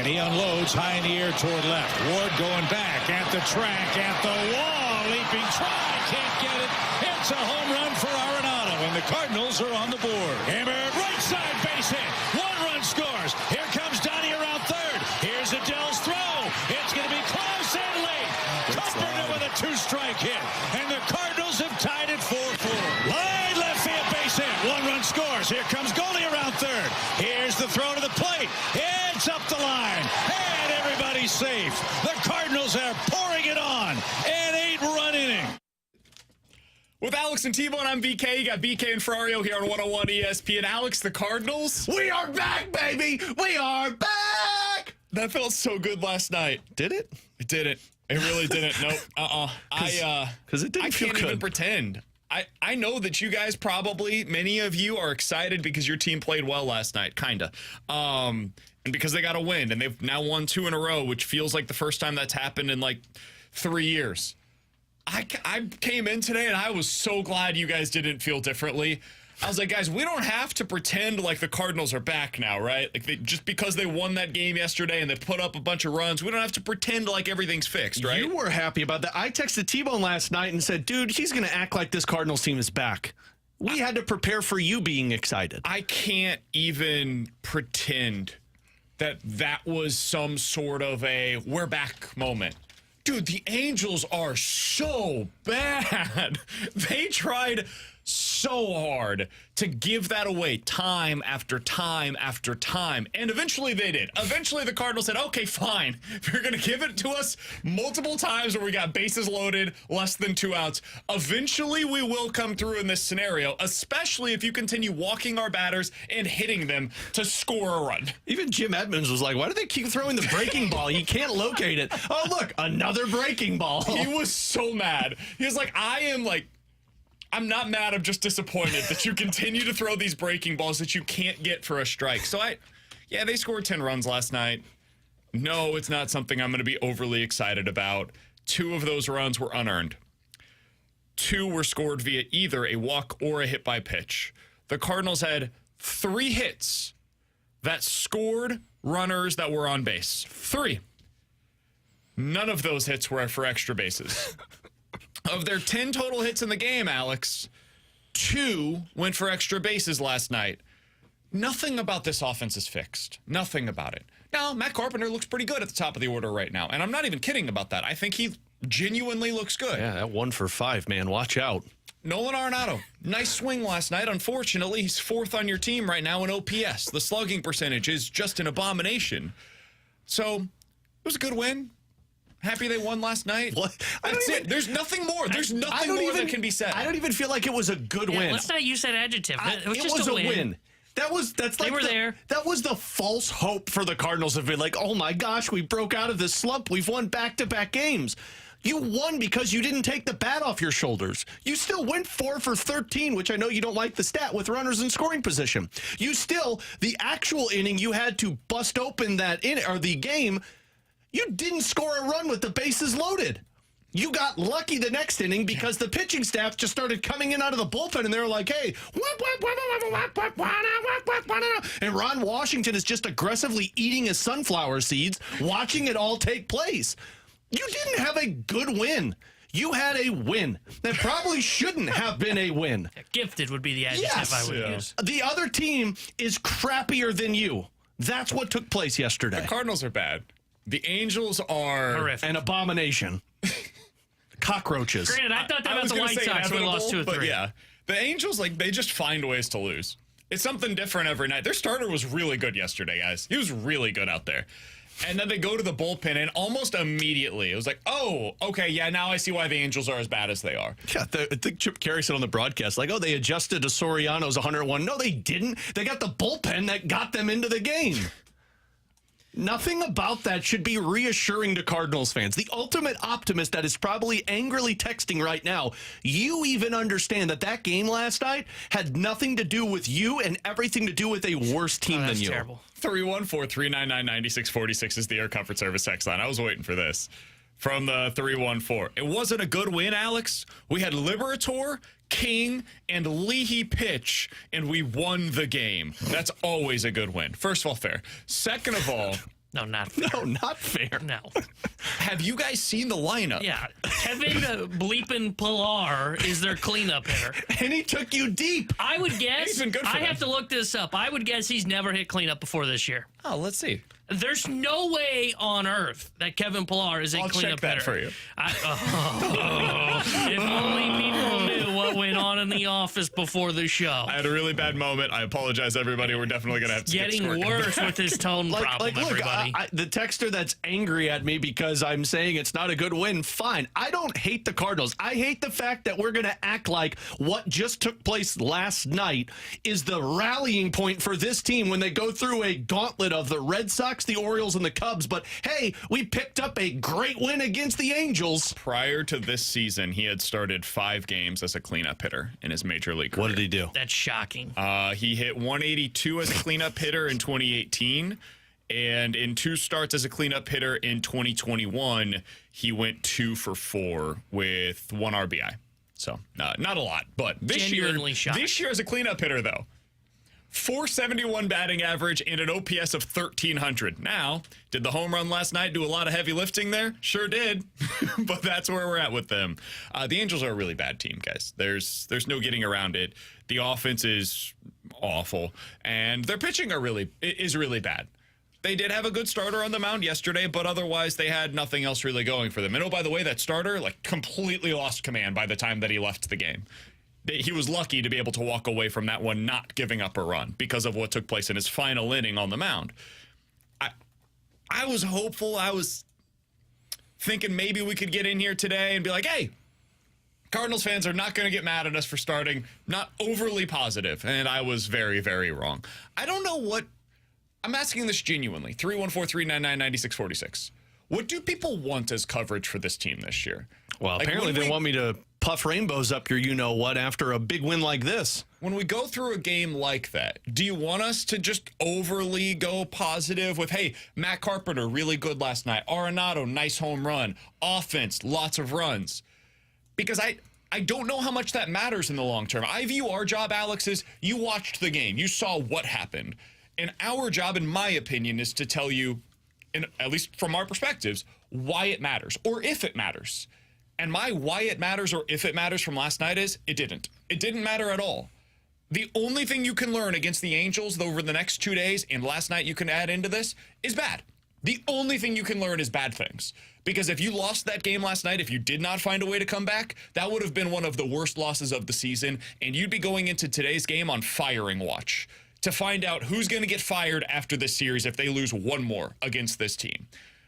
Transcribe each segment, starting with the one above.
And he unloads high in the air toward left. Ward going back at the track, at the wall. Leaping try. Can't get it. It's a home run for Arenado. And the Cardinals are on the board. Hammer right side base hit. 1 run scores. Here comes Donnie around third. Here's Adele's throw. It's going to be close and late. Comforted with a 2-strike hit. And the Cardinals have tied it 4-4. Line left field base hit. 1 run scores. Here comes Goldy around third. Here's the throw to the plate. It's up the line. And everybody's safe. The Cardinals are pouring it on. An 8-run inning. With Alex and T-Bone, I'm BK. You got BK and Ferrario here on 101 ESPN. Alex, the Cardinals. We are back, baby. We are back. That felt so good last night. Did it? It didn't. It really didn't. Nope. Because it didn't feel good. I can't even pretend. I know that you guys probably, many of you are excited because your team played well last night, kind of. And because they got a win, and they've now won 2 in a row, which feels like the first time that's happened in like 3 years. I came in today, and I was so glad you guys didn't feel differently. I was like, guys, we don't have to pretend like the Cardinals are back now, right? Like just because they won that game yesterday and they put up a bunch of runs, we don't have to pretend like everything's fixed, right? You were happy about that. I texted T-Bone last night and said, dude, he's going to act like this Cardinals team is back. We had to prepare for you being excited. I can't even pretend that was some sort of a we're back moment. Dude, the Angels are so bad. They tried so hard to give that away time after time after time. And eventually they did. Eventually the Cardinals said, okay, fine. If you're going to give it to us multiple times where we got bases loaded, less than 2 outs, eventually we will come through in this scenario, especially if you continue walking our batters and hitting them to score a run. Even Jim Edmonds was like, why do they keep throwing the breaking ball? You can't locate it. Oh, look, another breaking ball. He was so mad. He was like, I'm not mad. I'm just disappointed that you continue to throw these breaking balls that you can't get for a strike. So they scored 10 runs last night. No, it's not something I'm going to be overly excited about. 2 of those runs were unearned. 2 were scored via either a walk or a hit by pitch. The Cardinals had 3 hits that scored runners that were on base. 3. None of those hits were for extra bases. Of their 10 total hits in the game, Alex, 2 went for extra bases last night. Nothing about this offense is fixed. Nothing about it. Now, Matt Carpenter looks pretty good at the top of the order right now, and I'm not even kidding about that. I think he genuinely looks good. Yeah, that 1 for 5, man. Watch out. Nolan Arenado, nice swing last night. Unfortunately, he's 4th on your team right now in OPS. The slugging percentage is just an abomination. So, it was a good win. Happy they won last night. What? That's it. There's nothing more. There's nothing more that can be said. I don't even feel like it was a good win. Let's not use that adjective. It was just a win. win. That's like were there. That was the false hope for the Cardinals of being like, oh my gosh, we broke out of this slump. We've won back-to-back games. You won because you didn't take the bat off your shoulders. You still went 4 for 13, which I know you don't like the stat, with runners in scoring position. The actual inning, you had to bust open the game. You didn't score a run with the bases loaded. You got lucky the next inning because the pitching staff just started coming in out of the bullpen, and they were like, hey, and Ron Washington is just aggressively eating his sunflower seeds, watching it all take place. You didn't have a good win. You had a win that probably shouldn't have been a win. Gifted would be the adjective I would use. The other team is crappier than you. That's what took place yesterday. The Cardinals are bad. The Angels are horrific. An abomination. Cockroaches. Granted, I thought that about the White Sox when we lost 2 or 3. But yeah, the Angels, they just find ways to lose. It's something different every night. Their starter was really good yesterday, guys. He was really good out there. And then they go to the bullpen, and almost immediately, it was like, oh, okay, yeah, now I see why the Angels are as bad as they are. Yeah, I think Chip Carey said on the broadcast, like, oh, they adjusted to Soriano's 101. No, they didn't. They got the bullpen that got them into the game. Nothing about that should be reassuring to Cardinals fans. The ultimate optimist that is probably angrily texting right now, you even understand that game last night had nothing to do with you and everything to do with a worse team than you. Terrible. 314-399-9646 is the Air Comfort Service text line. I was waiting for this. From the 314. It wasn't a good win, Alex. We had Liberatore, King, and Leahy pitch, and we won the game. That's always a good win. First of all, fair. Second of all, No, not fair. No, not fair. No. Have you guys seen the lineup? Yeah. Kevin Bleepin Pillar is their cleanup hitter. And he took you deep. I would guess. He's been good for I them. have to look this up. I would guess he's never hit cleanup before this year. Oh, let's see. There's no way on earth that Kevin Pillar is a I'll cleanup check that hitter. for you. If only people knew what went on in the office before the show. I had a really bad moment. I apologize, everybody. We're definitely going to have to Getting get worse with his tone problem, look, everybody. the texter that's angry at me because I'm saying it's not a good win, fine. I don't hate the Cardinals. I hate the fact that we're going to act like what just took place last night is the rallying point for this team when they go through a gauntlet of the Red Sox, the Orioles, and the Cubs. But, hey, we picked up a great win against the Angels. Prior to this season, he had started 5 games as a cleanup hitter in his major league career. What did he do? That's shocking. He hit 182 as a cleanup hitter in 2018. And in 2 starts as a cleanup hitter in 2021, he went 2 for 4 with 1 RBI. So not a lot, but this Genuinely shocking. This year as a cleanup hitter, though, 471 batting average and an OPS of 1,300. Now, did the home run last night do a lot of heavy lifting there? Sure did, but that's where we're at with them. The Angels are a really bad team, guys. There's no getting around it. The offense is awful, and their pitching is really bad. They did have a good starter on the mound yesterday, but otherwise they had nothing else really going for them. And oh, by the way, that starter completely lost command by the time that he left the game. He was lucky to be able to walk away from that one not giving up a run because of what took place in his final inning on the mound. I was hopeful. I was thinking maybe we could get in here today and be like, hey, Cardinals fans are not going to get mad at us for starting. Not overly positive. And I was very, very wrong. I don't know what – I'm asking this genuinely. 314-399-9646. What do people want as coverage for this team this year? Well, apparently they want me to puff rainbows up your you-know-what after a big win like this. When we go through a game like that, do you want us to just overly go positive with, hey, Matt Carpenter, really good last night. Arenado, nice home run. Offense, lots of runs. Because I don't know how much that matters in the long term. I view our job, Alex, is you watched the game. You saw what happened. And our job, in my opinion, is to tell you, at least from our perspectives, why it matters or if it matters. And my why it matters or if it matters from last night is it didn't. It didn't matter at all. The only thing you can learn against the Angels over the next 2 days, and last night you can add into this, is bad. The only thing you can learn is bad things. Because if you lost that game last night, if you did not find a way to come back, that would have been one of the worst losses of the season, and you'd be going into today's game on firing watch to find out who's going to get fired after this series if they lose one more against this team.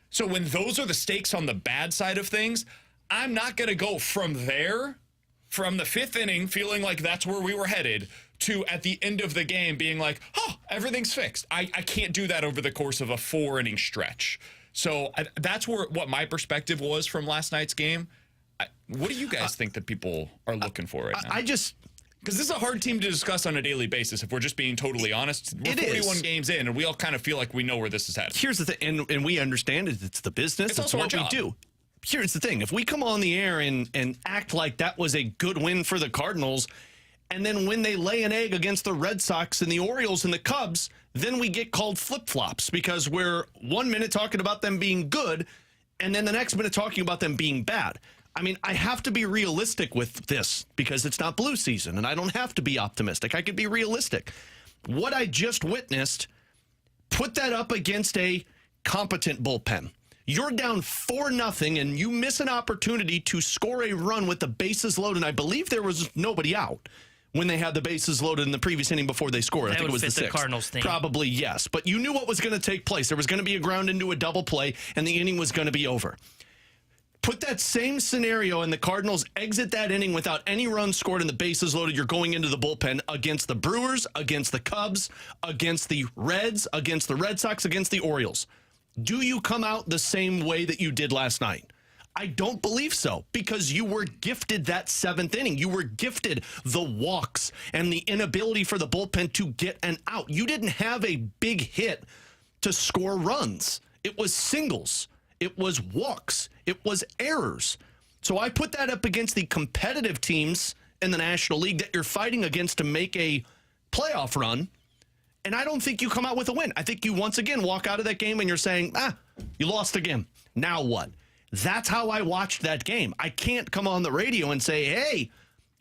So when those are the stakes on the bad side of things, I'm not going to go from there, from the 5th inning, feeling like that's where we were headed, to at the end of the game being like, oh, everything's fixed. I can't do that over the course of a 4-inning stretch. So that's what my perspective was from last night's game. What do you guys think that people are looking for right now? Because this is a hard team to discuss on a daily basis, if we're just being totally honest. We're 41 games in, and we all kind of feel like we know where this is headed. Here's the thing, and we understand it. It's the business. It's what we do. Here's the thing. If we come on the air and act like that was a good win for the Cardinals, and then when they lay an egg against the Red Sox and the Orioles and the Cubs, then we get called flip-flops because we're 1 minute talking about them being good, and then the next minute talking about them being bad. I mean, I have to be realistic with this because it's not blue season, and I don't have to be optimistic. I could be realistic. What I just witnessed, put that up against a competent bullpen. You're down 4-0, and you miss an opportunity to score a run with the bases loaded. And I believe there was nobody out when they had the bases loaded in the previous inning before they scored. I think it was the 6th. Cardinals thing. Probably, yes. But you knew what was going to take place. There was going to be a ground into a double play, and the inning was going to be over. Put that same scenario, and the Cardinals exit that inning without any runs scored and the bases loaded. You're going into the bullpen against the Brewers, against the Cubs, against the Reds, against the Red Sox, against the Orioles. Do you come out the same way that you did last night? I don't believe so, because you were gifted that 7th inning. You were gifted the walks and the inability for the bullpen to get an out. You didn't have a big hit to score runs. It was singles. It was walks. It was errors. So I put that up against the competitive teams in the National League that you're fighting against to make a playoff run. And I don't think you come out with a win. I think you once again walk out of that game and you're saying, you lost again. Now what? That's how I watched that game. I can't come on the radio and say, hey,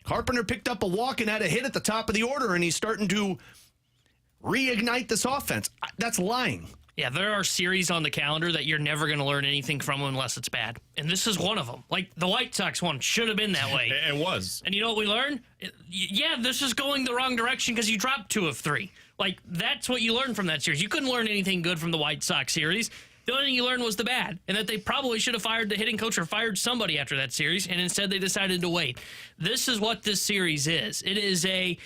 Carpenter picked up a walk and had a hit at the top of the order and he's starting to reignite this offense. That's lying. Yeah, there are series on the calendar that you're never going to learn anything from unless it's bad. And this is one of them. Like, the White Sox one should have been that way. It was. And you know what we learned? Yeah, this is going the wrong direction because you dropped 2 of 3. Like, that's what you learned from that series. You couldn't learn anything good from the White Sox series. The only thing you learned was the bad, and that they probably should have fired the hitting coach or fired somebody after that series, and instead they decided to wait. This is what this series is. It is hey,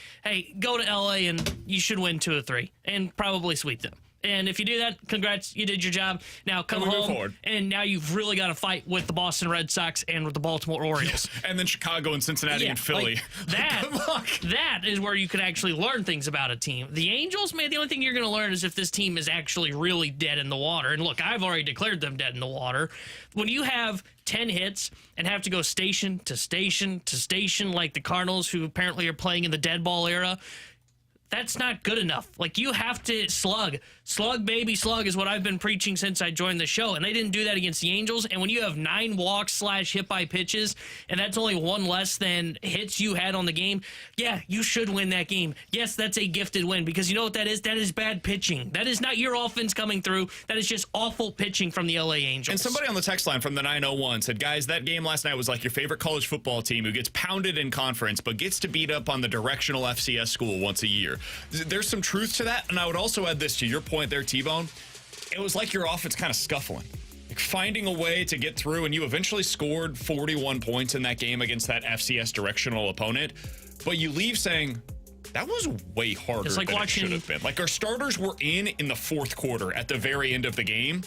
go to L.A. and you should win 2 of 3 and probably sweep them. And if you do that, congrats, you did your job. Now come home, and now you've really got to fight with the Boston Red Sox and with the Baltimore Orioles. And then Chicago and Cincinnati and Philly. Like, that is where you can actually learn things about a team. The Angels, man, the only thing you're going to learn is if this team is actually really dead in the water. And look, I've already declared them dead in the water. When you have 10 hits and have to go station to station to station like the Cardinals, who apparently are playing in the dead ball era, that's not good enough. Like, you have to slug. Slug, baby, slug is what I've been preaching since I joined the show, and they didn't do that against the Angels. And when you have 9 walks / hit by pitches, and that's only 1 less than hits you had on the game, yeah, you should win that game. Yes, that's a gifted win, because you know what that is? That is bad pitching. That is not your offense coming through. That is just awful pitching from the LA Angels. And somebody on the text line from the 901 said, guys, that game last night was like your favorite college football team who gets pounded in conference but gets to beat up on the directional FCS school once a year. There's some truth to that, and I would also add this to your point there, T-Bone. It was like your offense kind of scuffling, like finding a way to get through, and you eventually scored 41 points in that game against that FCS directional opponent, but you leave saying, that was way harder like than it watching, should have been. Like, our starters were in the 4th quarter at the very end of the game,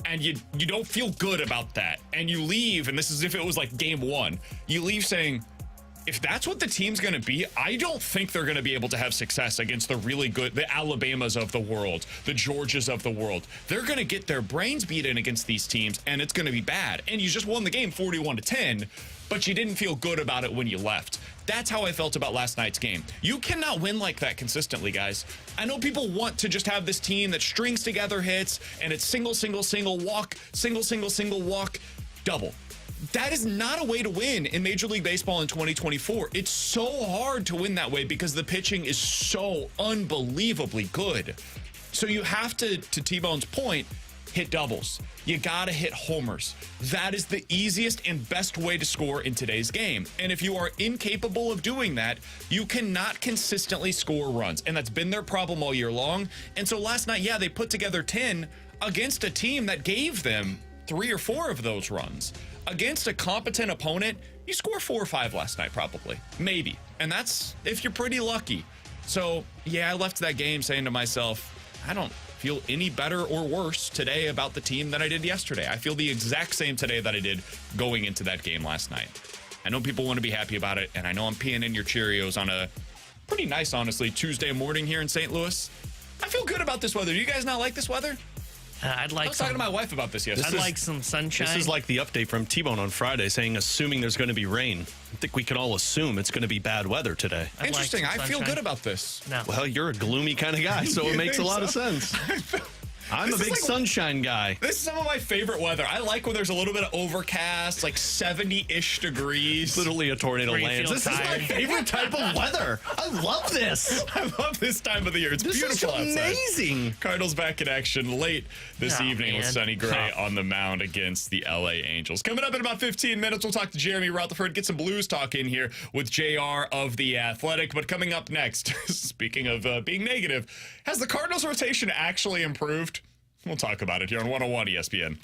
and you don't feel good about that. And you leave, and this is if it was like game 1, you leave saying, if that's what the team's going to be, I don't think they're going to be able to have success against the really good, the Alabamas of the world, the Georgias of the world. They're going to get their brains beat in against these teams, and it's going to be bad. And you just won the game 41-10, but you didn't feel good about it when you left. That's how I felt about last night's game. You cannot win like that consistently, guys. I know people want to just have this team that strings together hits, and it's single, walk, single, walk, double. That is not a way to win in Major League Baseball in 2024. It's so hard to win that way because the pitching is so unbelievably good. So you have to T-Bone's point, hit doubles. You got to hit homers. That is the easiest and best way to score in today's game. And if you are incapable of doing that, you cannot consistently score runs. And that's been their problem all year long. And so last night, yeah, they put together 10 against a team that gave them 3 or 4 of those runs. Against a competent opponent, you score 4 or 5 last night, probably. Maybe. And that's if you're pretty lucky. So, yeah, I left that game saying to myself, I don't feel any better or worse today about the team than I did yesterday. I feel the exact same today that I did going into that game last night. I know people want to be happy about it, and I know I'm peeing in your Cheerios on a pretty nice, honestly, Tuesday morning here in St. Louis. I feel good about this weather. Do you guys not like this weather? I was talking to my wife about this yesterday. I'd like some sunshine. This is like the update from T-Bone on Friday saying, assuming there's going to be rain. I think we can all assume it's going to be bad weather today. Interesting. I feel good about this. No. Well, you're a gloomy kind of guy, so it makes a lot of sense. I'm a big sunshine guy. This is some of my favorite weather. I like when there's a little bit of overcast, like 70-ish degrees. Literally a tornado lands. This is my favorite type of weather. I love this. I love this time of the year. It's beautiful outside. This is amazing. Cardinals back in action late this evening with Sonny Gray on the mound against the LA Angels. Coming up in about 15 minutes, we'll talk to Jeremy Rutherford, get some Blues talk in here with JR of The Athletic. But coming up next, speaking of being negative, has the Cardinals rotation actually improved? We'll talk about it here on 101 ESPN.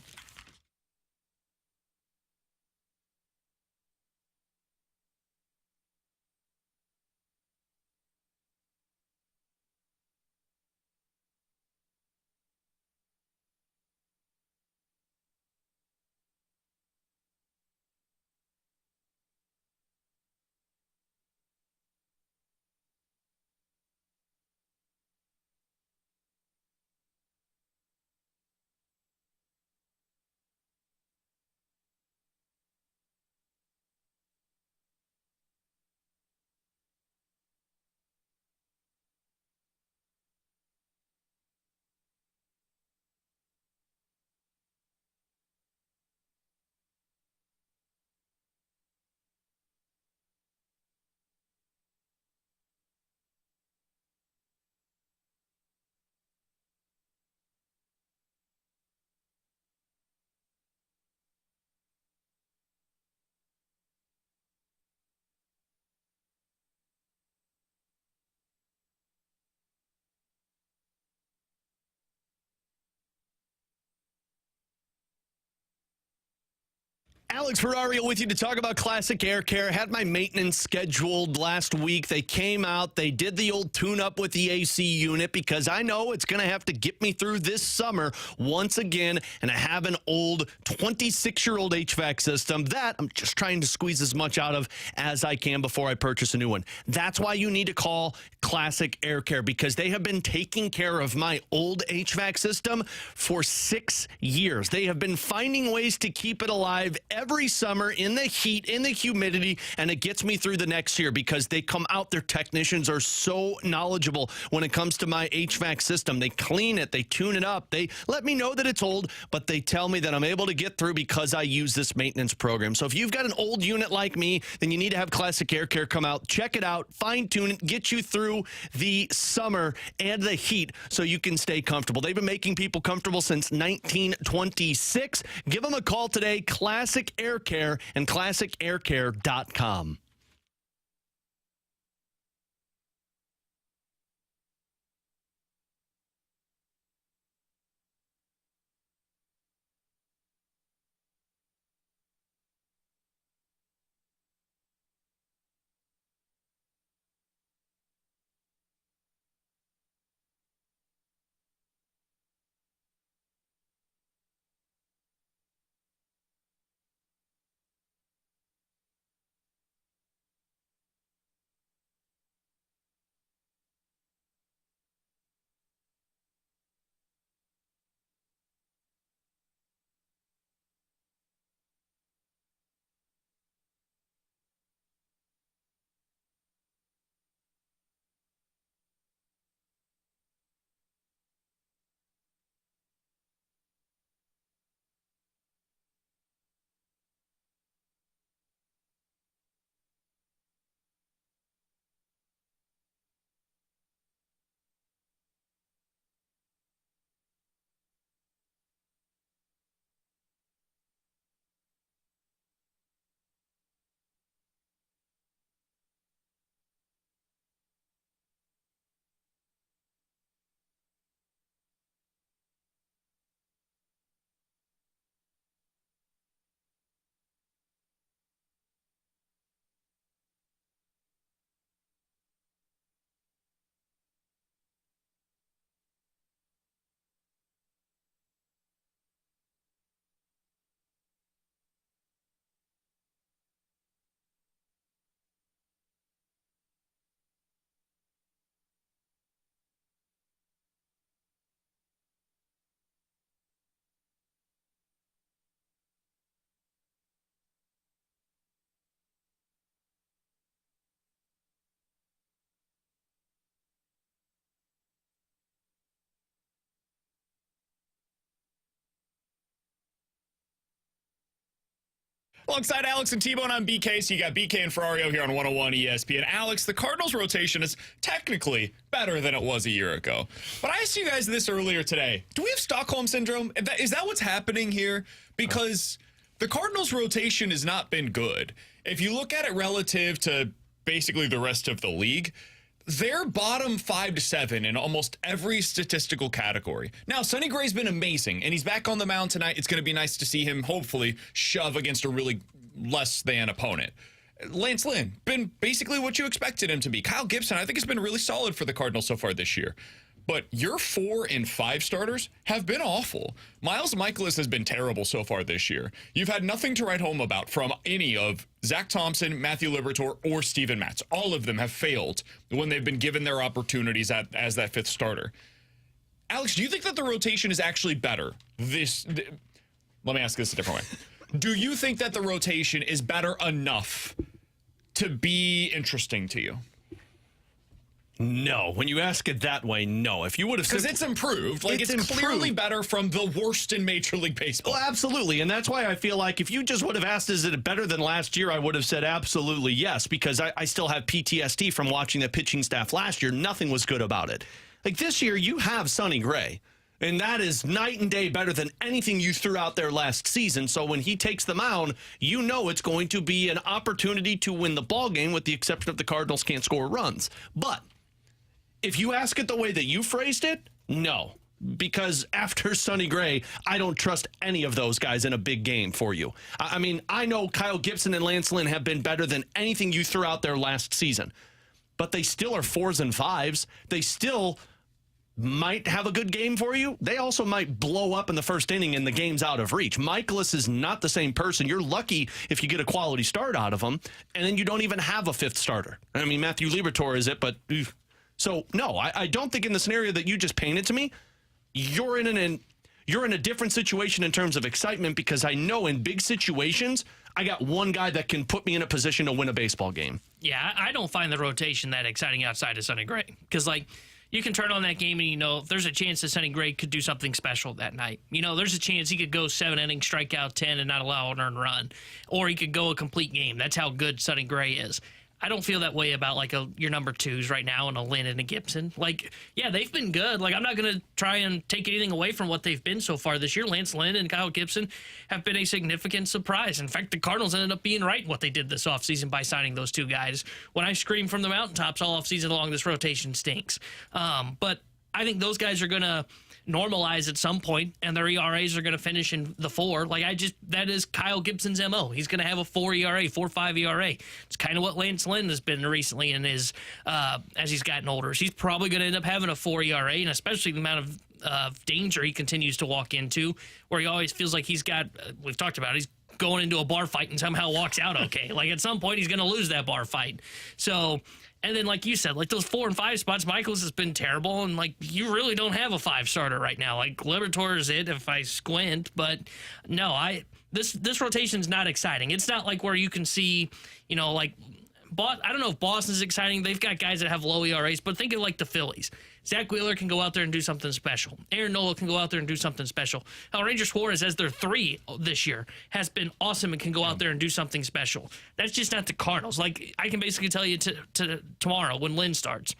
Alex Ferrario with you to talk about Classic Air Care. Had my maintenance scheduled last week. They came out. They did the old tune-up with the AC unit because I know it's going to have to get me through this summer once again. And I have an old 26-year-old HVAC system that I'm just trying to squeeze as much out of as I can before I purchase a new one. That's why you need to call Classic Air Care because they have been taking care of my old HVAC system for 6 years. They have been finding ways to keep it alive every summer in the heat, in the humidity, and it gets me through the next year because they come out, their technicians are so knowledgeable when it comes to my HVAC system. They clean it, they tune it up, they let me know that it's old, but they tell me that I'm able to get through because I use this maintenance program. So if you've got an old unit like me, then you need to have Classic Air Care come out, check it out, fine-tune it, get you through the summer and the heat so you can stay comfortable. They've been making people comfortable since 1926. Give them a call today, Classic Air Care and classicaircare.com. Alongside Alex and T-Bone, I'm BK, so you got BK and Ferrario here on 101 ESPN. Alex, the Cardinals rotation is technically better than it was a year ago. But I asked you guys this earlier today. Do we have Stockholm Syndrome? Is that what's happening here? Because the Cardinals rotation has not been good. If you look at it relative to basically the rest of the league, they're bottom 5 to 7 in almost every statistical category. Now, Sonny Gray's been amazing, and he's back on the mound tonight. It's going to be nice to see him, hopefully, shove against a really less than opponent. Lance Lynn, been basically what you expected him to be. Kyle Gibson, I think, has been really solid for the Cardinals so far this year. But your 4 and 5 starters have been awful. Miles Michaelis has been terrible so far this year. You've had nothing to write home about from any of Zach Thompson, Matthew Liberatore, or Steven Matz. All of them have failed when they've been given their opportunities as that 5th starter. Alex, do you think that the rotation is actually better? Let me ask this a different way. Do you think that the rotation is better enough to be interesting to you? No. When you ask it that way, no. If you would have, because it's improved. Like it's clearly better from the worst in Major League Baseball. Well, absolutely, and that's why I feel like if you just would have asked, is it better than last year? I would have said absolutely yes, because I still have PTSD from watching the pitching staff last year. Nothing was good about it. Like this year, you have Sonny Gray. And that is night and day better than anything you threw out there last season. So when he takes the mound, you know it's going to be an opportunity to win the ball game, with the exception of the Cardinals can't score runs. But if you ask it the way that you phrased it, no. because after Sonny Gray, I don't trust any of those guys in a big game for you. I mean, I know Kyle Gibson and Lance Lynn have been better than anything you threw out there last season, but they still are 4s and 5s. They still might have a good game for you. They also might blow up in the first inning and the game's out of reach. Michaelis is not the same person. You're lucky if you get a quality start out of him, and then you don't even have a fifth starter. I mean, Matthew Liberatore is it, but so no, I don't think in the scenario that you just painted to me, you're in a different situation in terms of excitement, because I know in big situations, I got one guy that can put me in a position to win a baseball game. Yeah, I don't find the rotation that exciting outside of Sonny Gray, because you can turn on that game and there's a chance that Sonny Gray could do something special that night. There's a chance he could go 7 innings, strike out 10, and not allow an earned run, or he could go a complete game. That's how good Sonny Gray is. I don't feel that way about your number 2s right now and a Lynn and a Gibson. Yeah, they've been good. I'm not going to try and take anything away from what they've been so far this year. Lance Lynn and Kyle Gibson have been a significant surprise. In fact, the Cardinals ended up being right in what they did this offseason by signing those 2 guys. When I screamed from the mountaintops all offseason long, this rotation stinks. But I think those guys are going to normalize at some point, and their ERAs are going to finish in the 4. That is Kyle Gibson's MO. He's going to have a 4 ERA, 4.5 ERA. It's kind of what Lance Lynn has been recently in his as he's gotten older. He's probably going to end up having a 4 ERA, and especially the amount of danger he continues to walk into, where he always feels like he's got, we've talked about it, he's going into a bar fight and somehow walks out okay. At some point, he's going to lose that bar fight. So, and then, like you said, those 4 and 5 spots, Michaelis has been terrible, and you really don't have a 5 starter right now. Liberatore is it if I squint, but no, this rotation's not exciting. It's not where you can see, I don't know if Boston's exciting. They've got guys that have low ERAs, but think of the Phillies. Zach Wheeler can go out there and do something special. Aaron Nola can go out there and do something special. Ranger Suarez, as their 3 this year, has been awesome and can go out there and do something special. That's just not the Cardinals. I can basically tell you to tomorrow when Lynn starts,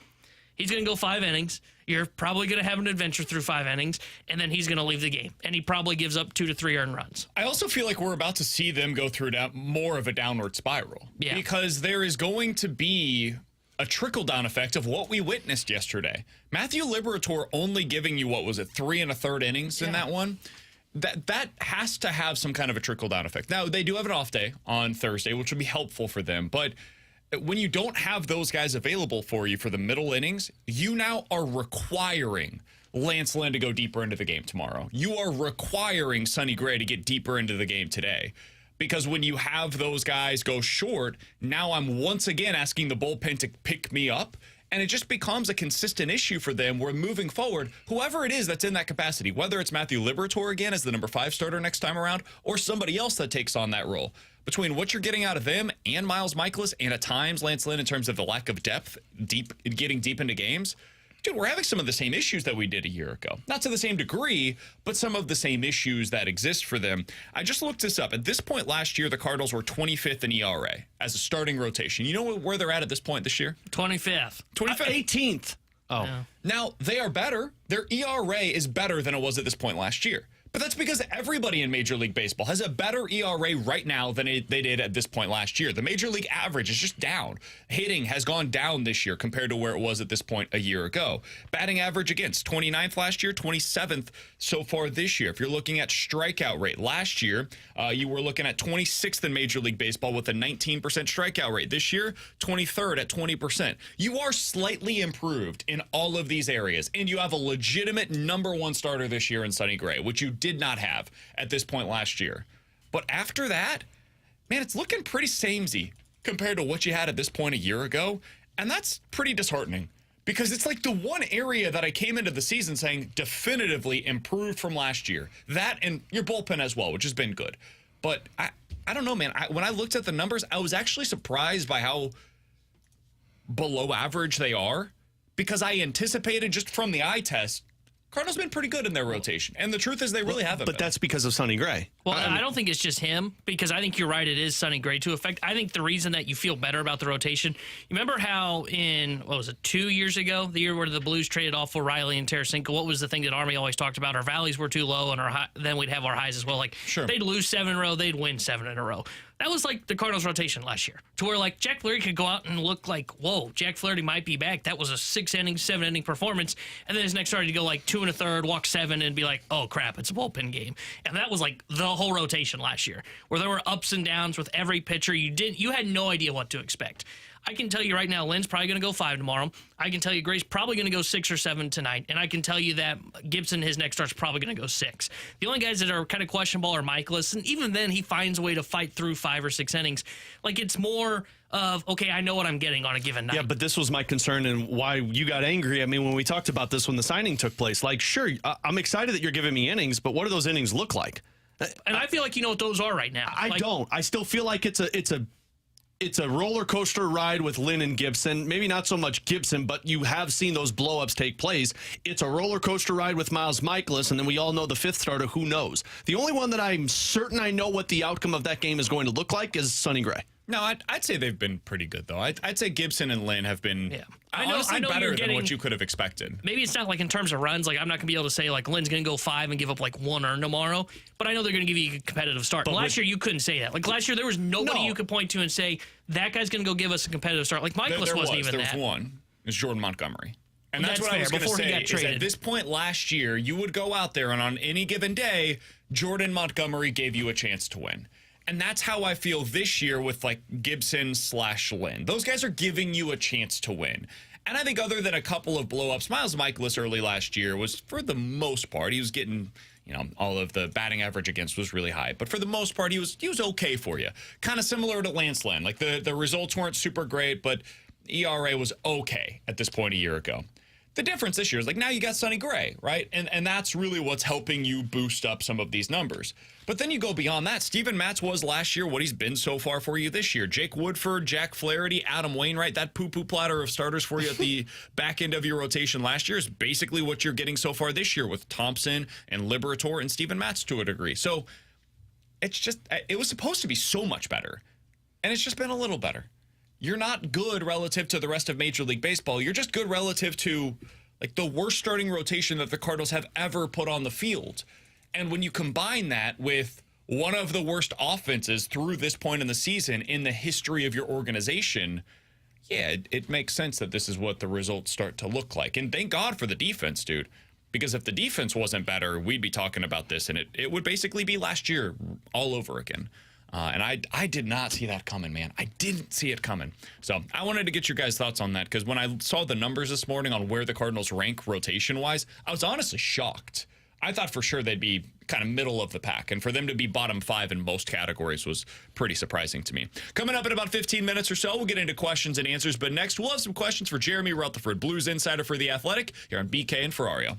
he's going to go 5 innings. You're probably going to have an adventure through 5 innings, and then he's going to leave the game. And he probably gives up 2 to 3 earned runs. I also feel like we're about to see them go through more of a downward spiral. Yeah. Because there is going to be a trickle-down effect of what we witnessed yesterday. Matthew Liberatore only giving you, 3 1/3 innings in that one? That has to have some kind of a trickle-down effect. Now, they do have an off day on Thursday, which would be helpful for them, but when you don't have those guys available for you for the middle innings, you now are requiring Lance Lynn to go deeper into the game tomorrow. You are requiring Sonny Gray to get deeper into the game today. Because when you have those guys go short, now I'm once again asking the bullpen to pick me up. And it just becomes a consistent issue for them where moving forward, whoever it is that's in that capacity, whether it's Matthew Liberatore again as the number 5 starter next time around, or somebody else that takes on that role, between what you're getting out of them and Miles Michaelis, and at times Lance Lynn in terms of the lack of depth, getting deep into games, dude, we're having some of the same issues that we did a year ago. Not to the same degree, but some of the same issues that exist for them. I just looked this up. At this point last year, the Cardinals were 25th in ERA as a starting rotation. You know where they're at this point this year? 25th. 18th. Oh. Yeah. Now, they are better. Their ERA is better than it was at this point last year. But that's because everybody in Major League Baseball has a better ERA right now than they did at this point last year. The Major League average is just down. Hitting has gone down this year compared to where it was at this point a year ago. Batting average against 29th last year, 27th so far this year. If you're looking at strikeout rate, last year you were looking at 26th in Major League Baseball with a 19% strikeout rate. This year, 23rd at 20%. You are slightly improved in all of these areas, and you have a legitimate number 1 starter this year in Sonny Gray, which you did not have at this point last year. But after that, man, it's looking pretty samey compared to what you had at this point a year ago. And that's pretty disheartening because it's the one area that I came into the season saying definitively improved from last year. That and your bullpen as well, which has been good. But I don't know, man. When I looked at the numbers, I was actually surprised by how below average they are because I anticipated just from the eye test, Cardinals been pretty good in their rotation. And the truth is they really haven't But been. that's because of Sonny Gray. Well, I don't think it's just him, because I think you're right, it is Sonny Gray to affect. I think the reason that you feel better about the rotation, you remember how in, 2 years ago, the year where the Blues traded off for Riley and Tarasenko, what was the thing that Army always talked about? Our valleys were too low, and then we'd have our highs as well. Sure. They'd lose 7 in a row, they'd win 7 in a row. That was like the Cardinals rotation last year, to where like Jack Flaherty could go out and look like, whoa, Jack Flaherty might be back. That was a 6-inning, 7-inning performance. And then his next started to go like 2 1/3, walk 7, and be like, oh crap, it's a bullpen game. And that was like the whole rotation last year, where there were ups and downs with every pitcher. You had no idea what to expect. I can tell you right now, Lynn's probably going to go 5 tomorrow. I can tell you Gray's probably going to go 6 or 7 tonight. And I can tell you that Gibson, his next start's probably going to go 6. The only guys that are kind of questionable are Michaelis. And even then, he finds a way to fight through 5 or 6 innings. Like, it's more of, okay, I know what I'm getting on a given night. Yeah, but this was my concern and why you got angry. I mean, when we talked about this when the signing took place, like, sure, I'm excited that you're giving me innings, but what do those innings look like? And I feel like you know what those are right now. I don't. I still feel like it's a roller coaster ride with Lynn and Gibson. Maybe not so much Gibson, but you have seen those blow-ups take place. It's a roller coaster ride with Miles Michaelis, and then we all know the 5th starter. Who knows? The only one that I'm certain I know what the outcome of that game is going to look like is Sonny Gray. No, I'd say they've been pretty good, though. I'd say Gibson and Lynn have been honestly I know better you're than what you could have expected. Maybe it's not like in terms of runs. Like, I'm not going to be able to say, like, Lynn's going to go 5 and give up, like, 1 earned tomorrow. But I know they're going to give you a competitive start. Last year, you couldn't say that. Like, last year, there was nobody you could point to and say, that guy's going to go give us a competitive start. Like, Michaelis wasn't even that. There was one. It was Jordan Montgomery. And That's what I was fair, going to say. Is at this point last year, you would go out there, and on any given day, Jordan Montgomery gave you a chance to win. And that's how I feel this year with, like, Gibson/Lynn. Those guys are giving you a chance to win. And I think other than a couple of blow-ups, Miles Michaelis early last year was, for the most part, he was getting, all of the batting average against was really high. But for the most part, he was okay for you. Kind of similar to Lance Lynn. Like, the results weren't super great, but ERA was okay at this point a year ago. The difference this year is, like, now you got Sonny Gray, right? And that's really what's helping you boost up some of these numbers. But then you go beyond that. Steven Matz was last year what he's been so far for you this year. Jake Woodford, Jack Flaherty, Adam Wainwright, that poo-poo platter of starters for you at the back end of your rotation last year is basically what you're getting so far this year with Thompson and Liberatore and Steven Matz to a degree. So it's just, it was supposed to be so much better. And it's just been a little better. You're not good relative to the rest of Major League Baseball. You're just good relative to, like, the worst starting rotation that the Cardinals have ever put on the field. And when you combine that with one of the worst offenses through this point in the season in the history of your organization, yeah, it makes sense that this is what the results start to look like. And thank God for the defense, dude. Because if the defense wasn't better, we'd be talking about this, and it would basically be last year all over again. And I did not see that coming, man. I didn't see it coming. So I wanted to get your guys' thoughts on that, because when I saw the numbers this morning on where the Cardinals rank rotation-wise, I was honestly shocked. I thought for sure they'd be kind of middle of the pack, and for them to be bottom 5 in most categories was pretty surprising to me. Coming up in about 15 minutes or so, we'll get into questions and answers, but next we'll have some questions for Jeremy Rutherford, Blues insider for The Athletic, here on BK and Ferrario.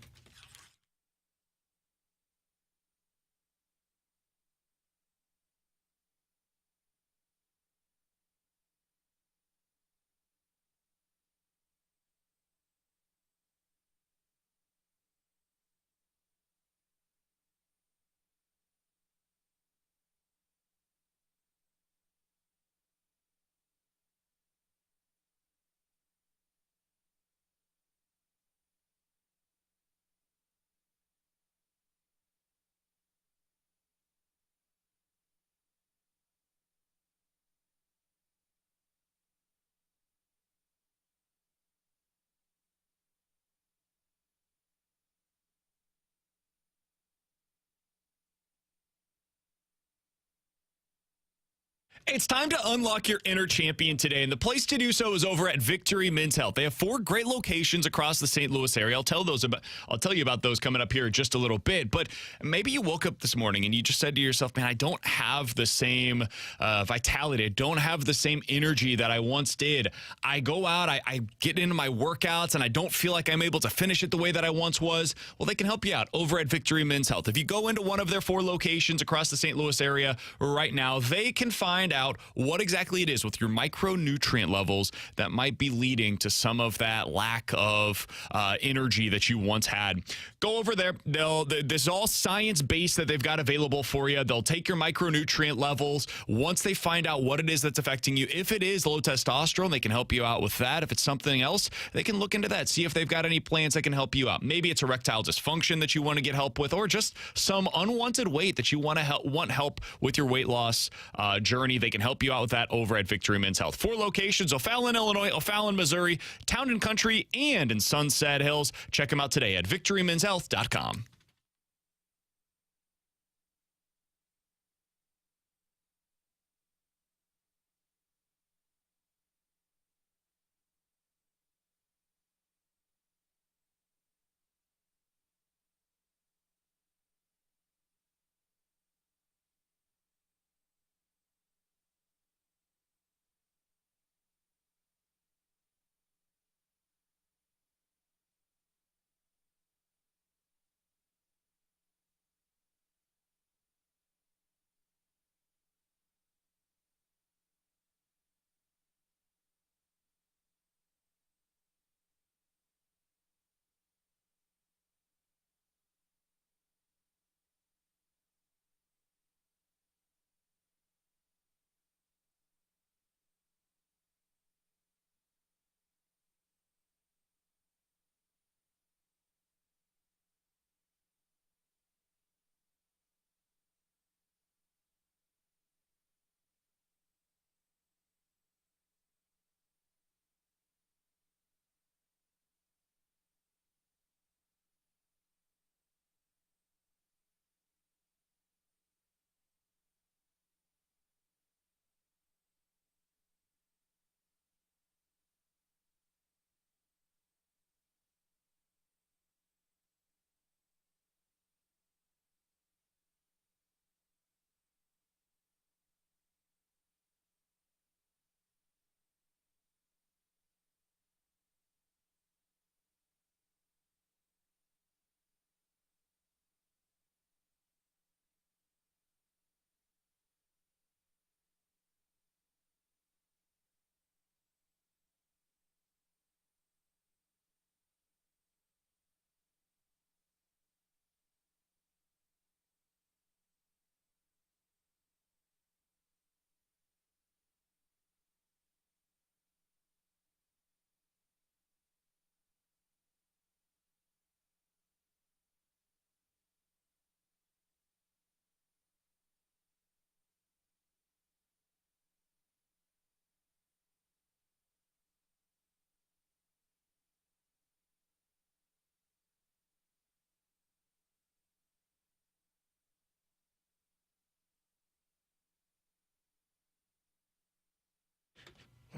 It's time to unlock your inner champion today, and the place to do so is over at Victory Men's Health. They have 4 great locations across the St. Louis area. I'll tell you about those coming up here in just a little bit. But maybe you woke up this morning and you just said to yourself, man, I don't have the same vitality. I don't have the same energy that I once did. I go out, I get into my workouts, and I don't feel like I'm able to finish it the way that I once was. Well, they can help you out over at Victory Men's Health. If you go into one of their 4 locations across the St. Louis area right now, they can find out what exactly it is with your micronutrient levels that might be leading to some of that lack of energy that you once had. Go over there. This is all science-based that they've got available for you. They'll take your micronutrient levels. Once they find out what it is that's affecting you, if it is low testosterone, they can help you out with that. If it's something else, they can look into that, see if they've got any plans that can help you out. Maybe it's erectile dysfunction that you want to get help with, or just some unwanted weight that you want help with your weight loss journey. they can help you out with that over at Victory Men's Health. 4 locations: O'Fallon, Illinois, O'Fallon, Missouri, Town and Country, and in Sunset Hills. Check them out today at victorymenshealth.com.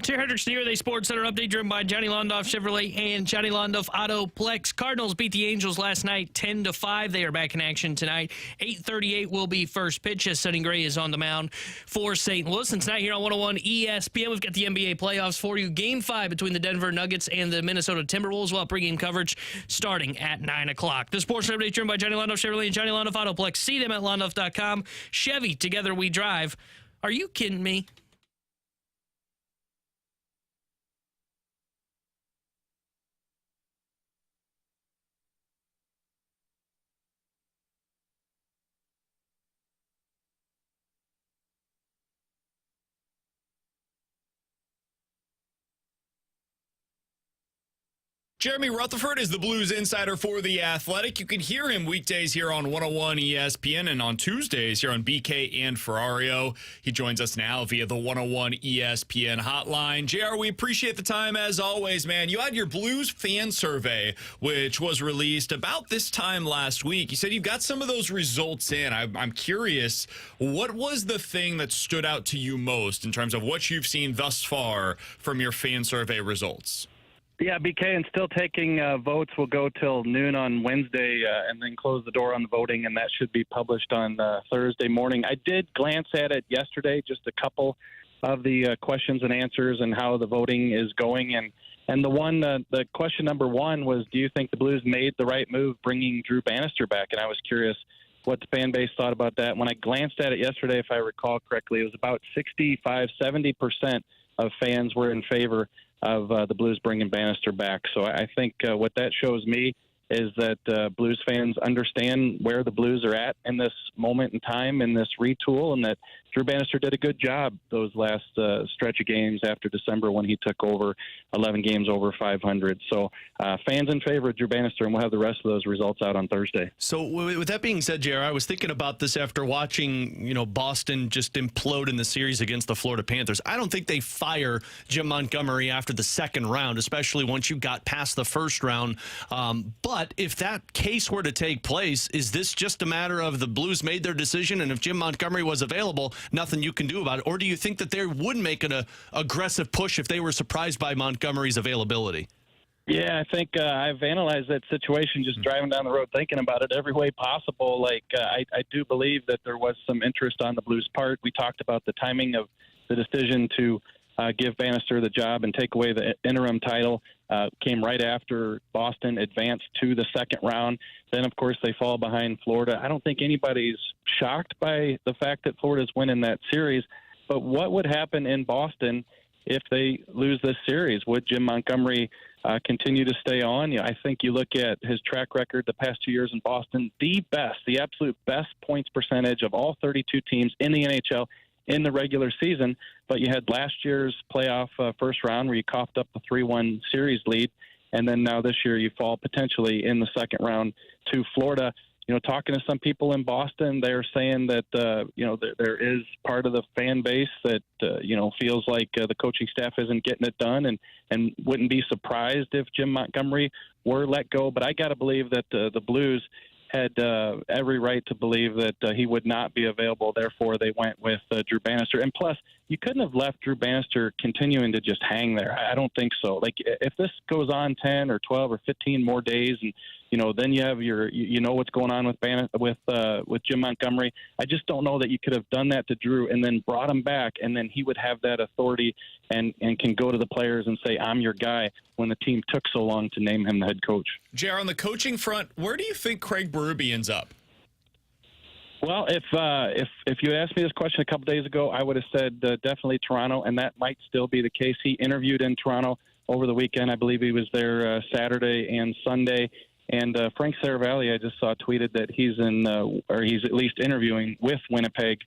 Chair Hendricks here, the Sports Center update driven by Johnny Londoff Chevrolet and Johnny Londoff Autoplex. Cardinals beat the Angels last night 10-5. They are back in action tonight. 8:38 will be first pitch as Sonny Gray is on the mound for St. Louis. And tonight here on 101 ESPN, we've got the NBA playoffs for you. Game 5 between the Denver Nuggets and the Minnesota Timberwolves. We'll have pregame coverage starting at 9 o'clock. The Sports Center update driven by Johnny Londoff Chevrolet and Johnny Londoff Autoplex. See them at londoff.com. Chevy, together we drive. Are you kidding me? Jeremy Rutherford is the Blues insider for The Athletic. You can hear him weekdays here on 101 ESPN and on Tuesdays here on BK and Ferrario. He joins us now via the 101 ESPN hotline. JR, we appreciate the time as always, man. You had your Blues fan survey, which was released about this time last week. You said you got some of those results in. I'm curious, what was the thing that stood out to you most in terms of what you've seen thus far from your fan survey results? Yeah, BK, and still taking votes will go till noon on Wednesday and then close the door on the voting, and that should be published on Thursday morning. I did glance at it yesterday, just a couple of the questions and answers and how the voting is going. And the question number 1 was, do you think the Blues made the right move bringing Drew Bannister back? And I was curious what the fan base thought about that. When I glanced at it yesterday, if I recall correctly, it was about 65-70% of fans were in favor of the Blues bringing Bannister back. So I think what that shows me is that Blues fans understand where the Blues are at in this moment in time, in this retool, and that Drew Bannister did a good job those last stretch of games after December when he took over 11 games over 500. So fans in favor of Drew Bannister, and we'll have the rest of those results out on Thursday. So with that being said, JR, I was thinking about this after watching, Boston just implode in the series against the Florida Panthers. I don't think they fire Jim Montgomery after the second round, especially once you got past the first round. But if that case were to take place, is this just a matter of the Blues made their decision, and if Jim Montgomery was available, nothing you can do about it? Or do you think that they would make an aggressive push if they were surprised by Montgomery's availability? Yeah, I think I've analyzed that situation just driving down the road, thinking about it every way possible. I do believe that there was some interest on the Blues' part. We talked about the timing of the decision to give Bannister the job and take away the interim title. Came right after Boston advanced to the second round. Then, of course, they fall behind Florida. I don't think anybody's shocked by the fact that Florida's winning that series. But what would happen in Boston if they lose this series? Would Jim Montgomery continue to stay on? I think you look at his track record the past 2 years in Boston, the absolute best points percentage of all 32 teams in the NHL in the regular season. But you had last year's playoff first round where you coughed up the 3-1 series lead, and then now this year you fall potentially in the second round to Florida. Talking to some people in Boston, they're saying that there is part of the fan base that feels like the coaching staff isn't getting it done, and wouldn't be surprised if Jim Montgomery were let go. But I got to believe that the Blues had every right to believe that he would not be available. Therefore, they went with Drew Bannister. And plus, you couldn't have left Drew Bannister continuing to just hang there. I don't think so. Like, if this goes on 10 or 12 or 15 more days, and then you have what's going on with Jim Montgomery. I just don't know that you could have done that to Drew and then brought him back, and then he would have that authority and can go to the players and say, I'm your guy, when the team took so long to name him the head coach. JR, on the coaching front, where do you think Craig Berube ends up? Well, if you had asked me this question a couple days ago, I would have said definitely Toronto, and that might still be the case. He interviewed in Toronto over the weekend. I believe he was there Saturday and Sunday. And Frank Saravalli, I just saw tweeted that he's at least interviewing with Winnipeg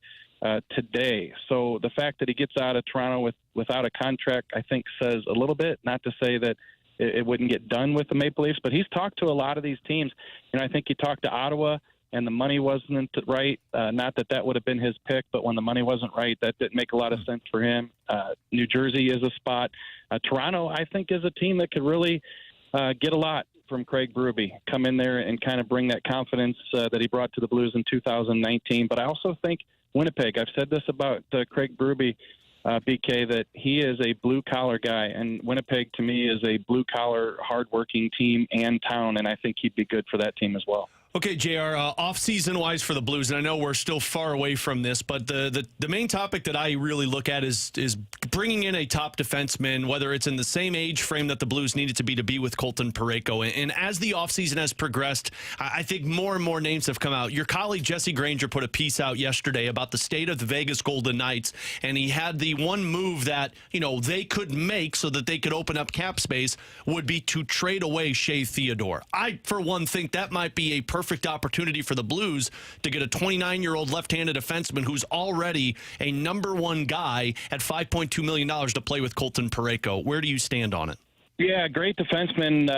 today. So the fact that he gets out of Toronto without a contract, I think, says a little bit. Not to say that it wouldn't get done with the Maple Leafs, but he's talked to a lot of these teams. I think he talked to Ottawa, and the money wasn't right. Not that would have been his pick, but when the money wasn't right, that didn't make a lot of sense for him. New Jersey is a spot. Toronto, I think, is a team that could really get a lot from Craig Berube, come in there and kind of bring that confidence that he brought to the Blues in 2019. But I also think Winnipeg, I've said this about Craig Berube, BK, that he is a blue-collar guy, and Winnipeg, to me, is a blue-collar, hard-working team and town, and I think he'd be good for that team as well. Okay, JR, off-season wise for the Blues, and I know we're still far away from this, but the main topic that I really look at is bringing in a top defenseman, whether it's in the same age frame that the Blues needed to be with Colton Parayko. And as the offseason has progressed, I think more and more names have come out. Your colleague Jesse Granger put a piece out yesterday about the state of the Vegas Golden Knights, and he had the one move that they could make so that they could open up cap space would be to trade away Shea Theodore. I, for one, think that might be a perfect opportunity for the Blues to get a 29-year-old left-handed defenseman who's already a number one guy at $5.2 million to play with Colton Parayko. Where do you stand on it? Yeah, great defenseman.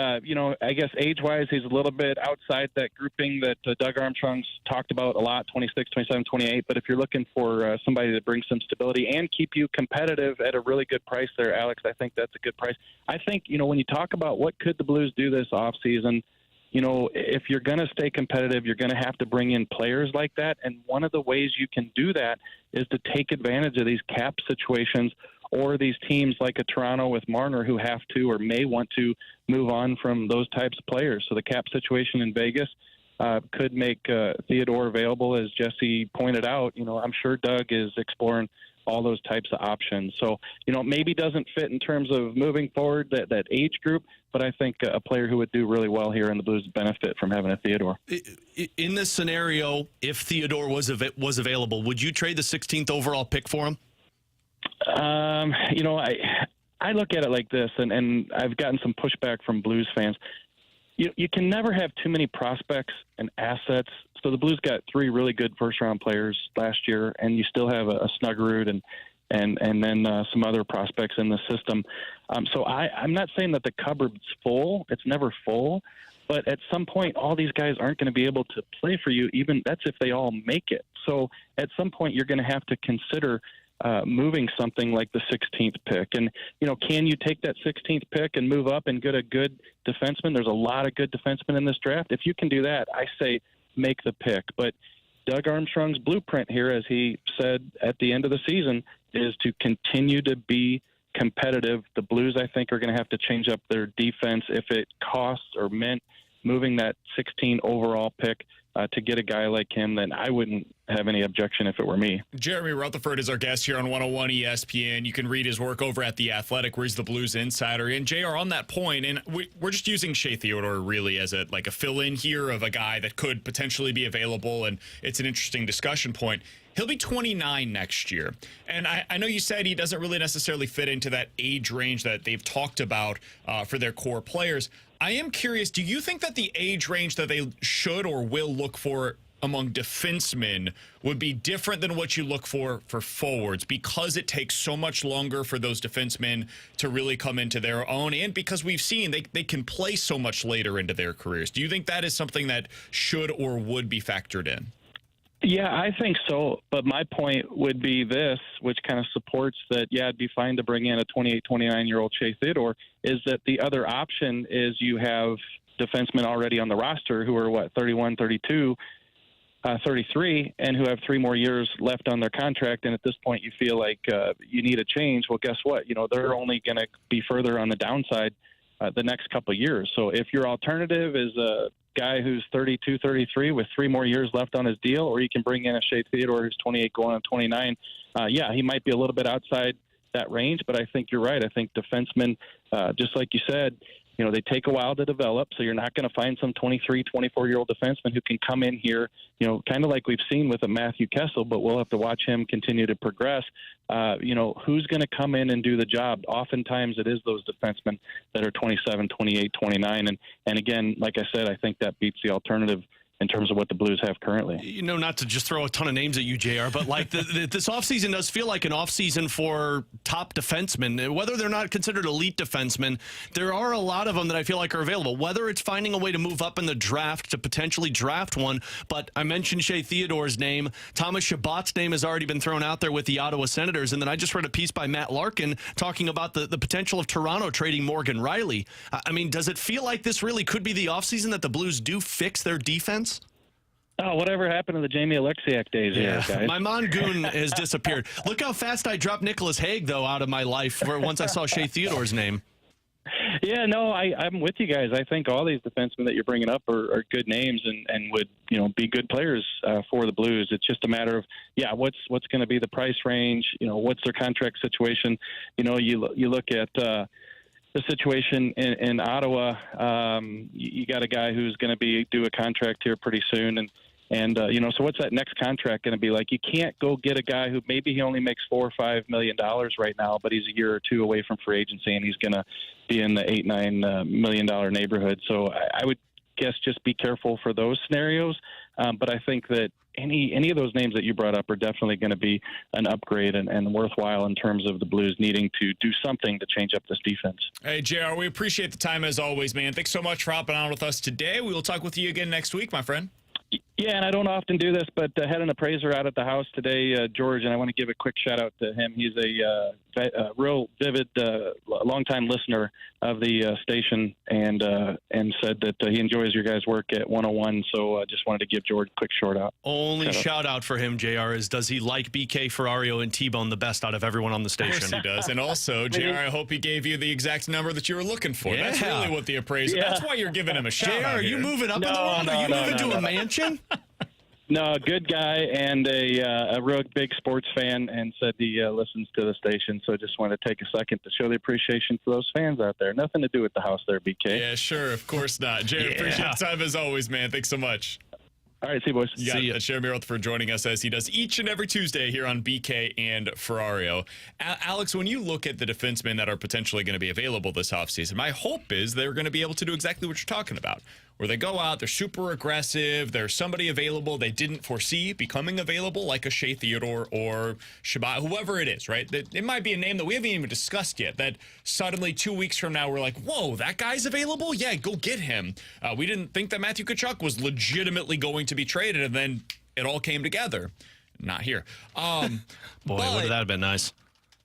I guess age-wise, he's a little bit outside that grouping that Doug Armstrong's talked about a lot, 26, 27, 28. But if you're looking for somebody to bring some stability and keep you competitive at a really good price there, Alex, I think that's a good price. I think, when you talk about what could the Blues do this offseason, if you're going to stay competitive, you're going to have to bring in players like that. And one of the ways you can do that is to take advantage of these cap situations, or these teams like a Toronto with Marner who have to or may want to move on from those types of players. So the cap situation in Vegas could make Theodore available, as Jesse pointed out. I'm sure Doug is exploring all those types of options. So, maybe doesn't fit in terms of moving forward, that age group, but I think a player who would do really well here in the Blues benefit from having a Theodore. In this scenario, if Theodore was available, would you trade the 16th overall pick for him? I look at it like this, and I've gotten some pushback from Blues fans. you can never have too many prospects and assets. So the Blues got 3 really good first-round players last year, and you still have a Snuggerud and then some other prospects in the system. So I'm not saying that the cupboard's full. It's never full. But at some point, all these guys aren't going to be able to play for you. Even that's if they all make it. So at some point, you're going to have to consider moving something like the 16th pick. And, can you take that 16th pick and move up and get a good defenseman? There's a lot of good defensemen in this draft. If you can do that, I say make the pick. But Doug Armstrong's blueprint here, as he said at the end of the season, is to continue to be competitive. The Blues, I think, are going to have to change up their defense if it costs or meant moving that 16 overall pick to get a guy like him. Then I wouldn't have any objection if it were me. Jeremy Rutherford is our guest here on 101 ESPN. You can read his work over at The Athletic, where he's the Blues insider. And JR, on that point, and we're just using Shea Theodore really as a fill-in here of a guy that could potentially be available, and it's an interesting discussion point. He'll be 29 next year. And I know you said he doesn't really necessarily fit into that age range that they've talked about for their core players. I am curious, do you think that the age range that they should or will look for among defensemen would be different than what you look for forwards, because it takes so much longer for those defensemen to really come into their own, and because we've seen they can play so much later into their careers? Do you think that is something that should or would be factored in? Yeah, I think so. But my point would be this, which kind of supports that, yeah, it'd be fine to bring in a 28, 29-year-old Shea Theodore, is that the other option is you have defensemen already on the roster who are, 31, 32, 33, and who have 3 more years left on their contract. And at this point, you feel like you need a change. Well, guess what? They're only going to be further on the downside the next couple of years. So if your alternative is a guy who's 32, 33 with 3 more years left on his deal, or you can bring in a Shea Theodore who's 28 going on 29, yeah, he might be a little bit outside that range, but I think you're right. I think defensemen, just like you said, they take a while to develop, so you're not going to find some 23, 24-year-old defenseman who can come in here, kind of like we've seen with a Matthew Kessel, but we'll have to watch him continue to progress. Who's going to come in and do the job? Oftentimes it is those defensemen that are 27, 28, 29. And again, like I said, I think that beats the alternative in terms of what the Blues have currently. Not to just throw a ton of names at you, JR, but this offseason does feel like an offseason for top defensemen. Whether they're not considered elite defensemen, there are a lot of them that I feel like are available, whether it's finding a way to move up in the draft to potentially draft one. But I mentioned Shea Theodore's name. Thomas Chabot's name has already been thrown out there with the Ottawa Senators. And then I just read a piece by Matt Larkin talking about the potential of Toronto trading Morgan Riley. Does it feel like this really could be the offseason that the Blues do fix their defense? Oh, whatever happened to the Jamie Alexiak days here, guys? My Mongoon has disappeared. Look how fast I dropped Nicholas Hague, though, out of my life once I saw Shea Theodore's name. Yeah, no, I'm with you guys. I think all these defensemen that you're bringing up are good names and would be good players for the Blues. It's just a matter of what's going to be the price range? What's their contract situation? You look at the situation in Ottawa. You got a guy who's going to be due a contract here pretty soon, and so what's that next contract going to be like? You can't go get a guy who maybe he only makes $4 or $5 million right now, but he's a year or two away from free agency, and he's going to be in the $8-9 million neighborhood. So I would guess just be careful for those scenarios. But I think that any of those names that you brought up are definitely going to be an upgrade and worthwhile in terms of the Blues needing to do something to change up this defense. Hey, JR, we appreciate the time as always, man. Thanks so much for hopping on with us today. We will talk with you again next week, my friend. Yeah, and I don't often do this, but I had an appraiser out at the house today, George, and I want to give a quick shout-out to him. He's a real vivid, longtime listener of the station and said that he enjoys your guys' work at 101, so I just wanted to give George a quick shout-out. Only shout-out for him, JR, is does he like BK, Ferrario, and T-Bone the best out of everyone on the station? Of course he does. And also, JR, I hope he gave you the exact number that you were looking for. Yeah. That's really what the appraiser, that's why you're giving him a shout-out. JR, are you moving up in the world? Are you moving to a mansion? No, good guy and a real big sports fan, and said he listens to the station. So I just want to take a second to show the appreciation for those fans out there. Nothing to do with the house there, BK. Yeah, sure. Of course not. Jay, appreciate the time as always, man. Thanks so much. All right, see you, boys. Yeah, See ya. that's Jeremy Rutherford joining us as he does each and every Tuesday here on BK and Ferrario. Alex, when you look at the defensemen that are potentially going to be available this offseason, my hope is they're going to be able to do exactly what you're talking about, where they go out, they're super aggressive, there's somebody available they didn't foresee becoming available, like a Shea Theodore or Shabbat, whoever it is, right? It might be a name that we haven't even discussed yet, that suddenly 2 weeks from now we're like, whoa, that guy's available? Yeah, go get him. We didn't think that Matthew Tkachuk was legitimately going to be traded, and then it all came together. Not here. Boy, wouldn't that have been nice?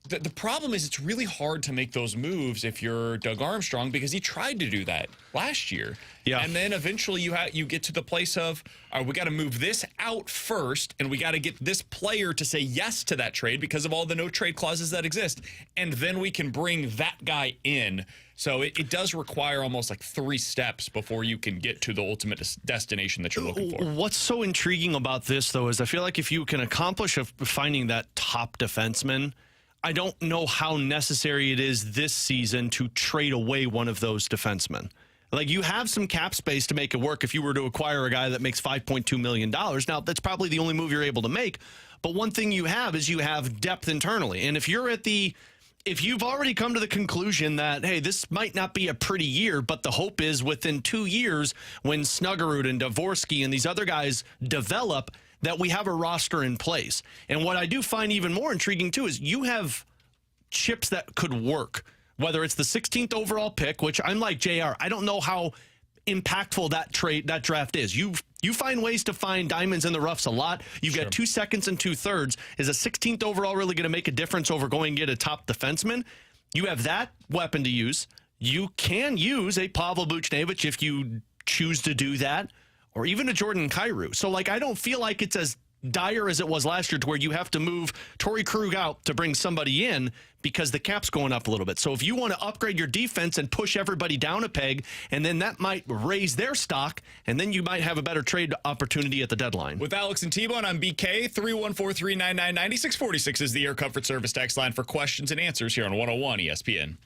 The problem is it's really hard to make those moves if you're Doug Armstrong, because he tried to do that last year. Yeah. And then eventually you get to the place of, all right, we got to move this out first, and we got to get this player to say yes to that trade because of all the no trade clauses that exist. And then we can bring that guy in. So it does require almost like 3 steps before you can get to the ultimate destination that you're looking for. What's so intriguing about this, though, is I feel like if you can accomplish finding that top defenseman, I don't know how necessary it is this season to trade away one of those defensemen. Like, you have some cap space to make it work if you were to acquire a guy that makes $5.2 million. Now, that's probably the only move you're able to make. But one thing you have is you have depth internally. And if you've already come to the conclusion that, hey, this might not be a pretty year, but the hope is within 2 years when Snuggerud and Dvorsky and these other guys develop, that we have a roster in place. And what I do find even more intriguing, too, is you have chips that could work, whether it's the 16th overall pick, which I'm like JR, I don't know how impactful that draft is. You find ways to find diamonds in the roughs a lot. You've got 2 seconds and 2/3. Is a 16th overall really going to make a difference over going and get a top defenseman? You have that weapon to use. You can use a Pavel Buchnevich if you choose to do that, or even a Jordan Kyrou. So, like, I don't feel like it's as dire as it was last year to where you have to move Torrey Krug out to bring somebody in because the cap's going up a little bit. So if you want to upgrade your defense and push everybody down a peg, and then that might raise their stock, and then you might have a better trade opportunity at the deadline. With Alex and T-Bone on BK, 314-399-9646 is the Air Comfort Service text line for questions and answers here on 101 ESPN.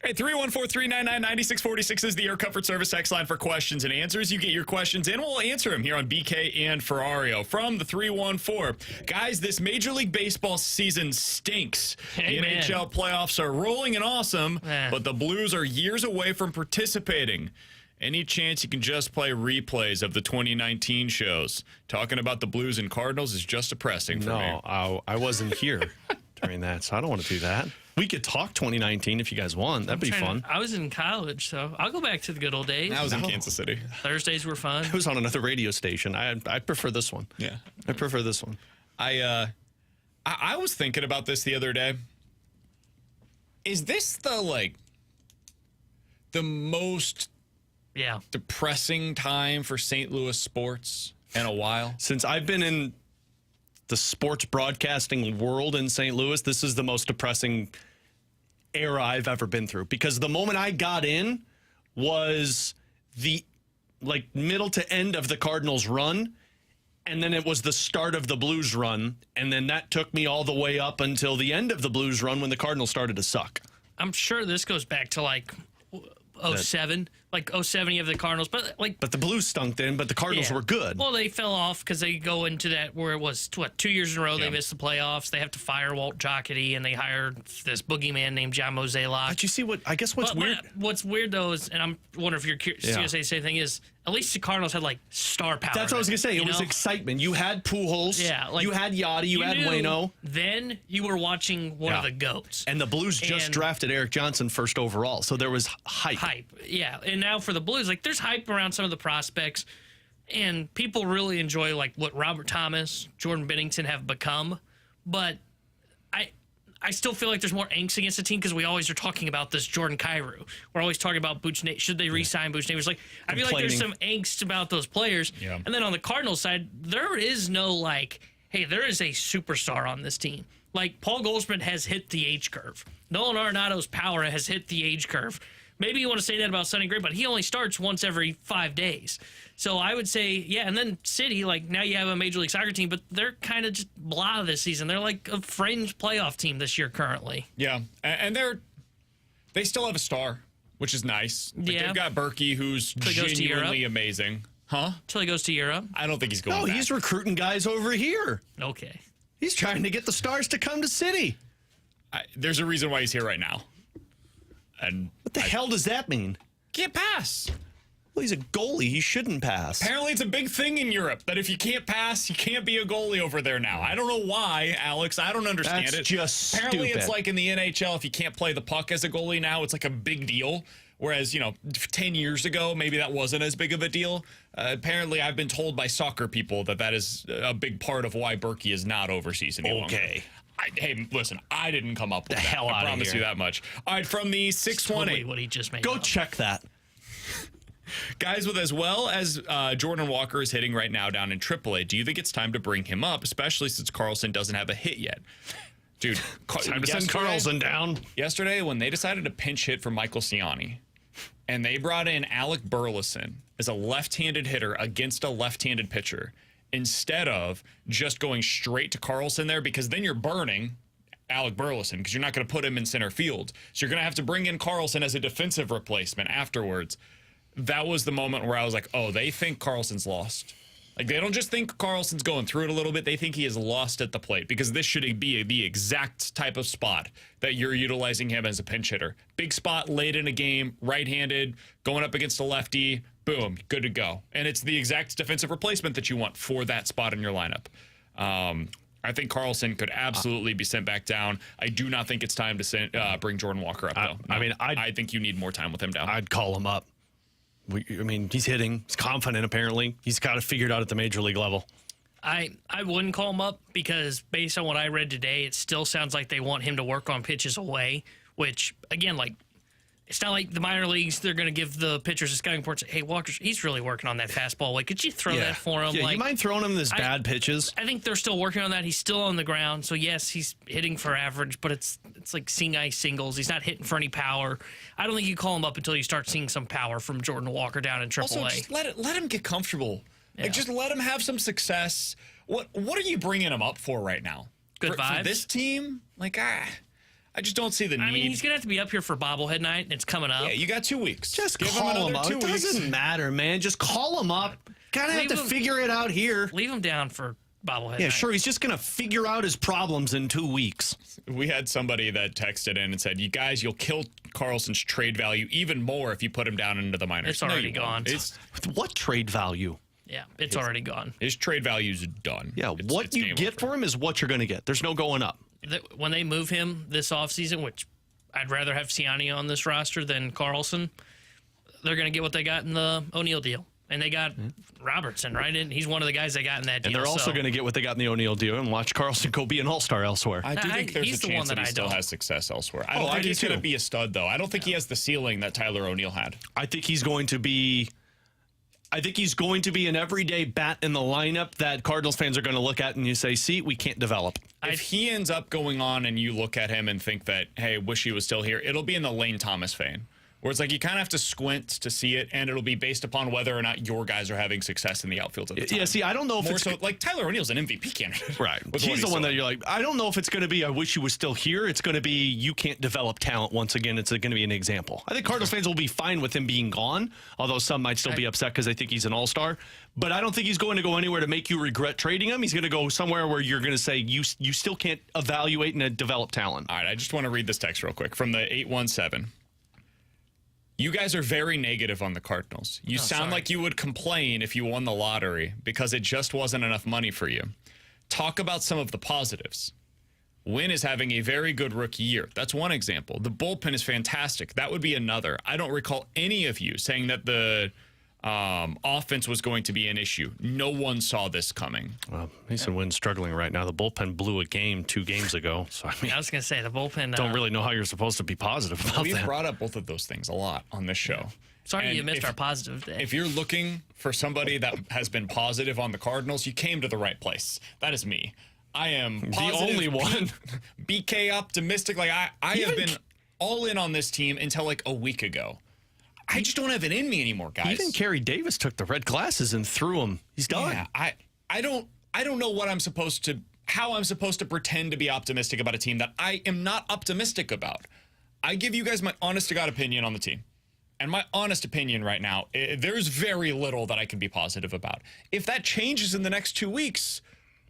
Hey, 314-399-9646 is the Air Comfort Service text line for questions and answers. You get your questions in, we'll answer them here on BK and Ferrario. From the 314, guys, this Major League Baseball season stinks. Hey, the man. NHL playoffs are rolling and awesome, but the Blues are years away from participating. Any chance you can just play replays of the 2019 shows? Talking about the Blues and Cardinals is just depressing for me. No, I wasn't here during that, so I don't want to do that. We could talk 2019 if you guys want. That'd be fun. I was in college, so I'll go back to the good old days. I was in Kansas City. Thursdays were fun. I was on another radio station. I prefer this one. Yeah. I prefer this one. I was thinking about this the other day. Is this the most depressing time for St. Louis sports in a while? Since I've been in the sports broadcasting world in St. Louis, this is the most depressing era I've ever been through. Because the moment I got in was the middle to end of the Cardinals run, and then it was the start of the Blues run, and then that took me all the way up until the end of the Blues run when the Cardinals started to suck. I'm sure this goes back to 07, 07 you have the Cardinals, but But the Blues stunk then, but the Cardinals were good. Well, they fell off because they go into that where it was 2 years in a row they missed the playoffs. They have to fire Walt Jocketty, and they hired this boogeyman named John Mozeliak. But you see what's weird? What's weird though is, and I'm wondering if you're curious to say the same thing, is at least the Cardinals had star power. That's what I was gonna say. It was excitement. You had Pujols. Yeah, you had Yachty. You had Waino. Then you were watching one of the GOATs. And the Blues just drafted Eric Johnson first overall, so there was hype. Yeah. And now for the Blues, there's hype around some of the prospects, and people really enjoy what Robert Thomas, Jordan Bennington have become. But I still feel like there's more angst against the team because we always are talking about this Jordan Kyrou. We're always talking about Buchnevich. Should they re-sign Buchnevich? I feel like there's some angst about those players. Yeah. And then on the Cardinals side, there is no hey, there is a superstar on this team. Paul Goldschmidt has hit the age curve. Nolan Arenado's power has hit the age curve. Maybe you want to say that about Sonny Gray, but he only starts once every 5 days. So I would say, yeah, and then City, now you have a Major League Soccer team, but they're kind of just blah this season. They're like a fringe playoff team this year currently. Yeah, and they still have a star, which is nice. Yeah. They've got Berkey, who's genuinely amazing. Huh? Until he goes to Europe. I don't think he's going No, back. he's recruiting guys over here. Okay. He's trying to get the stars to come to City. There's a reason why he's here right now. And What the hell does that mean? can't pass. Well, he's a goalie. He shouldn't pass. Apparently, it's a big thing in Europe that if you can't pass, you can't be a goalie over there now. I don't know why, Alex. I don't understand That's it. just Apparently, stupid. it's like in the NHL, if you can't play the puck as a goalie now, it's like a big deal. Whereas, 10 years ago, maybe that wasn't as big of a deal. Apparently, I've been told by soccer people that is a big part of why Berkey is not overseas any longer. Okay. Hey, listen, I didn't come up with that. hell I outta promise here. you that much. All right, from the 618. Totally what he just made Go up. check that. Guys, with as well as Jordan Walker is hitting right now down in AAA, do you think it's time to bring him up, especially since Carlson doesn't have a hit yet? Dude, Time to send Carlson down. Yesterday, when they decided to pinch hit for Michael Ciani, and they brought in Alec Burleson as a left-handed hitter against a left-handed pitcher, instead of just going straight to Carlson there, because then you're burning Alec Burleson because you're not going to put him in center field. So you're going to have to bring in Carlson as a defensive replacement afterwards. That was the moment where I was like, oh, they think Carlson's lost. They don't just think Carlson's going through it a little bit. They think he is lost at the plate because this should be the exact type of spot that you're utilizing him as a pinch hitter. Big spot late in a game, right-handed, going up against a lefty, boom, good to go. And it's the exact defensive replacement that you want for that spot in your lineup. I think Carlson could absolutely be sent back down. I do not think it's time to bring Jordan Walker up, though. I mean, I think you need more time with him down. I'd call him up. He's hitting. He's confident, apparently. He's got it figured out at the major league level. I wouldn't call him up because based on what I read today, it still sounds like they want him to work on pitches away, which, again, it's not like the minor leagues, they're going to give the pitchers a scouting report. Hey, Walker, he's really working on that fastball. Could you throw that for him? Yeah, you mind throwing him these bad pitches? I think they're still working on that. He's still on the ground. So, yes, he's hitting for average, but it's like seeing ice singles. He's not hitting for any power. I don't think you call him up until you start seeing some power from Jordan Walker down in AAA. Also, just let him get comfortable. Yeah. Just let him have some success. What are you bringing him up for right now? Good for vibes? this team? I just don't see the need. I mean, he's going to have to be up here for bobblehead night, and it's coming up. Yeah, you got 2 weeks. Just give call him him another up. 2 It weeks. doesn't matter, man. Just call him up. Kind of have to figure it out here. Leave him down for bobblehead Yeah, night. sure. He's just going to figure out his problems in 2 weeks. We had somebody that texted in and said, "You guys, you'll kill Carlson's trade value even more if you put him down into the minors." It's already you won't. gone. What trade value? Yeah, it's already gone. His trade value's done. Yeah, what you get for him is what you're going to get. There's no going up. When they move him this offseason, which I'd rather have Siani on this roster than Carlson, they're going to get what they got in the O'Neal deal. And they got Robertson, right? And he's one of the guys they got in that deal. And they're also going to get what they got in the O'Neal deal and watch Carlson go be an all-star elsewhere. I do think there's he's a the one chance that he that I still don't. has success elsewhere. I don't think do he's going too. to be a stud, though. I don't think he has the ceiling that Tyler O'Neill had. I think he's going to be an everyday bat in the lineup that Cardinals fans are going to look at and you say, see, we can't develop. If he ends up going on and you look at him and think that, hey, wish he was still here, it'll be in the Lane Thomas vein. Where it's like you kind of have to squint to see it, and it'll be based upon whether or not your guys are having success in the outfield at the time. Yeah, see, I don't know if More it's... so, like, Tyler O'Neill's an MVP candidate. Right. with He's what the one that doing. you're like, I don't know if it's going to be, I wish you was still here. It's going to be, you can't develop talent once again. It's going to be an example. I think Cardinals fans will be fine with him being gone, although some might still be upset because they think he's an all-star. But I don't think he's going to go anywhere to make you regret trading him. He's going to go somewhere where you're going to say you still can't evaluate and develop talent. All right, I just want to read this text real quick from the 817. You guys are very negative on the Cardinals. You sound like you would complain if you won the lottery because it just wasn't enough money for you. Talk about some of the positives. Wynn is having a very good rookie year. That's one example. The bullpen is fantastic. That would be another. I don't recall any of you saying that the offense was going to be an issue. No one saw this coming. Well, Mason Wynn's struggling right now. The bullpen blew a game 2 games ago. So, I mean, I was going to say, the bullpen... don't really know how you're supposed to be positive about We've that. brought up both of those things a lot on this show. Sorry And you missed if- our positive day. If you're looking for somebody that has been positive on the Cardinals, you came to the right place. That is me. I am positive, only one. BK optimistic. Like I have been all in on this team until like a week ago. I just don't have it in me anymore, guys. Even Kerry Davis took the red glasses and threw them. He's done. Yeah, I don't know how I'm supposed to pretend to be optimistic about a team that I am not optimistic about. I give you guys my honest to God opinion on the team. And my honest opinion right now, there's very little that I can be positive about. If that changes in the next 2 weeks,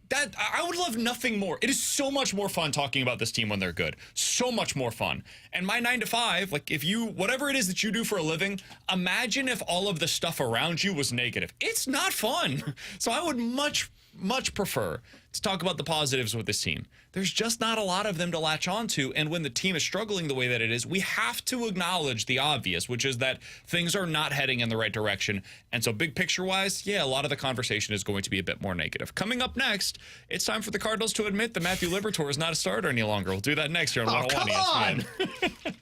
that I would love nothing more. It is so much more fun talking about this team when they're good. So much more fun. And my 9 to 5, like if you, whatever it is that you do for a living, imagine if all of the stuff around you was negative. It's not fun. So I would much prefer to talk about the positives with this team. There's just not a lot of them to latch onto. And when the team is struggling the way that it is, we have to acknowledge the obvious, which is that things are not heading in the right direction. And so big picture wise, yeah, a lot of the conversation is going to be a bit more negative. Coming up next, it's time for the Cardinals to admit that Matthew Liberatore is not a starter any longer. We'll do that next year on 101 ESPN.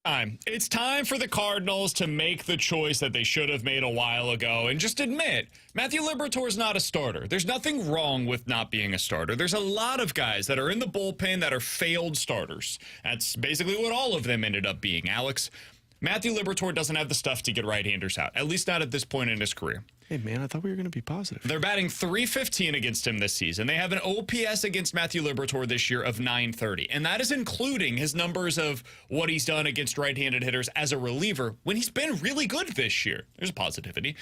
It's time for the Cardinals to make the choice that they should have made a while ago and just admit Matthew Liberatore is not a starter. There's nothing wrong with not being a starter. There's a lot of guys that are in the bullpen that are failed starters. That's basically what all of them ended up being, Alex. Matthew Liberatore doesn't have the stuff to get right-handers out, at least not at this point in his career. Hey, man, I thought we were going to be positive. They're batting .315 against him this season. They have an OPS against Matthew Liberatore this year of .930, and that is including his numbers of what he's done against right-handed hitters as a reliever when he's been really good this year. There's a positivity.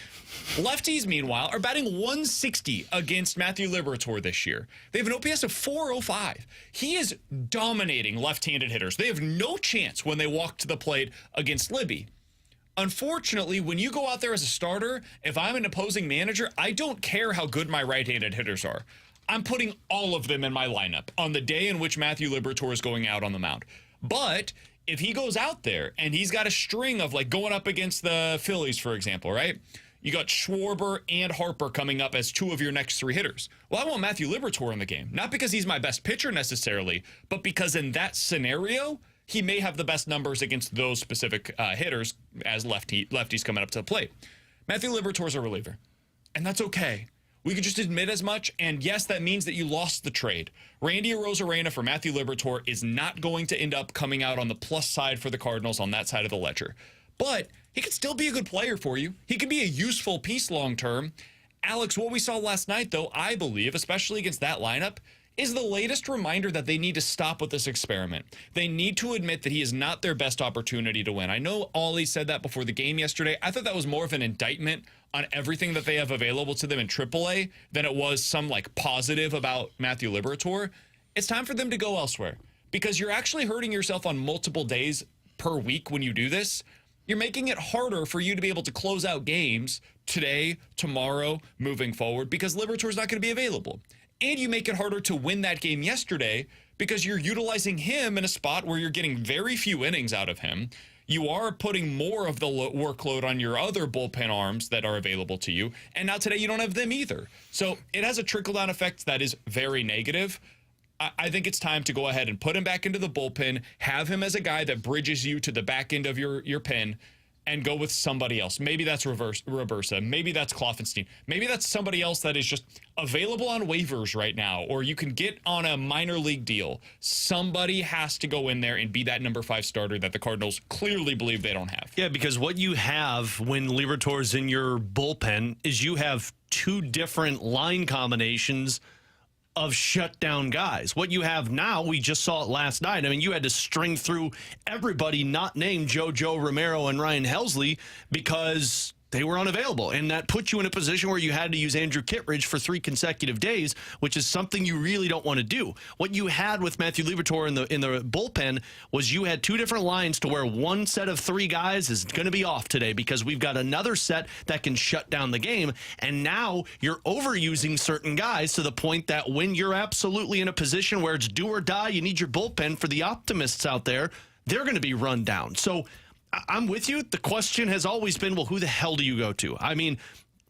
Lefties, meanwhile, are batting .160 against Matthew Liberatore this year. They have an OPS of .405. He is dominating left-handed hitters. They have no chance when they walk to the plate against Libby. Unfortunately, when you go out there as a starter, if I'm an opposing manager, I don't care how good my right-handed hitters are. I'm putting all of them in my lineup on the day in which Matthew Liberatore is going out on the mound. But if he goes out there and he's got a string of like going up against the Phillies, for example, right? You got Schwarber and Harper coming up as two of your next three hitters. Well, I want Matthew Liberatore in the game, not because he's my best pitcher necessarily, but because in that scenario, he may have the best numbers against those specific hitters as lefties coming up to the plate. Matthew Liberatore's a reliever, and that's okay. We could just admit as much, and yes, that means that you lost the trade. Randy Arozarena for Matthew Liberatore is not going to end up coming out on the plus side for the Cardinals on that side of the ledger. But he could still be a good player for you. He could be a useful piece long term. Alex, what we saw last night, though, I believe, especially against that lineup, is the latest reminder that they need to stop with this experiment. They need to admit that he is not their best opportunity to win. I know Ollie said that before the game yesterday. I thought that was more of an indictment on everything that they have available to them in AAA than it was some like positive about Matthew Liberatore. It's time for them to go elsewhere because you're actually hurting yourself on multiple days per week when you do this. You're making it harder for you to be able to close out games today, tomorrow, moving forward because Liberatore's not going to be available. And you make it harder to win that game yesterday because you're utilizing him in a spot where you're getting very few innings out of him. You are putting more of the workload on your other bullpen arms that are available to you. And now today you don't have them either. So it has a trickle-down effect that is very negative. I think it's time to go ahead and put him back into the bullpen, have him as a guy that bridges you to the back end of your pen, and go with somebody else. Maybe that's Robersa. Maybe that's Kloffenstein. Maybe that's somebody else that is just available on waivers right now, or you can get on a minor league deal. Somebody has to go in there and be that number 5 starter that the Cardinals clearly believe they don't have. Yeah, because what you have when Liberatore's in your bullpen is you have two different line combinations of shutdown guys. What you have now, we just saw it last night. I mean, you had to string through everybody not named JoJo Romero and Ryan Helsley because they were unavailable. And that put you in a position where you had to use Andrew Kittredge for 3 consecutive days, which is something you really don't want to do. What you had with Matthew Liberatore in the bullpen was you had 2 different lines to where one set of 3 guys is going to be off today because we've got another set that can shut down the game. And now you're overusing certain guys to the point that when you're absolutely in a position where it's do or die, you need your bullpen for the optimists out there, they're going to be run down. So I'm with you. The question has always been, well, who the hell do you go to? I mean,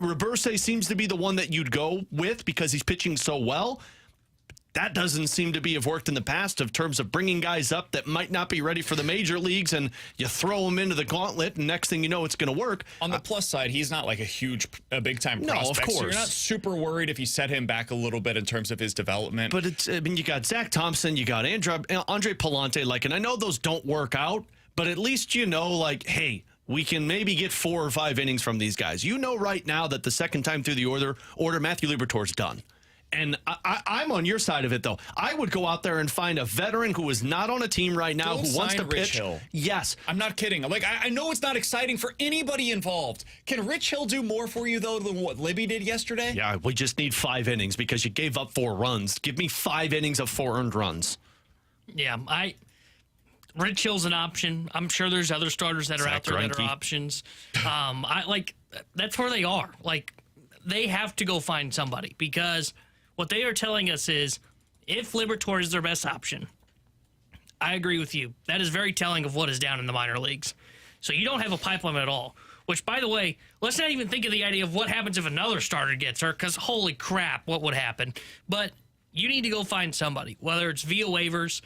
Roberse seems to be the one that you'd go with because he's pitching so well. That doesn't seem to have worked in the past in terms of bringing guys up that might not be ready for the major leagues, and you throw them into the gauntlet, and next thing you know, it's going to work. On the plus side, he's not like a big-time prospect. No, of course. So you're not super worried if you set him back a little bit in terms of his development. But you got Zach Thompson, you got Andre Palante, and I know those don't work out, but at least you know, hey, we can maybe get 4 or 5 innings from these guys. You know right now that the second time through the order Matthew Liberatore's done. And I'm on your side of it, though. I would go out there and find a veteran who is not on a team right now who wants to pitch. Hill. Yes. I'm not kidding. I know it's not exciting for anybody involved. Can Rich Hill do more for you, though, than what Libby did yesterday? Yeah, we just need 5 innings because you gave up 4 runs. Give me 5 innings of 4 earned runs. Yeah, Rich Hill's an option. I'm sure there's other starters that are out there that are options. That's where they are. They have to go find somebody because what they are telling us is if Liberatore is their best option, I agree with you. That is very telling of what is down in the minor leagues. So you don't have a pipeline at all. Which, by the way, let's not even think of the idea of what happens if another starter gets hurt, because holy crap, what would happen? But you need to go find somebody, whether it's via waivers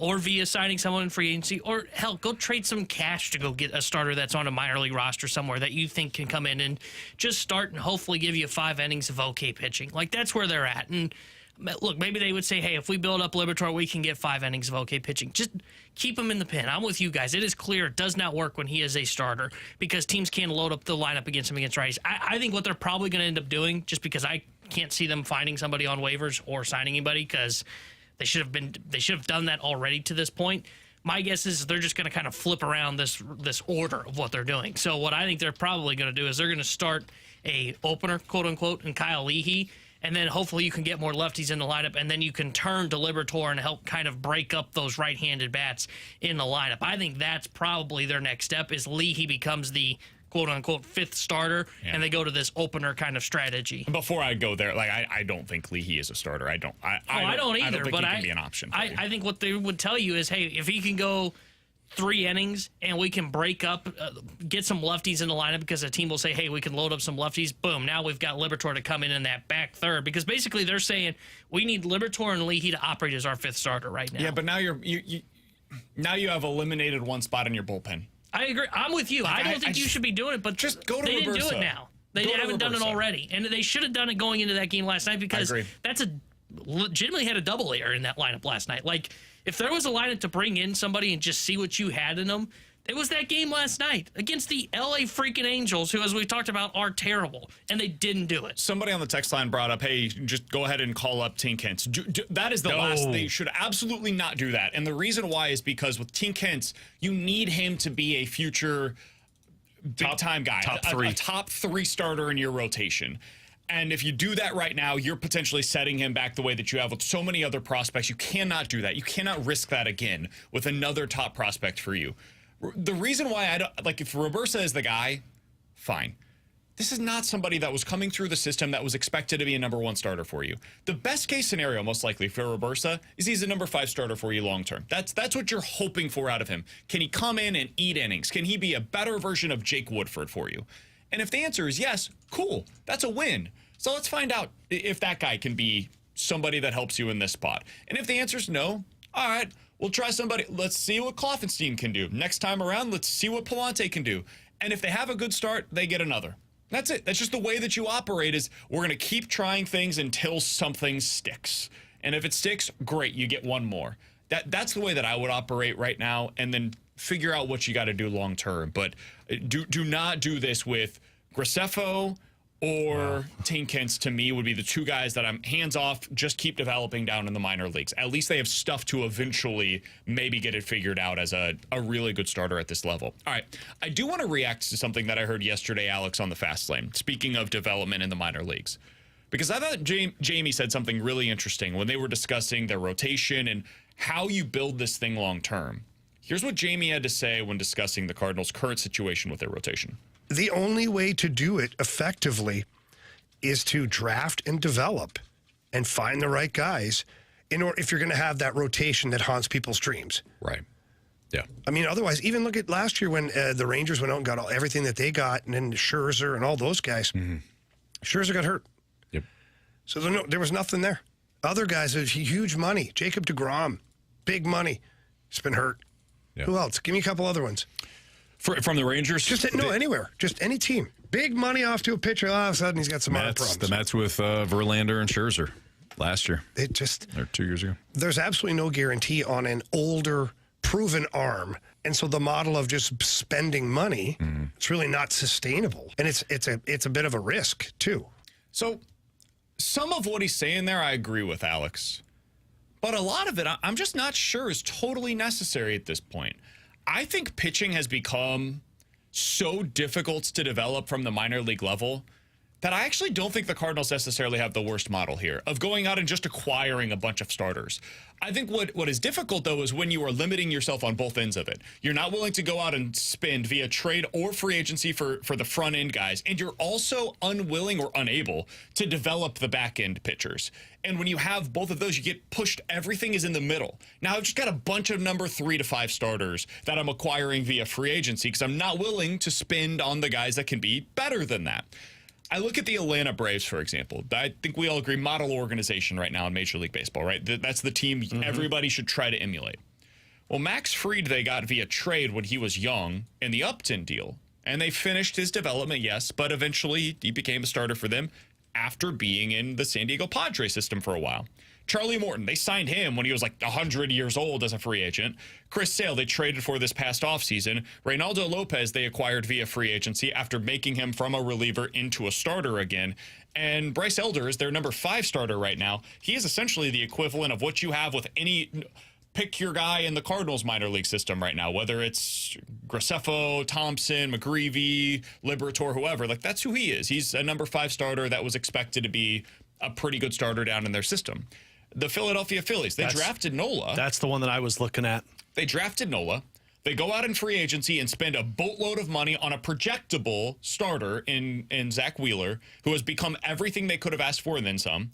or via signing someone in free agency, or hell, go trade some cash to go get a starter that's on a minor league roster somewhere that you think can come in and just start and hopefully give you 5 innings of okay pitching. Like, that's where they're at. And look, maybe they would say, hey, if we build up Liberatore, we can get 5 innings of okay pitching. Just keep him in the pen. I'm with you guys. It is clear it does not work when he is a starter because teams can't load up the lineup against him against righties. I think what they're probably going to end up doing, just because I can't see them finding somebody on waivers or signing anybody, because they should have done that already to this point. My guess is they're just going to kind of flip around this order of what they're doing. So what I think they're probably going to do is they're going to start a opener, quote unquote, and Kyle Leahy, and then hopefully you can get more lefties in the lineup, and then you can turn to Liberatore and help kind of break up those right-handed bats in the lineup. I think that's probably their next step, is Leahy becomes the quote-unquote 5th starter, and they go to this opener kind of strategy. Before I go there, like I don't think Leahy is a starter. I don't either. I don't think he can be an option. I think what they would tell you is, hey, if he can go 3 innings and we can break up, get some lefties in the lineup, because a team will say, hey, we can load up some lefties. Boom, now we've got Liberatore to come in that back third, because basically they're saying we need Liberatore and Leahy to operate as our 5th starter right now. Yeah, but now now you have eliminated one spot in your bullpen. I agree. I'm with you. I don't think you should be doing it, but just go to they didn't do Robersa. it now. They haven't done it already, and they should have done it going into that game last night, because that's legitimately had a double error in that lineup last night. Like, if there was a lineup to bring in somebody and just see what you had in them, it was that game last night against the LA freaking Angels, who, as we've talked about, are terrible, and they didn't do it. Somebody on the text line brought up, hey, just go ahead and call up Tink Hintz. That is the last. They should absolutely not do that. And the reason why is because with Tink Hintz, you need him to be a future big-time guy, a top 3 starter in your rotation. And if you do that right now, you're potentially setting him back the way that you have with so many other prospects. You cannot do that. You cannot risk that again with another top prospect for you. The reason why I don't, like, if Robersa is the guy, fine. This is not somebody that was coming through the system that was expected to be a number 1 starter for you. The best case scenario, most likely, for Robersa is he's a number 5 starter for you long term. That's what you're hoping for out of him. Can he come in and eat innings? Can he be a better version of Jake Woodford for you? And if the answer is yes, cool. That's a win. So let's find out if that guy can be somebody that helps you in this spot. And if the answer is no, all right, we'll try somebody. Let's see what Kloffenstein can do. Next time around, let's see what Palante can do. And if they have a good start, they get another. That's it. That's just the way that you operate, is we're going to keep trying things until something sticks. And if it sticks, great, you get one more. That's the way that I would operate right now, and then figure out what you got to do long term. But do not do this with Graceffo or Tink Hintz. To me, would be the 2 guys that I'm hands off, just keep developing down in the minor leagues. At least they have stuff to eventually maybe get it figured out as a really good starter at this level. All right, I do want to react to something that I heard yesterday, Alex, on the Fast Lane, speaking of development in the minor leagues. Because I thought Jamie said something really interesting when they were discussing their rotation and how you build this thing long term. Here's what Jamie had to say when discussing the Cardinals' current situation with their rotation. The only way to do it effectively is to draft and develop and find the right guys if you're going to have that rotation that haunts people's dreams. Right. Yeah. I mean, otherwise, even look at last year when the Rangers went out and got everything that they got, and then Scherzer and all those guys. Mm-hmm. Scherzer got hurt. Yep. So there was nothing there. Other guys, there's huge money. Jacob deGrom, big money. He's been hurt. Yep. Who else? Give me a couple other ones. From the Rangers? Anywhere. Just any team. Big money off to a pitcher. All of a sudden, he's got some other problems. The Mets with Verlander and Scherzer last year. Or 2 years ago. There's absolutely no guarantee on an older, proven arm. And so the model of just spending money, it's really not sustainable. And it's a bit of a risk, too. So some of what he's saying there, I agree with, Alex. But a lot of it, I'm just not sure is totally necessary at this point. I think pitching has become so difficult to develop from the minor league level that I actually don't think the Cardinals necessarily have the worst model here of going out and just acquiring a bunch of starters. I think what is difficult, though, is when you are limiting yourself on both ends of it. You're not willing to go out and spend via trade or free agency for the front end guys, and you're also unwilling or unable to develop the back end pitchers. And when you have both of those, you get pushed. Everything is in the middle. Now I've just got a bunch of number 3 to 5 starters that I'm acquiring via free agency because I'm not willing to spend on the guys that can be better than that. I look at the Atlanta Braves, for example. I think we all agree model organization right now in Major League Baseball, right? That's the team everybody should try to emulate. Well, Max Fried they got via trade when he was young in the Upton deal. And they finished his development, yes, but eventually he became a starter for them after being in the San Diego Padres system for a while. Charlie Morton, they signed him when he was like 100 years old as a free agent. Chris Sale, they traded for this past offseason. Reynaldo Lopez, they acquired via free agency after making him from a reliever into a starter again. And Bryce Elder is their number 5 starter right now. He is essentially the equivalent of what you have with any... Pick your guy in the Cardinals minor league system right now, whether it's Graceffo, Thompson, McGreevy, Liberatore, whoever. Like, that's who he is. He's a number 5 starter that was expected to be a pretty good starter down in their system. The Philadelphia Phillies, they drafted Nola. That's the one that I was looking at. They drafted Nola. They go out in free agency and spend a boatload of money on a projectable starter in Zach Wheeler, who has become everything they could have asked for and then some.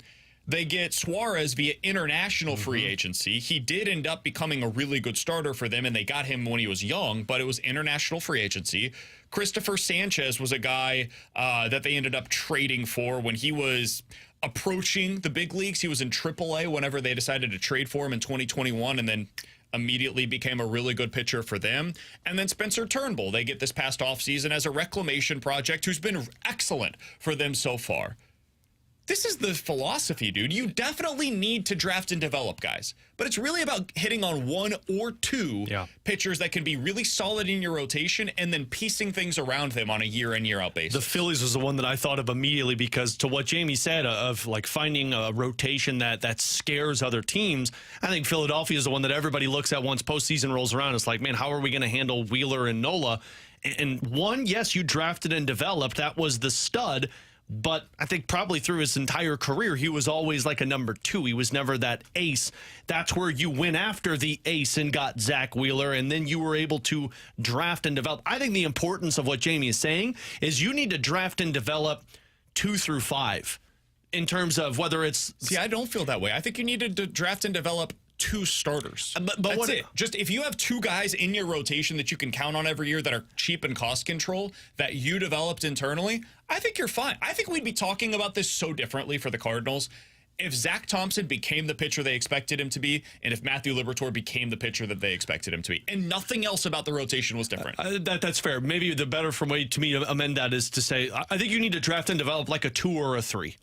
They get Suarez via international free agency. He did end up becoming a really good starter for them, and they got him when he was young, but it was international free agency. Christopher Sanchez was a guy that they ended up trading for when he was approaching the big leagues. He was in AAA whenever they decided to trade for him in 2021, and then immediately became a really good pitcher for them. And then Spencer Turnbull, they get this past offseason as a reclamation project who's been excellent for them so far. This is the philosophy, dude. You definitely need to draft and develop guys, but it's really about hitting on 1 or 2 pitchers that can be really solid in your rotation and then piecing things around them on a year in, year out basis. The Phillies was the one that I thought of immediately because to what Jamie said of like finding a rotation that scares other teams, I think Philadelphia is the one that everybody looks at once postseason rolls around. It's like, man, how are we going to handle Wheeler and Nola? And one, yes, you drafted and developed. That was the stud. But I think probably through his entire career, he was always like a number 2. He was never that ace. That's where you went after the ace and got Zach Wheeler, and then you were able to draft and develop. I think the importance of what Jamie is saying is you need to draft and develop 2 through 5 in terms of whether it's... See, I don't feel that way. I think you need to draft and develop 2 starters. But that's what it. Just if you have 2 guys in your rotation that you can count on every year that are cheap and cost control that you developed internally, I think you're fine. I think we'd be talking about this so differently for the Cardinals if Zach Thompson became the pitcher they expected him to be, and if Matthew Liberatore became the pitcher that they expected him to be, and nothing else about the rotation was different. That's fair. Maybe the better way to me to amend that is to say, I think you need to draft and develop like a 2 or a 3.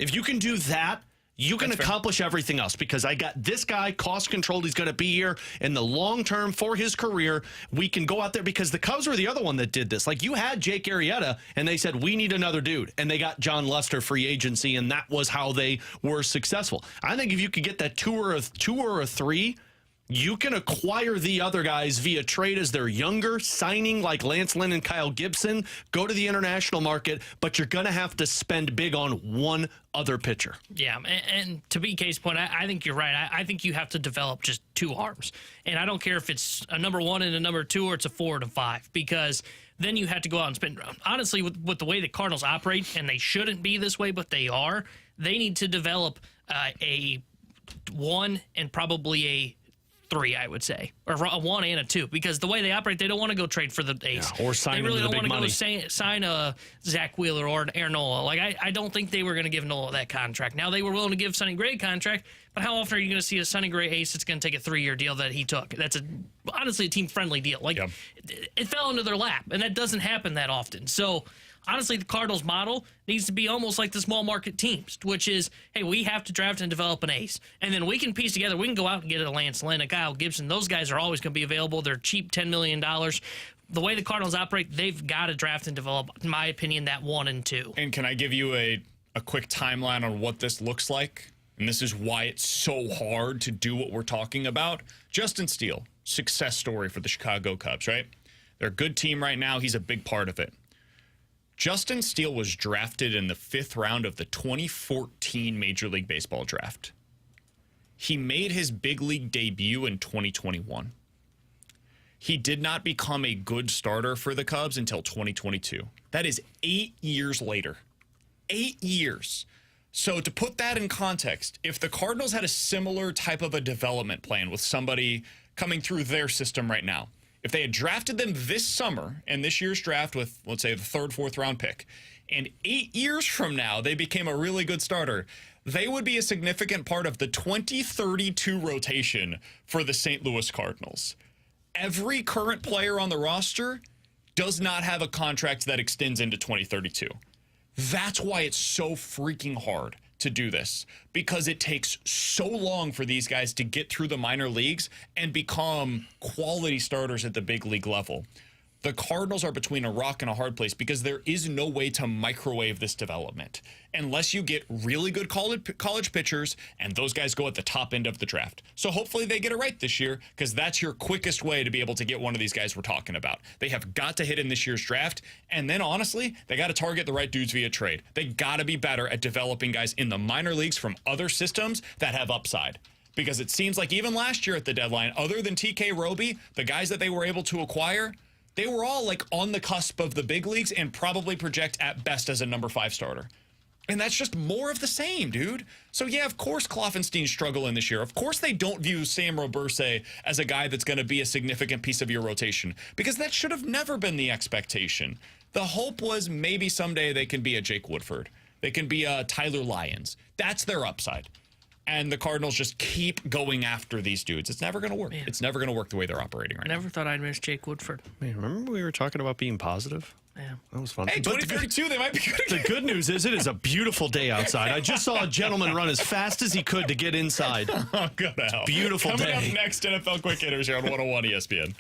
If you can do that, you can accomplish everything else because I got this guy cost controlled. He's going to be here in the long term for his career. We can go out there because the Cubs were the other one that did this. Like you had Jake Arrieta and they said, we need another dude. And they got John Lester free agency. And that was how they were successful. I think if you could get that 2 or a 3, you can acquire the other guys via trade as they're younger, signing like Lance Lynn and Kyle Gibson, go to the international market, but you're going to have to spend big on one other pitcher. Yeah, and to BK's point, I think you're right. I think you have to develop just 2 arms. And I don't care if it's a number 1 and a number 2 or it's a 4 and a 5 because then you have to go out and spend. Honestly, with the way the Cardinals operate, and they shouldn't be this way, but they are, they need to develop a 1 and probably a 3, I would say, or a 1 and a 2, because the way they operate, they don't want to go trade for the ace. Yeah, or sign they really the don't big want to money. go sign a Zach Wheeler or an Nola. Like I don't think they were going to give Nola that contract. Now they were willing to give Sonny Gray a contract, but how often are you going to see a Sonny Gray ace that's going to take a 3-year deal that he took? That's honestly a team friendly deal. Like it fell into their lap, and that doesn't happen that often. So. Honestly, the Cardinals model needs to be almost like the small market teams, which is, hey, we have to draft and develop an ace. And then we can piece together, we can go out and get a Lance Lynn, a Kyle Gibson. Those guys are always going to be available. They're cheap, $10 million. The way the Cardinals operate, they've got to draft and develop, in my opinion, that 1 and 2. And can I give you a quick timeline on what this looks like? And this is why it's so hard to do what we're talking about. Justin Steele, success story for the Chicago Cubs, right? They're a good team right now. He's a big part of it. Justin Steele was drafted in the 5th round of the 2014 Major League Baseball draft. He made his big league debut in 2021. He did not become a good starter for the Cubs until 2022. That is 8 years later. 8 years. So to put that in context, if the Cardinals had a similar type of a development plan with somebody coming through their system right now, If they had drafted them this summer and this year's draft with, let's say, the 3rd, 4th round pick, and 8 years from now they became a really good starter, they would be a significant part of the 2032 rotation for the St. Louis Cardinals. Every current player on the roster does not have a contract that extends into 2032. That's why it's so freaking hard to do this, because it takes so long for these guys to get through the minor leagues and become quality starters at the big league level. The Cardinals are between a rock and a hard place because there is no way to microwave this development unless you get really good college pitchers, and those guys go at the top end of the draft. So hopefully they get it right this year, because that's your quickest way to be able to get one of these guys we're talking about. They have got to hit in this year's draft, and then honestly, they got to target the right dudes via trade. They got to be better at developing guys in the minor leagues from other systems that have upside. Because it seems like even last year at the deadline, other than TK Roby, the guys that they were able to acquire, they were all like on the cusp of the big leagues and probably project at best as a number 5 starter. And that's just more of the same, dude. So yeah, of course Kloffenstein's struggling this year. Of course they don't view Sam Roberse as a guy that's going to be a significant piece of your rotation, because that should have never been the expectation. The hope was maybe someday they can be a Jake Woodford. They can be a Tyler Lyons. That's their upside. And the Cardinals just keep going after these dudes. It's never going to work. Man. It's never going to work the way they're operating right now. Never thought I'd miss Jake Woodford. Man, remember we were talking about being positive? Yeah. That was fun. Hey, 2032, they might be good again. The good news is it is a beautiful day outside. I just saw a gentleman run as fast as he could to get inside. Oh, good hell. Beautiful Coming day. Coming up next, NFL Quick Hitters here on 101 ESPN.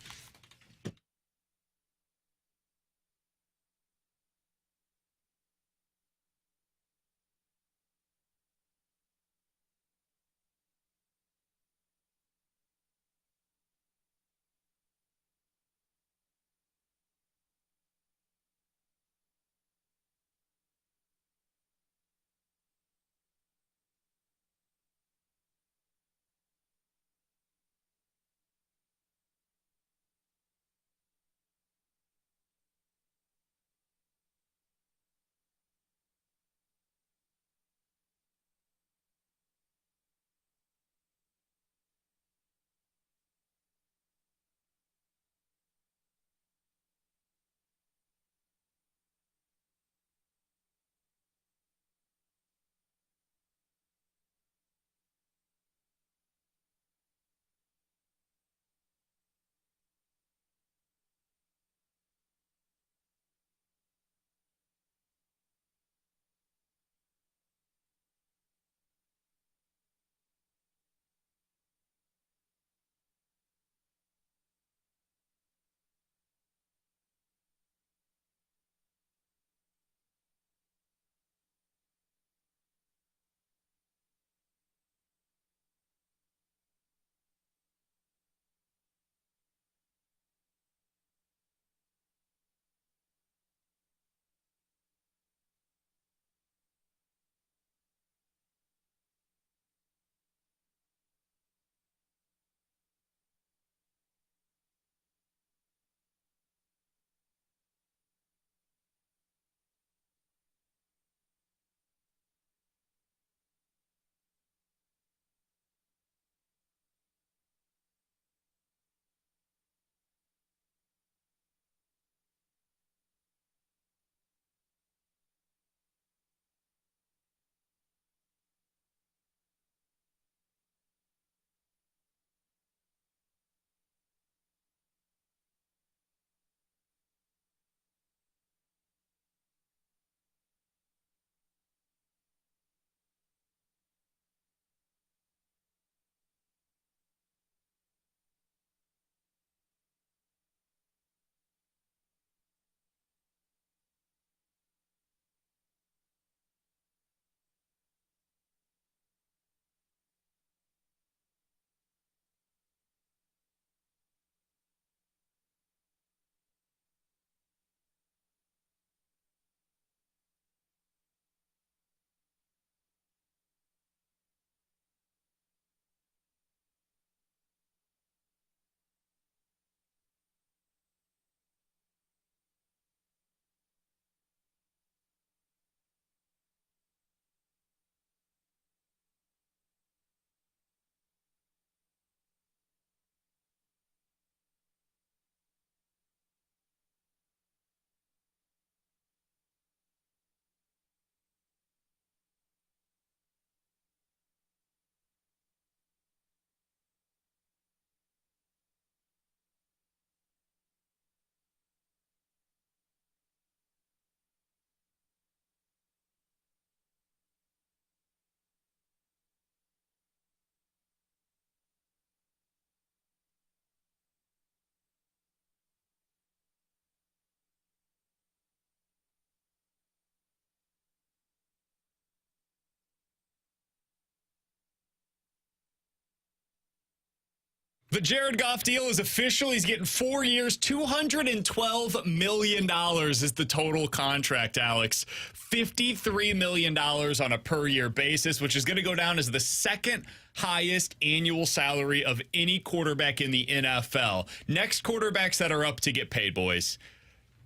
The Jared Goff deal is official. He's getting 4 years, $212 million is the total contract, Alex. $53 million on a per-year basis, which is going to go down as the second highest annual salary of any quarterback in the NFL. Next quarterbacks that are up to get paid, boys.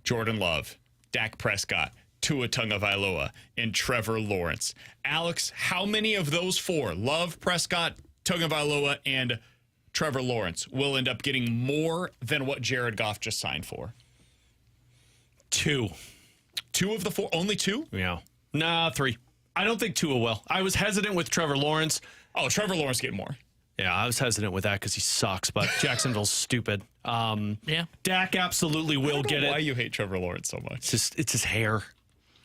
Jordan Love, Dak Prescott, Tua Tagovailoa, and Trevor Lawrence. Alex, how many of those four, Love, Prescott, Tagovailoa, and Trevor Lawrence, will end up getting more than what Jared Goff just signed for? 2. 2 of the 4? Only 2? Yeah. Nah, 3. I don't think Tua will. I was hesitant with Trevor Lawrence. Oh, Trevor Lawrence getting more. Yeah, I was hesitant with that because he sucks, but Jacksonville's stupid. Yeah. Dak absolutely will get it. Why you hate Trevor Lawrence so much? It's his hair,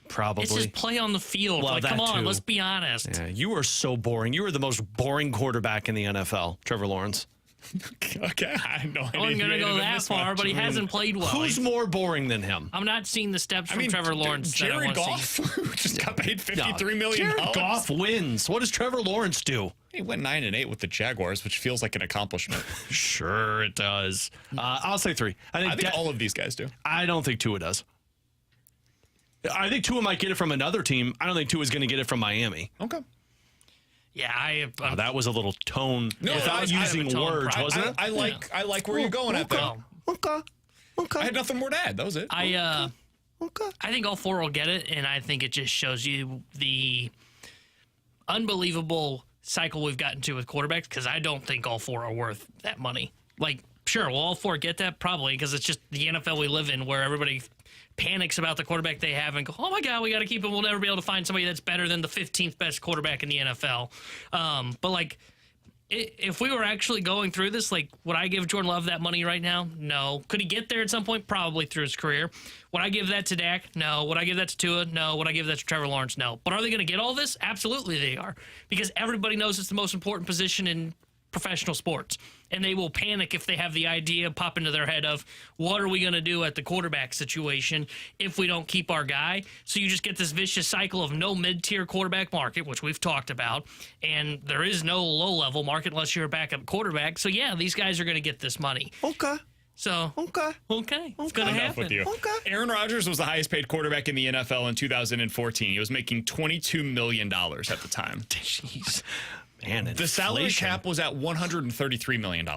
probably. It's just play on the field. Well, like, that come on, too. let's be honest. Yeah, you are so boring. You are the most boring quarterback in the NFL, Trevor Lawrence. Okay, I know. I wasn't going to go that far, but he hasn't played well. Who's more boring than him? I'm not seeing the steps from Trevor Lawrence. Jared Goff just got paid $53 million. Jared Goff wins. What does Trevor Lawrence do? He went 9-8 with the Jaguars, which feels like an accomplishment. Sure, it does. I'll say 3. I think all of these guys do. I don't think Tua does. I think Tua might get it from another team. I don't think Tua's going to get it from Miami. Okay. Yeah, that was a little tone without using words, wasn't it? I like where you're going at that. Okay. I had nothing more to add. That was it. I think all 4 will get it, and I think it just shows you the unbelievable cycle we've gotten to with quarterbacks, because I don't think all 4 are worth that money. Like, sure, will all 4 get that? Probably, because it's just the NFL we live in, where everybody panics about the quarterback they have and go, oh my God, we got to keep him. We'll never be able to find somebody that's better than the 15th best quarterback in the NFL. But like, if we were actually going through this, like, would I give Jordan Love that money right now? No. Could he get there at some point? Probably through his career. Would I give that to Dak? No. Would I give that to Tua? No. Would I give that to Trevor Lawrence? No. But are they going to get all this? Absolutely they are. Because everybody knows it's the most important position in professional sports. And they will panic if they have the idea pop into their head of, what are we going to do at the quarterback situation if we don't keep our guy? So you just get this vicious cycle of no mid-tier quarterback market, which we've talked about, and there is no low-level market unless you're a backup quarterback. So yeah, these guys are going to get this money. Okay. So okay, it's going to happen. With you. Okay. Aaron Rodgers was the highest paid quarterback in the NFL in 2014. He was making $22 million at the time. Jeez. Man, the salary cap was at $133 million.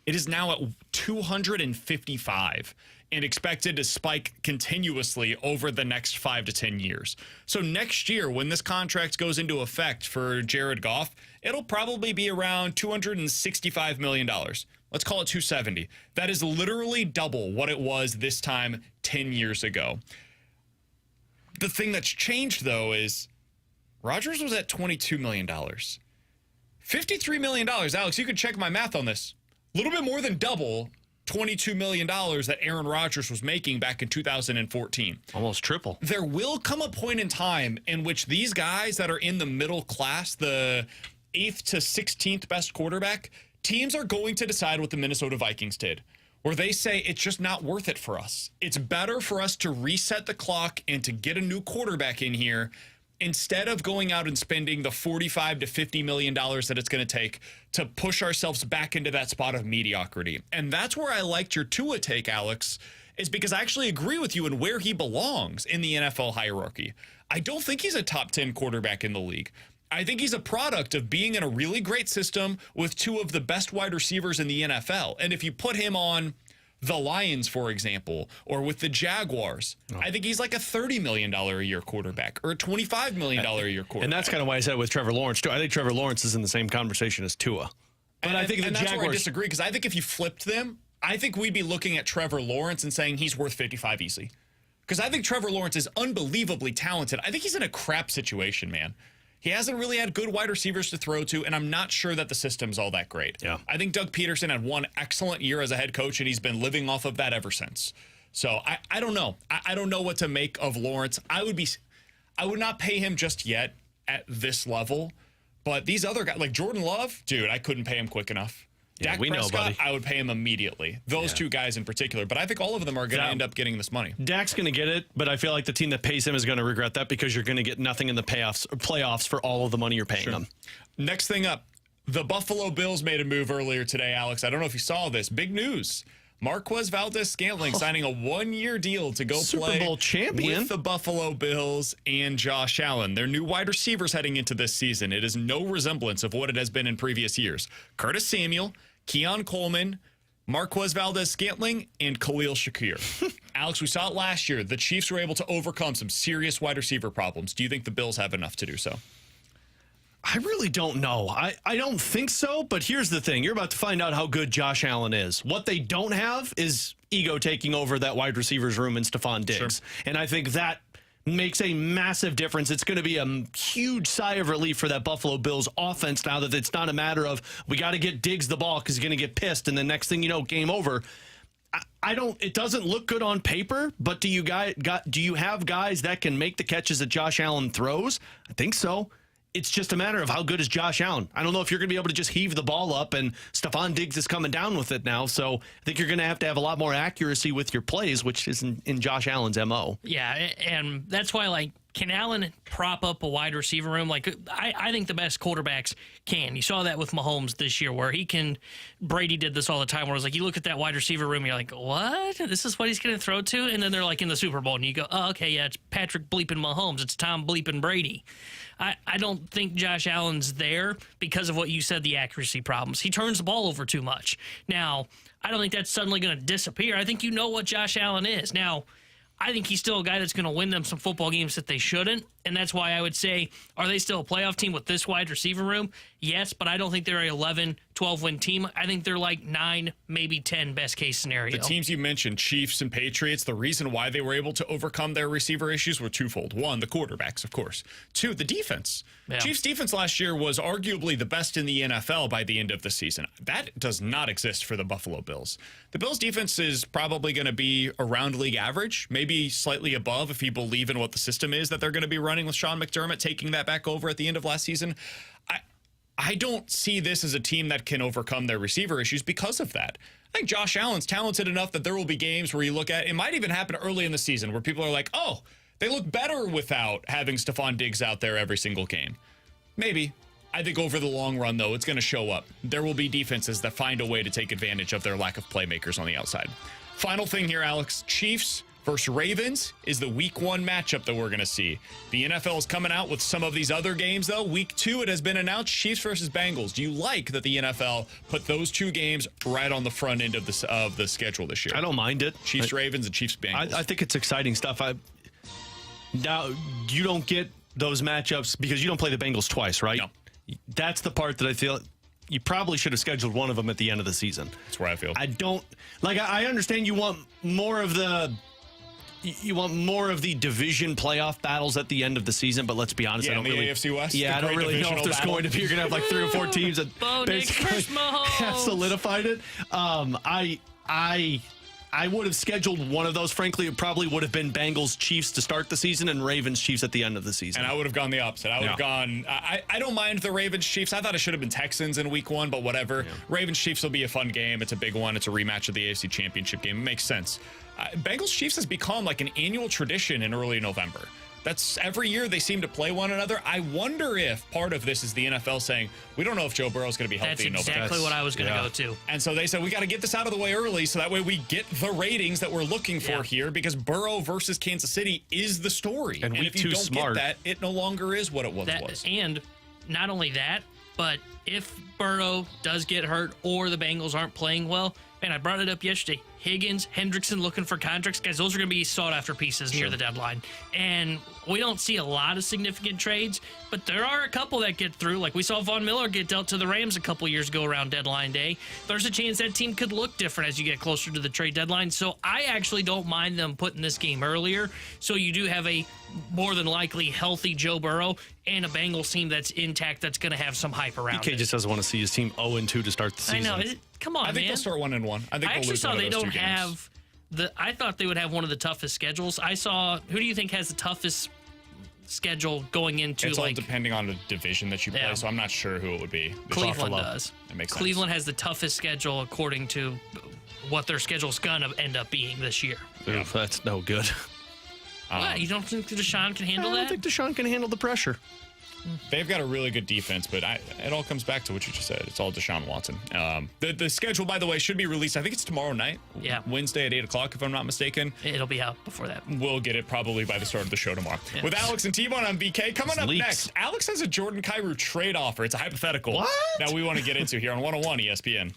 It is now at $255 and expected to spike continuously over the next 5 to 10 years. So next year, when this contract goes into effect for Jared Goff, it'll probably be around $265 million. Let's call it 270. That is literally double what it was this time 10 years ago. The thing that's changed, though, is Rodgers was at $22 million. $53 million. Alex, you can check my math on this. A little bit more than double $22 million that Aaron Rodgers was making back in 2014. Almost triple. There will come a point in time in which these guys that are in the middle class, the 8th to 16th best quarterback, teams are going to decide what the Minnesota Vikings did, where they say it's just not worth it for us. It's better for us to reset the clock and to get a new quarterback in here instead of going out and spending the $45 to $50 million that it's going to take to push ourselves back into that spot of mediocrity. And that's where I liked your Tua take, Alex, is because I actually agree with you in where he belongs in the NFL hierarchy. I don't think he's a top 10 quarterback in the league. I think he's a product of being in a really great system with 2 of the best wide receivers in the NFL. And if you put him on the Lions, for example, or with the Jaguars, I think he's like a $30 million a year quarterback or a $25 million a year quarterback. And that's kind of why I said with Trevor Lawrence, too. I think Trevor Lawrence is in the same conversation as Tua. But I think the that's Jaguars... where I disagree, because I think if you flipped them, I think we'd be looking at Trevor Lawrence and saying he's worth 55 easy. Because I think Trevor Lawrence is unbelievably talented. I think he's in a crap situation, man. He hasn't really had good wide receivers to throw to, and I'm not sure that the system's all that great. Yeah. I think Doug Peterson had one excellent year as a head coach, and he's been living off of that ever since. So I don't know. I don't know what to make of Lawrence. I would not pay him just yet at this level, but these other guys, like Jordan Love, dude, I couldn't pay him quick enough. Yeah, Dak we Prescott, know, buddy. I would pay him immediately. Those 2 guys in particular. But I think all of them are going to end up getting this money. Dak's going to get it, but I feel like the team that pays him is going to regret that because you're going to get nothing in the playoffs for all of the money you're paying them. Next thing up, The Buffalo Bills made a move earlier today, Alex. I don't know if you saw this. Big news. Marquez Valdez-Scantling signing a one-year deal to go Super play Bowl champion with the Buffalo Bills and Josh Allen. Their new wide receivers heading into this season. It is no resemblance of what it has been in previous years. Curtis Samuel, Keon Coleman, Marquez Valdez-Scantling, and Khalil Shakir. Alex, we saw it last year. The Chiefs were able to overcome some serious wide receiver problems. Do you think the Bills have enough to do so? I really don't know. I don't think so, but here's the thing. You're about to find out how good Josh Allen is. What they don't have is ego taking over that wide receivers room in Stephon Diggs. Sure. And I think that makes a massive difference. It's going to be a huge sigh of relief for that Buffalo Bills offense now that it's not a matter of we got to get Diggs the ball because he's going to get pissed, and the next thing you know, game over. It doesn't look good on paper, but do you have guys that can make the catches that Josh Allen throws? I think so. It's just a matter of how good is Josh Allen. I don't know if you're going to be able to just heave the ball up, and Stephon Diggs is coming down with it now. So I think you're going to have a lot more accuracy with your plays, which is in Josh Allen's MO. Yeah, and that's why, can Allen prop up a wide receiver room? I think the best quarterbacks can. You saw that with Mahomes this year where he can. Brady did this all the time where it was you look at that wide receiver room, you're like, what? This is what he's going to throw to? And then they're in the Super Bowl, and you go, oh, okay, yeah, it's Patrick bleeping Mahomes. It's Tom bleeping Brady. I don't think Josh Allen's there because of what you said, the accuracy problems. He turns the ball over too much. Now, I don't think that's suddenly going to disappear. I think you know what Josh Allen is. Now, I think he's still a guy that's going to win them some football games that they shouldn't, and that's why I would say, are they still a playoff team with this wide receiver room? Yes, but I don't think they're an 11, 12-win team. I think they're 9, maybe 10 best-case scenario. The teams you mentioned, Chiefs and Patriots, the reason why they were able to overcome their receiver issues were twofold. One, the quarterbacks, of course. Two, the defense. Yeah. Chiefs' defense last year was arguably the best in the NFL by the end of the season. That does not exist for the Buffalo Bills. The Bills' defense is probably going to be around league average, maybe slightly above if you believe in what the system is that they're going to be running with Sean McDermott taking that back over at the end of last season. I don't see this as a team that can overcome their receiver issues because of that. I think Josh Allen's talented enough that there will be games where you look at, it might even happen early in the season where people are like, oh, they look better without having Stephon Diggs out there every single game. Maybe. I think over the long run, though, it's going to show up. There will be defenses that find a way to take advantage of their lack of playmakers on the outside. Final thing here, Alex. Chiefs versus Ravens is the week 1 matchup that we're going to see. The NFL is coming out with some of these other games, though. Week 2, it has been announced, Chiefs versus Bengals. Do you like that the NFL put those 2 games right on the front end of the schedule this year? I don't mind it. Chiefs Ravens and Chiefs Bengals. I think it's exciting stuff. Now, you don't get those matchups because you don't play the Bengals twice, right? No. That's the part that I feel you probably should have scheduled one of them at the end of the season. That's where I feel. I don't I understand you want more of the division playoff battles at the end of the season, but let's be honest, I don't really AFC West. Yeah, I don't really know if there's going to be. You're going to have 3 or 4 teams that basically have solidified it. I would have scheduled one of those. Frankly, it probably would have been Bengals Chiefs to start the season and Ravens Chiefs at the end of the season. And I would have gone the opposite. I would have gone. I don't mind the Ravens Chiefs. I thought it should have been Texans in week 1, but whatever. Yeah. Ravens Chiefs will be a fun game. It's a big one. It's a rematch of the AFC Championship game. It makes sense. Bengals Chiefs has become an annual tradition in early November. That's every year they seem to play one another. I wonder if part of this is the NFL saying, we don't know if Joe Burrow's going to be healthy in November. That's exactly what I was going to go to. And so they said, we got to get this out of the way early so that way we get the ratings that we're looking for here because Burrow versus Kansas City is the story. And if you don't get that, it no longer is what it once was. And not only that, but if Burrow does get hurt or the Bengals aren't playing well, man, I brought it up yesterday. Higgins, Hendrickson looking for contracts. Guys, those are going to be sought-after pieces near the deadline. And we don't see a lot of significant trades, but there are a couple that get through. Like we saw Von Miller get dealt to the Rams a couple years ago around deadline day. There's a chance that team could look different as you get closer to the trade deadline. So I actually don't mind them putting this game earlier. So you do have a more than likely healthy Joe Burrow and a Bengals team that's intact that's going to have some hype around BK just doesn't want to see his team 0-2 to start the season. I know. Come on, man. I think they'll start 1-1. I actually saw they don't have I thought they would have one of the toughest schedules. I saw. Who do you think has the toughest schedule going into? It's all depending on the division that you play, so I'm not sure who it would be. Cleveland does. That makes sense. Cleveland has the toughest schedule according to what their schedule's gonna end up being this year. Yeah, that's no good. What? You don't think Deshaun can handle that? I don't think Deshaun can handle the pressure. They've got a really good defense, but it all comes back to what you just said. It's all Deshaun Watson. The schedule, by the way, should be released. I think it's tomorrow night. Yeah. Wednesday at 8 o'clock, if I'm not mistaken. It'll be out before that. We'll get it probably by the start of the show tomorrow. Yeah. With Alex and T-Bone on BK. Coming up leaks. next, Alex has a Jordan Kyrou trade offer. It's a hypothetical that we want to get into here on 101 ESPN.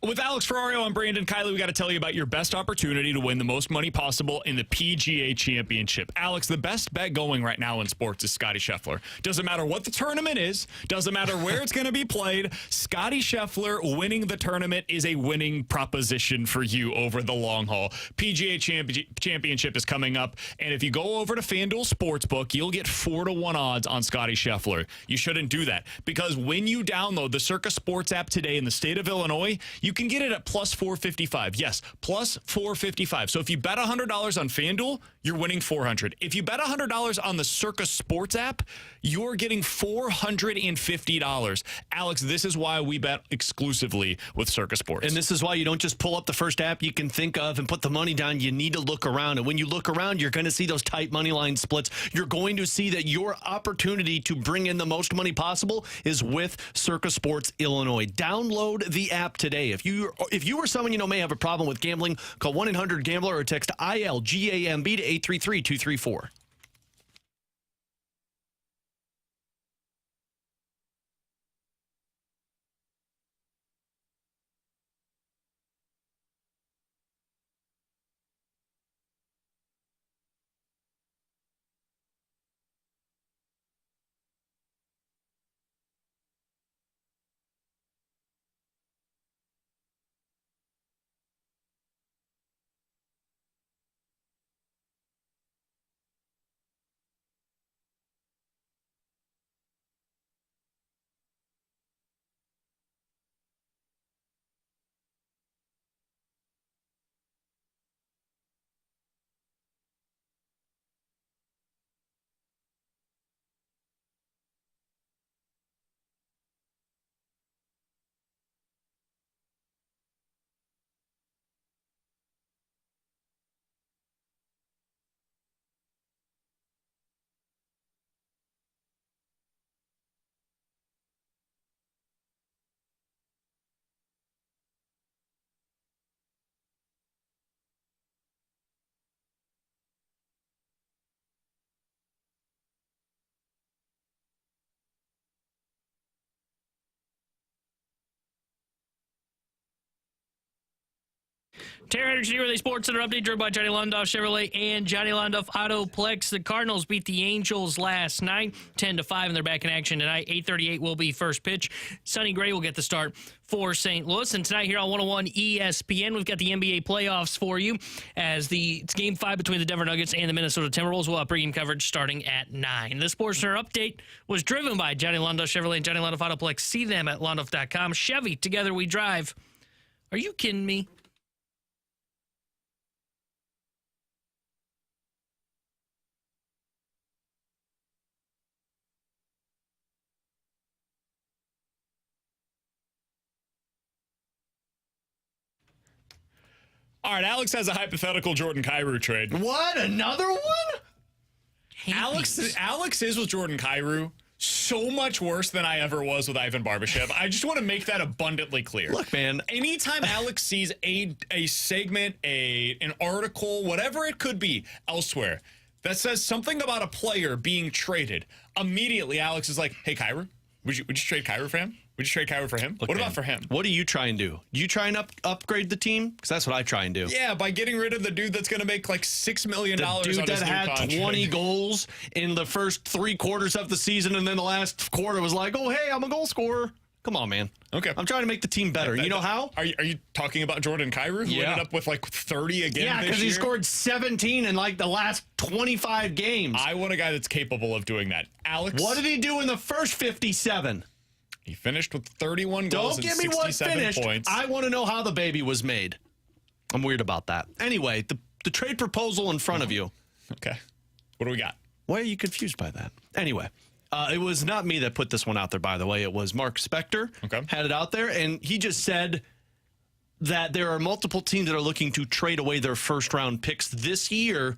With Alex Ferrario, I'm Brandon Kiley. We got to tell you about your best opportunity to win the most money possible in the PGA Championship. Alex, the best bet going right now in sports is Scottie Scheffler. Doesn't matter what the tournament is, doesn't matter where it's going to be played. Scottie Scheffler winning the tournament is a winning proposition for you over the long haul. PGA Championship is coming up, and if you go over to FanDuel Sportsbook, you'll get 4-1 odds on Scottie Scheffler. You shouldn't do that because when you download the Circa Sports app today in the state of Illinois, you can get it at plus 455. Yes, plus 455. So if you bet $100 on FanDuel, you're winning $400. If you bet $100 on the Circa Sports app, you're getting $450. Alex, this is why we bet exclusively with Circa Sports. And this is why you don't just pull up the first app you can think of and put the money down. You need to look around. And when you look around, you're going to see those tight money line splits. You're going to see that your opportunity to bring in the most money possible is with Circa Sports Illinois. Download the app today. If you or someone you know may have a problem with gambling, call 1-800-GAMBLER or text ILGAMB to 833-234. Terry Henderson with a Sports Center update driven by Johnny Londoff Chevrolet and Johnny Londoff Autoplex. The Cardinals beat the Angels last night, 10-5, and they're back in action tonight. 8:38 will be first pitch. Sonny Gray will get the start for St. Louis. And tonight here on 101 ESPN, we've got the NBA playoffs for you as it's Game 5 between the Denver Nuggets and the Minnesota Timberwolves. We'll have pregame coverage starting at 9. The Sports Center update was driven by Johnny Londoff Chevrolet and Johnny Londoff Autoplex. See them at londoff.com. Chevy, together we drive. Are you kidding me? All right, Alex has a hypothetical Jordan Kyrou trade. What? Another one? Alex is with Jordan Kyrou so much worse than I ever was with Ivan Barbashev. I just want to make that abundantly clear. Look, man. Anytime Alex sees a segment, an article, whatever it could be elsewhere that says something about a player being traded, immediately Alex is like, hey, Kyrou, would you trade Kyrou for him? Would you trade Kyrou for him? Look, what man, about for him? What do you try and do? You try and upgrade the team? Because that's what I try and do. Yeah, by getting rid of the dude that's going to make like $6 million on his new The dude that had contract. 20 goals in the first 3 quarters of the season, and then the last quarter was like, oh, hey, I'm a goal scorer. Come on, man. Okay. I'm trying to make the team better. You know how? Are you talking about Jordan Kyrou, who ended up with like 30 again Yeah, this because he year? scored 17 in like the last 25 games. I want a guy that's capable of doing that. Alex. What did he do in the first 57? He finished with 31 goals Don't give and me what 67 finished. points. I want to know how the baby was made. I'm weird about that. Anyway, the trade proposal in front of you. Okay. What do we got? Why are you confused by that? Anyway, it was not me that put this one out there, by the way. It was Mark Spector. Okay. Had it out there, and he just said that there are multiple teams that are looking to trade away their first-round picks this year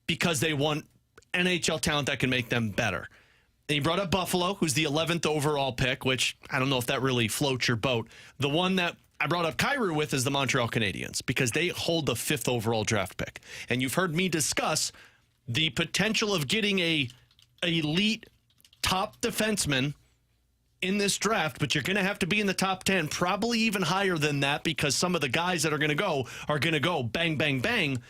because they want NHL talent that can make them better. And he brought up Buffalo, who's the 11th overall pick, which I don't know if that really floats your boat. The one that I brought up Kyrou with is the Montreal Canadiens because they hold the 5th overall draft pick. And you've heard me discuss the potential of getting a elite top defenseman in this draft, but you're going to have to be in the top 10, probably even higher than that because some of the guys that are going to go bang, bang, bang.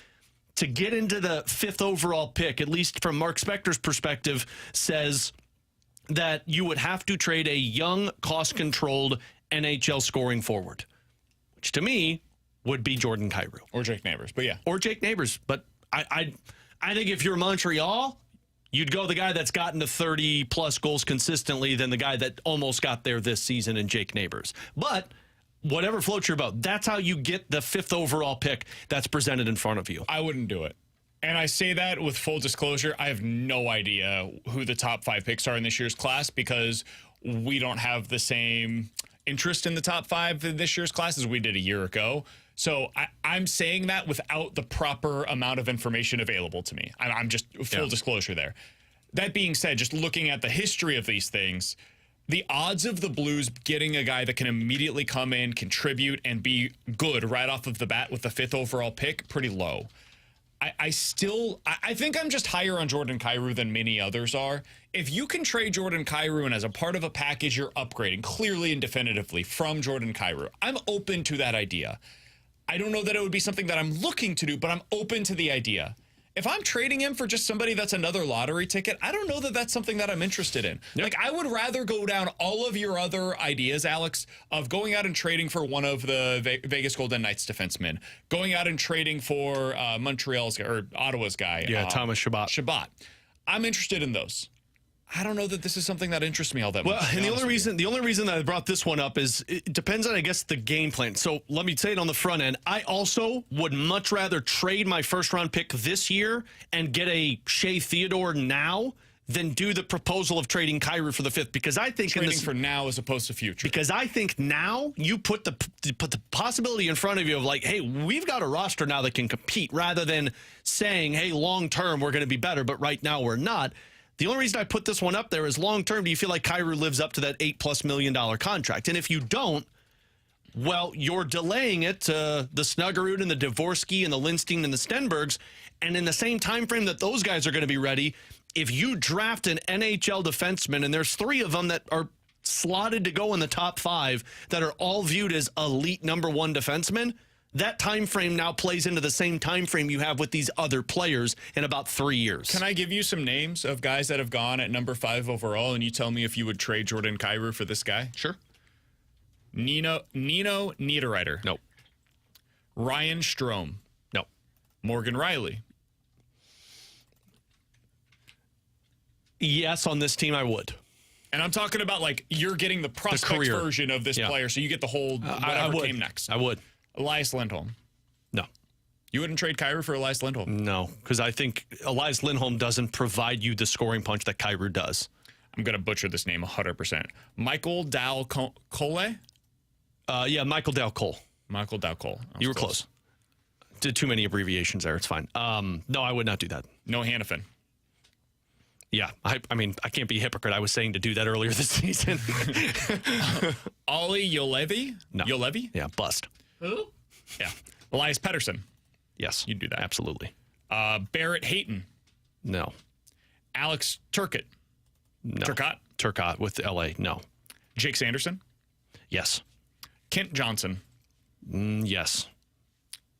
To get into the 5th overall pick, at least from Mark Spector's perspective, says that you would have to trade a young, cost-controlled NHL scoring forward, which to me would be Jordan Kyrou. Or Jake Neighbors, but yeah. Or Jake Neighbors. But I think if you're Montreal, you'd go the guy that's gotten to 30-plus goals consistently than the guy that almost got there this season in Jake Neighbors. But whatever floats your boat, that's how you get the 5th overall pick that's presented in front of you. I wouldn't do it. And I say that with full disclosure. I have no idea who the top 5 picks are in this year's class because we don't have the same interest in the top 5 in this year's class as we did a year ago. So I'm saying that without the proper amount of information available to me. I'm just full disclosure there. That being said, just looking at the history of these things, the odds of the Blues getting a guy that can immediately come in, contribute, and be good right off of the bat with the 5th overall pick, pretty low. I think I'm just higher on Jordan Kyrou than many others are. If you can trade Jordan Kyrou and as a part of a package, you're upgrading clearly and definitively from Jordan Kyrou, I'm open to that idea. I don't know that it would be something that I'm looking to do, but I'm open to the idea. If I'm trading him for just somebody that's another lottery ticket, I don't know that that's something that I'm interested in. Yep. Like, I would rather go down all of your other ideas, Alex, of going out and trading for one of the Vegas Golden Knights defensemen, going out and trading for Montreal's or Ottawa's guy. Thomas Chabot. Chabot. I'm interested in those. I don't know that this is something that interests me all that much. Well, and the only reason that I brought this one up is it depends on, I guess, the game plan. So let me say it on the front end. I also would much rather trade my first-round pick this year and get a Shea Theodore now than do the proposal of trading Kyrou for the 5th, because I think trading for now as opposed to future. Because I think now you put the possibility in front of you of like, hey, we've got a roster now that can compete, rather than saying, hey, long term we're going to be better, but right now we're not. The only reason I put this one up there is long-term, do you feel like Kyrou lives up to that $8+ million contract? And if you don't, well, you're delaying it to the Snuggerud and the Dvorsky and the Lindstein and the Stenbergs. And in the same time frame that those guys are going to be ready, if you draft an NHL defenseman, and there's 3 of them that are slotted to go in the top 5 that are all viewed as elite number 1 defensemen, that time frame now plays into the same time frame you have with these other players in about 3 years. Can I give you some names of guys that have gone at number 5 overall, and you tell me if you would trade Jordan Kyrou for this guy? Sure. Nino Niederreiter. Nope. Ryan Strome. Nope. Morgan Riley. Yes, on this team I would. And I'm talking about, like, you're getting the prospect career version of this player, so you get the whole whatever came next. I would. Elias Lindholm. No. You wouldn't trade Kyrou for Elias Lindholm? No, because I think Elias Lindholm doesn't provide you the scoring punch that Kyrou does. I'm going to butcher this name 100%. Michael Dal Cole? Yeah, Michael Dal Cole. Michael Dal Cole. You were close. Did too many abbreviations there. It's fine. No, I would not do that. No Hannafin. Yeah, I mean, I can't be a hypocrite. I was saying to do that earlier this season. Ollie Yolevi? No. Yolevi? Yeah, bust. Who? Yeah. Elias Pettersson. Yes. You'd do that. Absolutely. Barrett Hayton. No. Alex Turcotte. No. Turcotte with L.A. No. Jake Sanderson. Yes. Kent Johnson. Yes.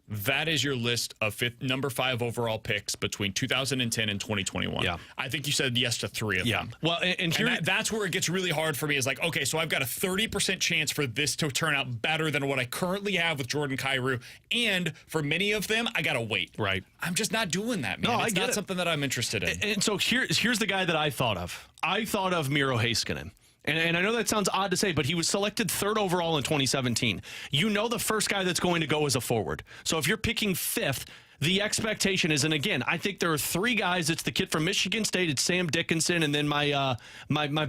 That is your list of number 5 overall picks between 2010 and 2021. Yeah. I think you said yes to 3 of them. Well, and here that's where it gets really hard for me is like, okay, so I've got a 30% chance for this to turn out better than what I currently have with Jordan Kyrou. And for many of them, I got to wait. Right. I'm just not doing that, man. No, it's I get not it. something that I'm interested in. And so here's the guy that I thought of. I thought of Miro Heiskanen. And I know that sounds odd to say, but he was selected 3rd overall in 2017. You know the first guy that's going to go is a forward. So if you're picking 5th, the expectation is, and again, I think there are 3 guys. It's the kid from Michigan State, it's Sam Dickinson, and then my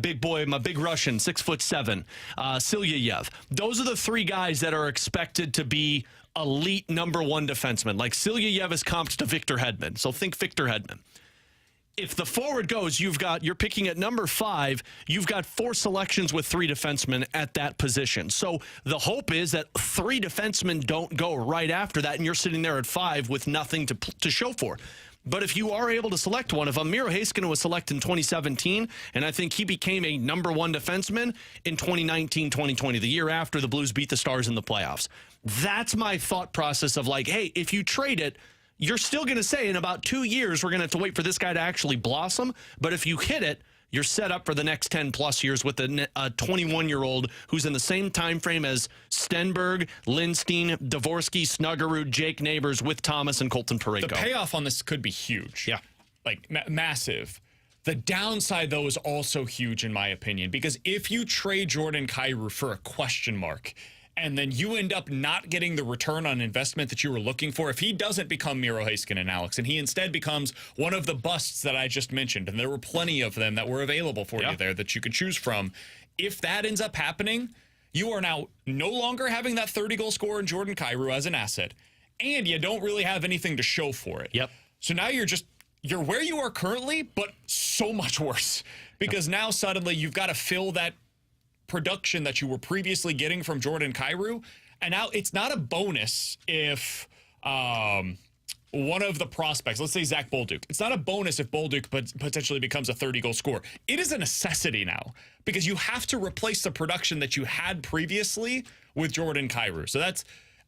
big boy, my big Russian, 6'7", Silyayev. Those are the 3 guys that are expected to be elite number 1 defensemen. Like Silyayev is comped to Victor Hedman, so think Victor Hedman. If the forward goes, you're picking at number 5, you've got 4 selections with 3 defensemen at that position. So the hope is that 3 defensemen don't go right after that, and you're sitting there at 5 with nothing to show for. But if you are able to select one of them, Miro Heiskanen was selected in 2017, and I think he became a number 1 defenseman in 2019-2020, the year after the Blues beat the Stars in the playoffs. That's my thought process of like, hey, if you trade it, you're still going to say in about 2 years, we're going to have to wait for this guy to actually blossom. But if you hit it, you're set up for the next 10 plus years with a 21-year-old who's in the same time frame as Stenberg, Lindstein, Dvorsky, Snuggerud, Jake Neighbors with Thomas and Colton Parayko. The payoff on this could be huge. Yeah. Like massive. The downside, though, is also huge in my opinion, because if you trade Jordan Kyrou for a question mark, and then you end up not getting the return on investment that you were looking for, if he doesn't become Miro Heiskanen, Alex, and he instead becomes one of the busts that I just mentioned, and there were plenty of them that were available for you there that you could choose from, if that ends up happening, you are now no longer having that 30-goal scorer in Jordan Kyrou as an asset, and you don't really have anything to show for it. Yep. So now you're where you are currently, but so much worse, because now suddenly you've got to fill that production that you were previously getting from Jordan Kyrou, and now it's not a bonus if one of the prospects, let's say Zach Bolduc, it's not a bonus if Bolduc potentially becomes a 30-goal scorer. It is a necessity now, because you have to replace the production that you had previously with Jordan Kyrou. So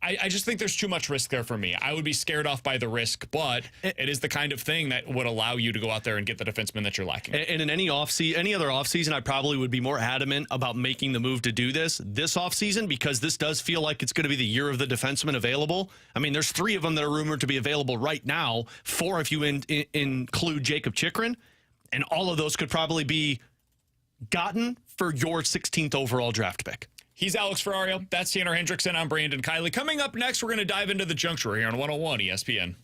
I just think there's too much risk there for me. I would be scared off by the risk, but it is the kind of thing that would allow you to go out there and get the defenseman that you're lacking. And in any other offseason, I probably would be more adamant about making the move to do this offseason, because this does feel like it's going to be the year of the defenseman available. I mean, there's 3 of them that are rumored to be available right now, 4 if you include Jacob Chychrun, and all of those could probably be gotten for your 16th overall draft pick. He's Alex Ferrario. That's Tanner Hendrickson. I'm Brandon Kiley. Coming up next, we're going to dive into the juncture here on 101 ESPN.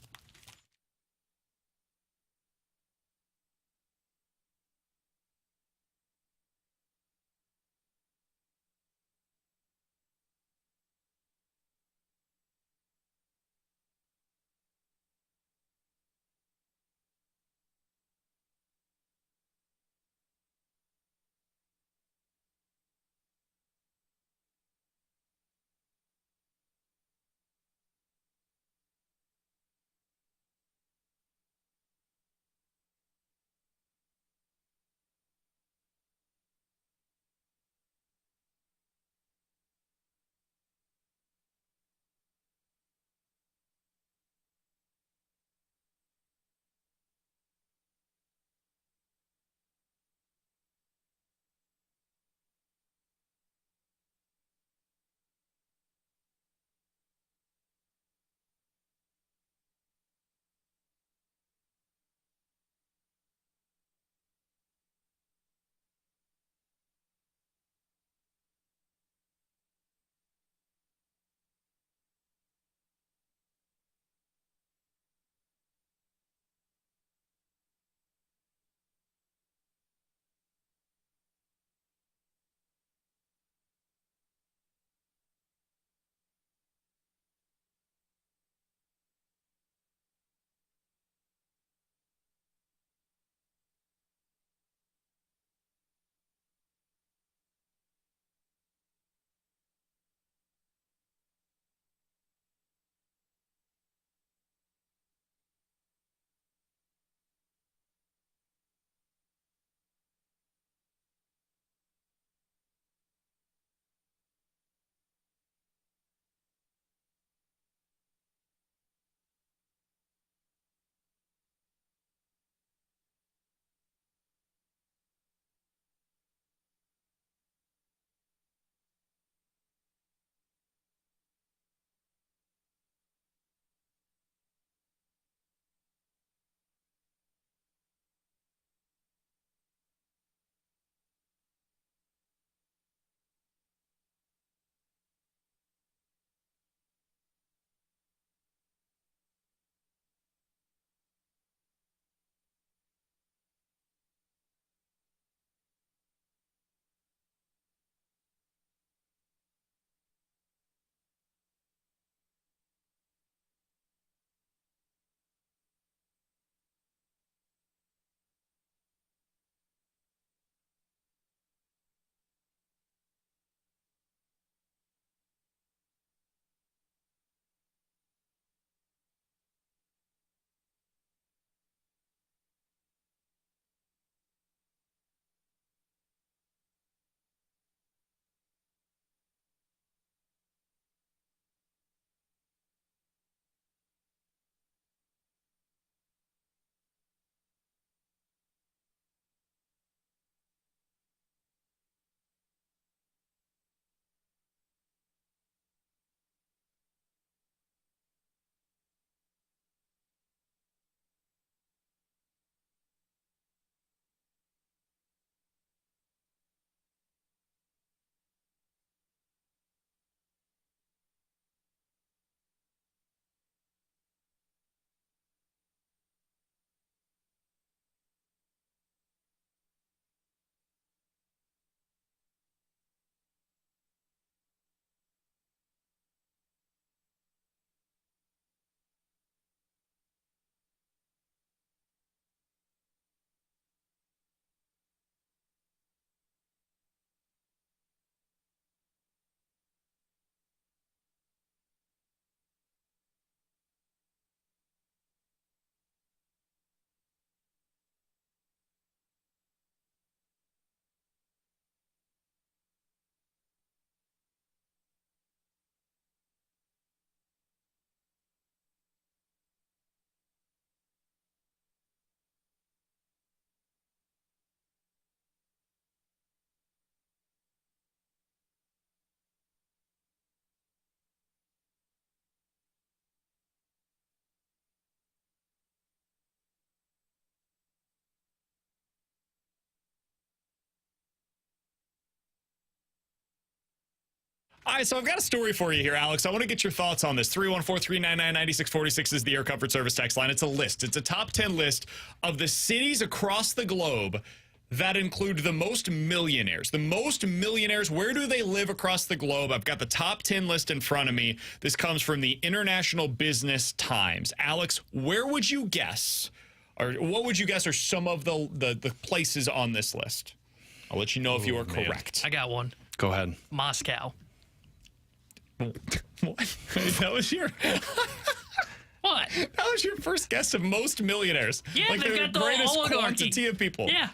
All right, so I've got a story for you here, Alex. I want to get your thoughts on this. 314-399-9646 is the Air Comfort Service text line. It's a list. It's a top 10 list of the cities across the globe that include the most millionaires. The most millionaires, where do they live across the globe? I've got the top 10 list in front of me. This comes from the International Business Times. Alex, where would you guess, or what would you guess are some of the places on this list? I'll let you know if you are correct. I got one. Go ahead. Moscow. What? That was your... What? That was your first guess of most millionaires. Yeah, like they've the got the greatest oligarchy. quantity of people. Yeah.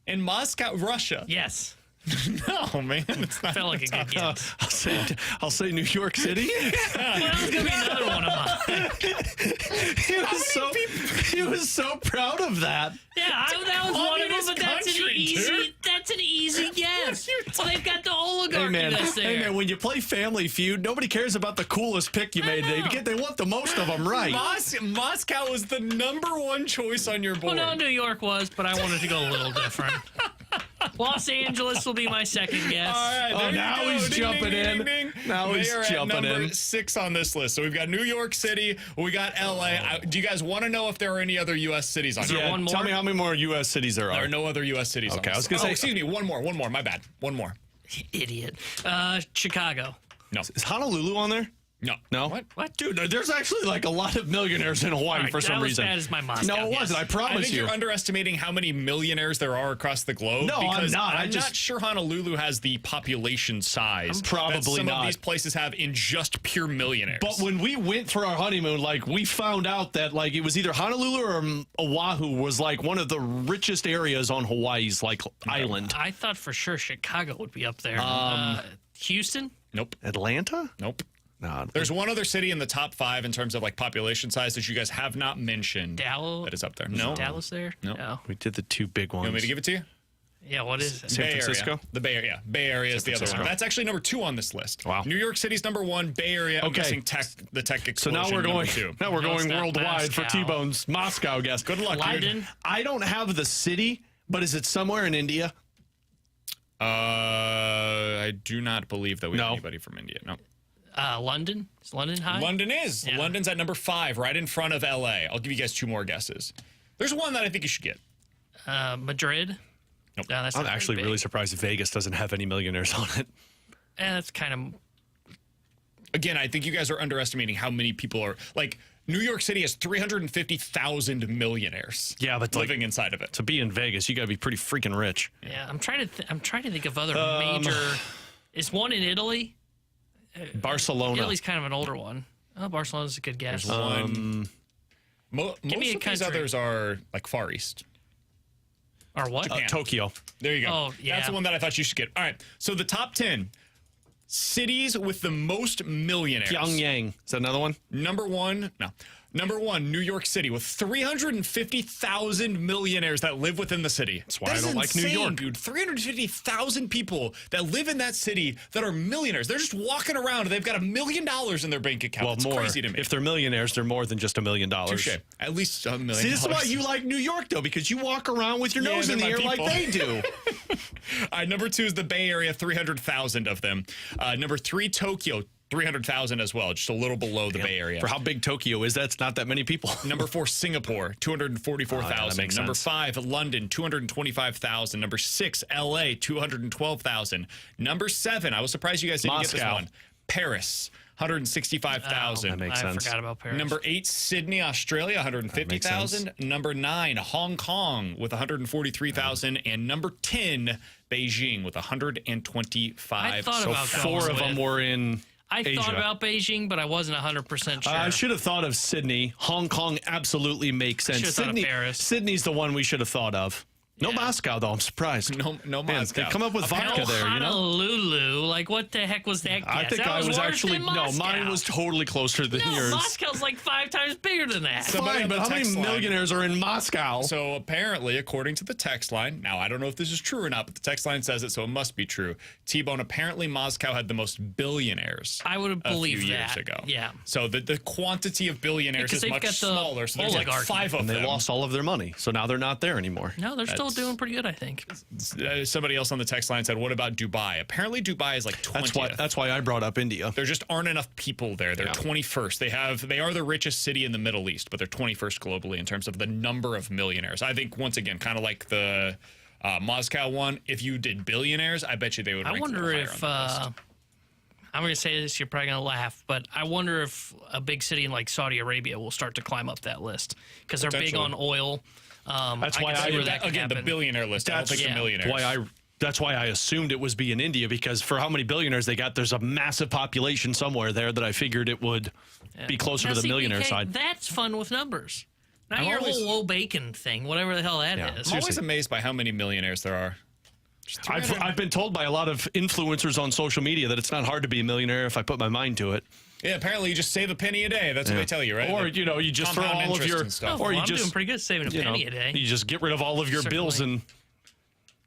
In Moscow, Russia. Yes. No, man. It's not Felt like a good guess. I'll say New York City. Well, that was going to be another one of mine. He was so proud of that. Yeah, that was one of them, but that's an easy guess. Well, they've got the oligarchy that's there. Hey man, when you play Family Feud, nobody cares about the coolest pick you made. They want the most of them right. Moscow was the #1 choice on your board. Well, no, New York was, but I wanted to go a little different. Los Angeles will be my second guess. All right, there now you go. he's Ding, jumping ding, in. ding, ding, ding. Now they he's are jumping at number in. 6 on this list. So we've got New York City. We got LA. Do you guys want to know if there are any other U.S. cities on here? Yeah, one more? tell me how many more U.S. cities there There are. are no other U.S. cities on Okay, this I was gonna say- excuse me, one more. My bad. One more. Idiot. Chicago. No. Is Honolulu on there? No. No. What? Dude, there's actually like a lot of millionaires in Hawaii Right, for some reason. That was bad as my Moscow No, it guess. wasn't. I I promise think you. you're underestimating how many millionaires there are across the globe. No, I'm because not. I'm not sure Honolulu has the population size Probably that some not. of these places have in just pure millionaires. But when we went for our honeymoon, like we found out that like it was either Honolulu or Oahu was like one of the richest areas on Hawaii's like island. I thought for sure Chicago would be up there. Houston? Nope. Atlanta? Nope. No. There's one other city in the top 5 in terms of like population size that you guys have not mentioned. Dallas? That is up there. Is No. Dallas there? No. We did the two big ones. You want me to give it to you? Yeah, what is it? San Bay Francisco? Area. The Bay Area. Bay Area is the other Francisco. one. That's actually number 2 on this list. Wow. New York City's number 1. Bay Area. I'm Okay. guessing the tech So explosion. now we're going. number 2. Now we're No, it's going not worldwide for Moscow. T-Bone's Moscow guess. Good luck, dude. London? I don't have the city, but is it somewhere in India? I do not believe that we have No. anybody from India. No. London? Is London high? London is. Yeah. London's at number 5, right in front of LA. I'll give you guys 2 more guesses. There's one that I think you should get. Madrid? Nope. No, that's I'm not actually very really big. surprised Vegas doesn't have any millionaires on it. That's kind of... Again, I think you guys are underestimating how many people are like New York City has 350,000 millionaires. Yeah, but like, living inside of it. to be in Vegas, you got to be pretty freaking rich. Yeah, I'm trying to think of other major... Is one in Italy? Barcelona. Italy's kind of an older one. Oh, Barcelona's a good guess. There's one. Most me a of these country. others are like Far East. Or what? Tokyo. There you go. Oh, yeah. That's the one that I thought you should get. All right. So the top 10 cities with the most millionaires. Pyongyang. Is that another one? Number 1, New York City with 350,000 millionaires that live within the city. That's why I don't like New York. Dude. 350,000 people that live in that city that are millionaires. They're just walking around and they've got $1 million in their bank account. Well, It's more. crazy to me. If they're millionaires, they're more than just $1 million. Touche. At least $1 million. See, this is why you like New York, though, because you walk around with your Yeah, nose in the they're air my like people. they do. All right, number 2 is the Bay Area, 300,000 of them. Number 3, Tokyo, 300,000 as well, just a little below the Bay Area. For how big Tokyo is, that's not that many people. Number 4, Singapore, 244,000. that makes Number sense. 5, London, 225,000. Number 6, LA, 212,000. Number 7, I was surprised you guys didn't get this Moscow. one. Paris, 165,000. That makes I sense. forgot about Paris. Number 8, Sydney, Australia, 150,000. Number 9, Hong Kong with 143,000. And number 10, Beijing with 125,000. I thought So about 4 going of them with- were in I Asia. thought about Beijing, but I wasn't 100% sure. I should have thought of Sydney. Hong Kong absolutely makes sense. Should've thought of Sydney, Paris. Sydney's the one we should have thought of. No Yeah. Moscow, though. I'm surprised. No Man, Moscow. they come up with vodka No there, you know? Honolulu. Like, what the heck was that guess? I think That I was worse actually... than No, Moscow. mine was totally closer than No, yours. Moscow's like 5 times bigger than that. Somebody Fine, on but the how many text line- millionaires are in Moscow? So apparently, according to the text line, now I don't know if this is true or not, but the text line says it, so it must be true. T-Bone, apparently Moscow had the most billionaires. I would have a few believed years that. ago. Yeah. So the quantity of billionaires Because is they've much got the smaller. So there's like oligarchy. 5 of and them. they lost all of their money, so now they're not there anymore. No, they're still still doing pretty good, I think. Somebody else on the text line said, what about Dubai? Apparently Dubai is like 20th. That's why I brought up India. There just aren't enough people there. They're 21st. They are the richest city in the Middle East, but they're 21st globally in terms of the number of millionaires. I think, once again, kind of like the Moscow one, if you did billionaires, I bet you they would rank I wonder higher if on the list. I'm going to say this, you're probably going to laugh, but I wonder if a big city in like Saudi Arabia will start to climb up that list because they're big on oil. That's why the billionaire list. I don't think the millionaires. That's why I assumed it was in India, because for how many billionaires they got, there's a massive population somewhere there that I figured it would be closer to the millionaire side. That's fun with numbers. Not your whole low bacon thing, whatever the hell that is. I'm always amazed by how many millionaires there are. I've been told by a lot of influencers on social media that it's not hard to be a millionaire if I put my mind to it. Yeah, apparently you just save a penny a day. That's what they tell you, right? Or, you just throw all of your stuff. I'm doing pretty good saving a penny a day. You just get rid of all of your bills and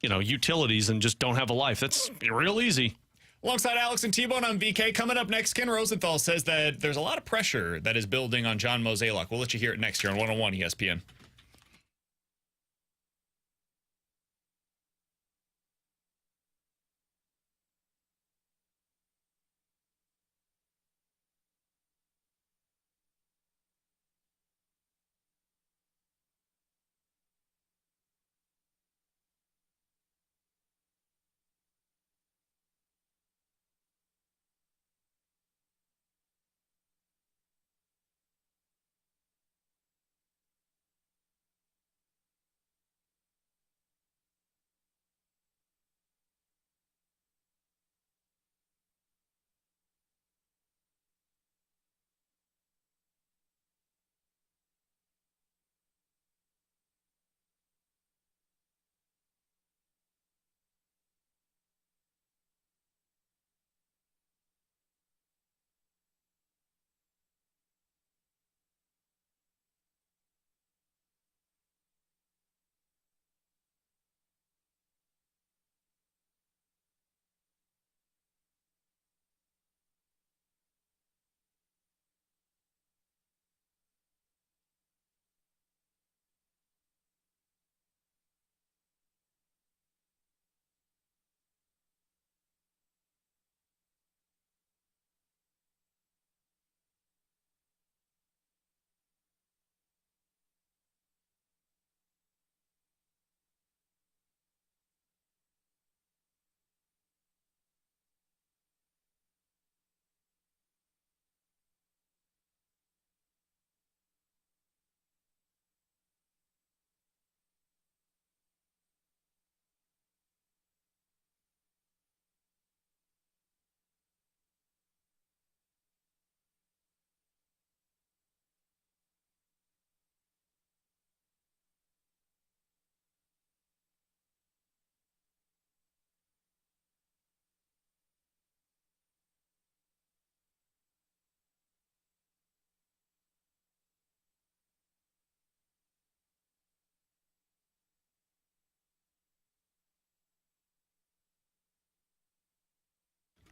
utilities and just don't have a life. That's real easy. Alongside Alex and T-Bone on VK, coming up next, Ken Rosenthal says that there's a lot of pressure that is building on John Mozeliak. We'll let you hear it next year on 101 ESPN.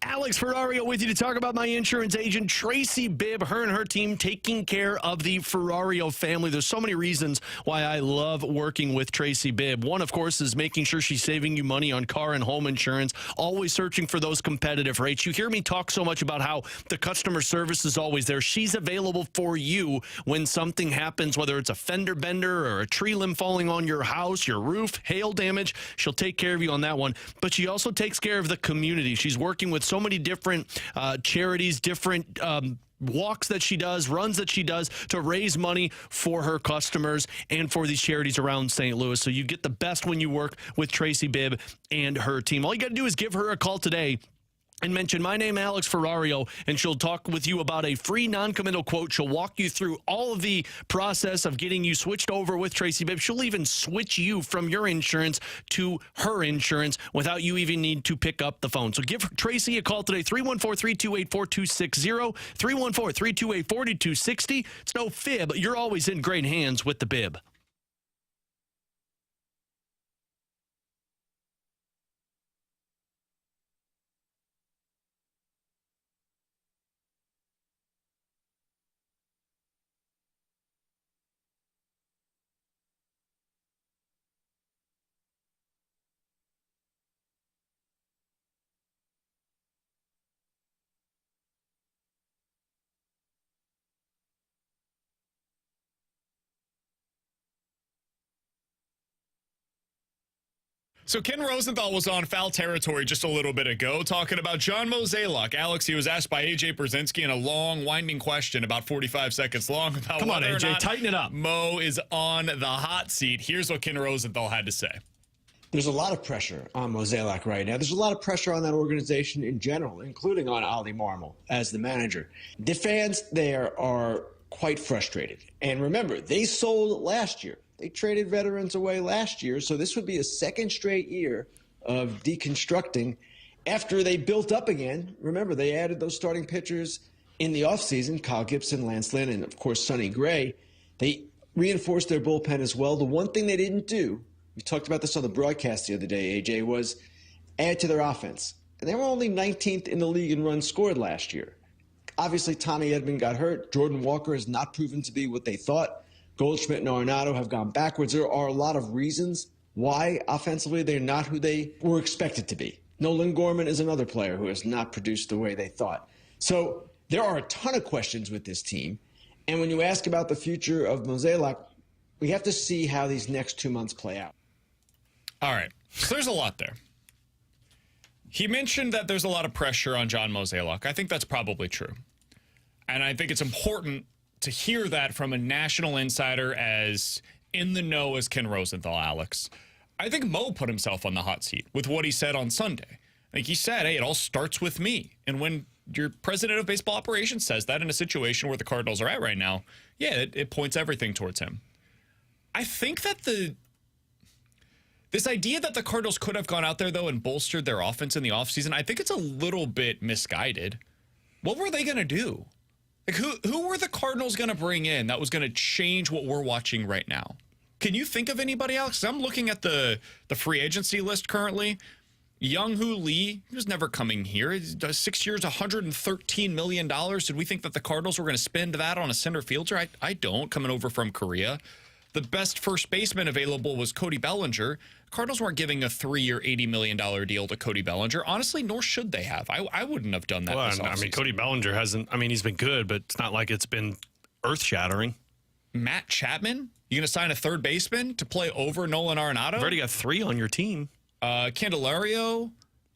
Alex Ferrario with you to talk about my insurance agent, Tracy Bibb. Her and her team taking care of the Ferrario family. There's so many reasons why I love working with Tracy Bibb. One, of course, is making sure she's saving you money on car and home insurance, always searching for those competitive rates. You hear me talk so much about how the customer service is always there. She's available for you when something happens, whether it's a fender bender or a tree limb falling on your house, your roof, hail damage. She'll take care of you on that one. But she also takes care of the community. She's working with so many different charities, different walks that she does, runs that she does to raise money for her customers and for these charities around St. Louis. So you get the best when you work with Tracy Bibb and her team. All you got to do is give her a call today and mention my name, Alex Ferrario, and she'll talk with you about a free non-committal quote. She'll walk you through all of the process of getting you switched over with Tracy Bibb. She'll even switch you from your insurance to her insurance without you even need to pick up the phone. So give Tracy a call today, 314-328-4260, 314-328-4260. It's no fib. You're always in great hands with the Bibb. So Ken Rosenthal was on Foul Territory just a little bit ago talking about John Mozeliak. Alex, he was asked by AJ Brzezinski in a long, winding question about 45 seconds long about Come on, whether or AJ, not tighten it up. Mo is on the hot seat. Here's what Ken Rosenthal had to say. There's a lot of pressure on Mozeliak right now. There's a lot of pressure on that organization in general, including on Ali Marmol as the manager. The fans there are quite frustrated. And remember, they sold last year. They traded veterans away last year, so this would be a second straight year of deconstructing after they built up again. Remember, they added those starting pitchers in the offseason, Kyle Gibson, Lance Lynn, and, of course, Sonny Gray. They reinforced their bullpen as well. The one thing they didn't do, we talked about this on the broadcast the other day, AJ, was add to their offense. And they were only 19th in the league in runs scored last year. Obviously, Tommy Edman got hurt. Jordan Walker has not proven to be what they thought. Goldschmidt and Arenado have gone backwards. There are a lot of reasons why offensively they're not who they were expected to be. Nolan Gorman is another player who has not produced the way they thought. So there are a ton of questions with this team. And when you ask about the future of Mozeliak, we have to see how these next 2 months play out. All right. So there's a lot there. He mentioned that there's a lot of pressure on John Mozeliak. I think that's probably true. And I think it's important to hear that from a national insider as in the know as Ken Rosenthal, Alex. I think Mo put himself on the hot seat with what he said on Sunday. Like he said, hey, it all starts with me. And when your president of baseball operations says that in a situation where the Cardinals are at right now, yeah, it points everything towards him. I think that this idea that the Cardinals could have gone out there, though, and bolstered their offense in the offseason, I think it's a little bit misguided. What were they going to do? Like, who were the Cardinals going to bring in that was going to change what we're watching right now? Can you think of anybody else? I'm looking at the free agency list currently. Young-Hoo Lee, he was never coming here. He does 6 years, $113 million. Did we think that the Cardinals were going to spend that on a center fielder? I don't, coming over from Korea. The best first baseman available was Cody Bellinger. Cardinals weren't giving a 3-year, $80 million deal to Cody Bellinger. Honestly, nor should they have. I wouldn't have done that. Well, this I mean, offseason. Cody Bellinger hasn't. I mean, he's been good, but it's not like it's been earth-shattering. Matt Chapman? You going to sign a third baseman to play over Nolan Arenado? You've already got 3 on your team. Candelario.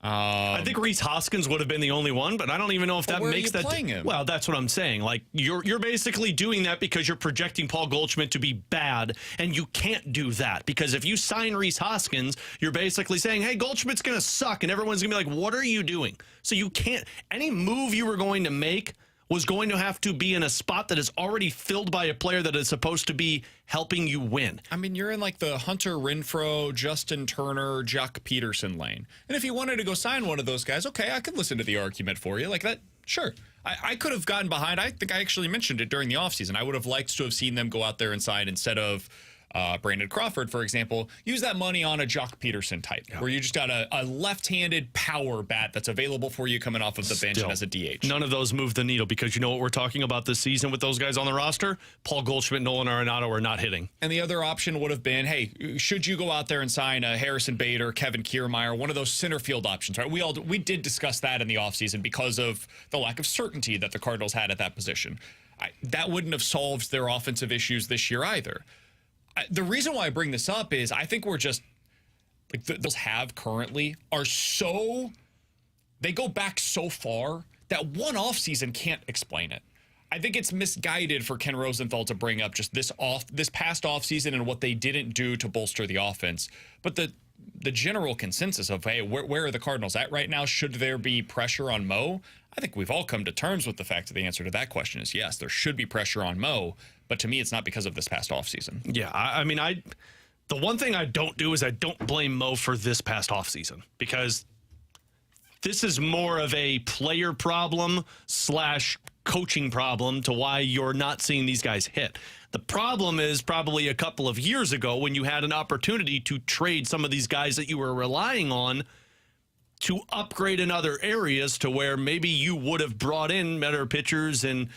I think Rhys Hoskins would have been the only one, but I don't even know if that where makes are you that. playing him? Well, that's what I'm saying. Like you're basically doing that because you're projecting Paul Goldschmidt to be bad, and you can't do that because if you sign Rhys Hoskins, you're basically saying, "Hey, Goldschmidt's going to suck," and everyone's going to be like, "What are you doing?" So you can't. Any move you were going to make was going to have to be in a spot that is already filled by a player that is supposed to be helping you win. I mean, you're in like the Hunter Renfroe, Justin Turner, Jock Peterson lane. And if you wanted to go sign one of those guys, okay, I could listen to the argument for you. Like that, sure. I could have gotten behind. I think I actually mentioned it during the offseason. I would have liked to have seen them go out there and sign instead of Brandon Crawford, for example, use that money on a Jock Peterson type, where you just got a left-handed power bat that's available for you coming off of the bench and as a DH. None of those move the needle because you know what we're talking about this season with those guys on the roster? Paul Goldschmidt, Nolan Arenado are not hitting. And the other option would have been, hey, should you go out there and sign a Harrison Bader, Kevin Kiermaier, one of those center field options, right? We did discuss that in the offseason because of the lack of certainty that the Cardinals had at that position. That wouldn't have solved their offensive issues this year either. The reason why I bring this up is I think we're just like those have currently are so they go back so far that one offseason can't explain it. I think it's misguided for Ken Rosenthal to bring up just this past offseason and what they didn't do to bolster the offense. But the general consensus of, hey, where are the Cardinals at right now? Should there be pressure on Mo? I think we've all come to terms with the fact that the answer to that question is yes, there should be pressure on Mo. But to me, it's not because of this past offseason. Yeah, I mean, the one thing I don't do is I don't blame Mo for this past offseason because this is more of a player problem / coaching problem to why you're not seeing these guys hit. The problem is probably a couple of years ago when you had an opportunity to trade some of these guys that you were relying on to upgrade in other areas to where maybe you would have brought in better pitchers. And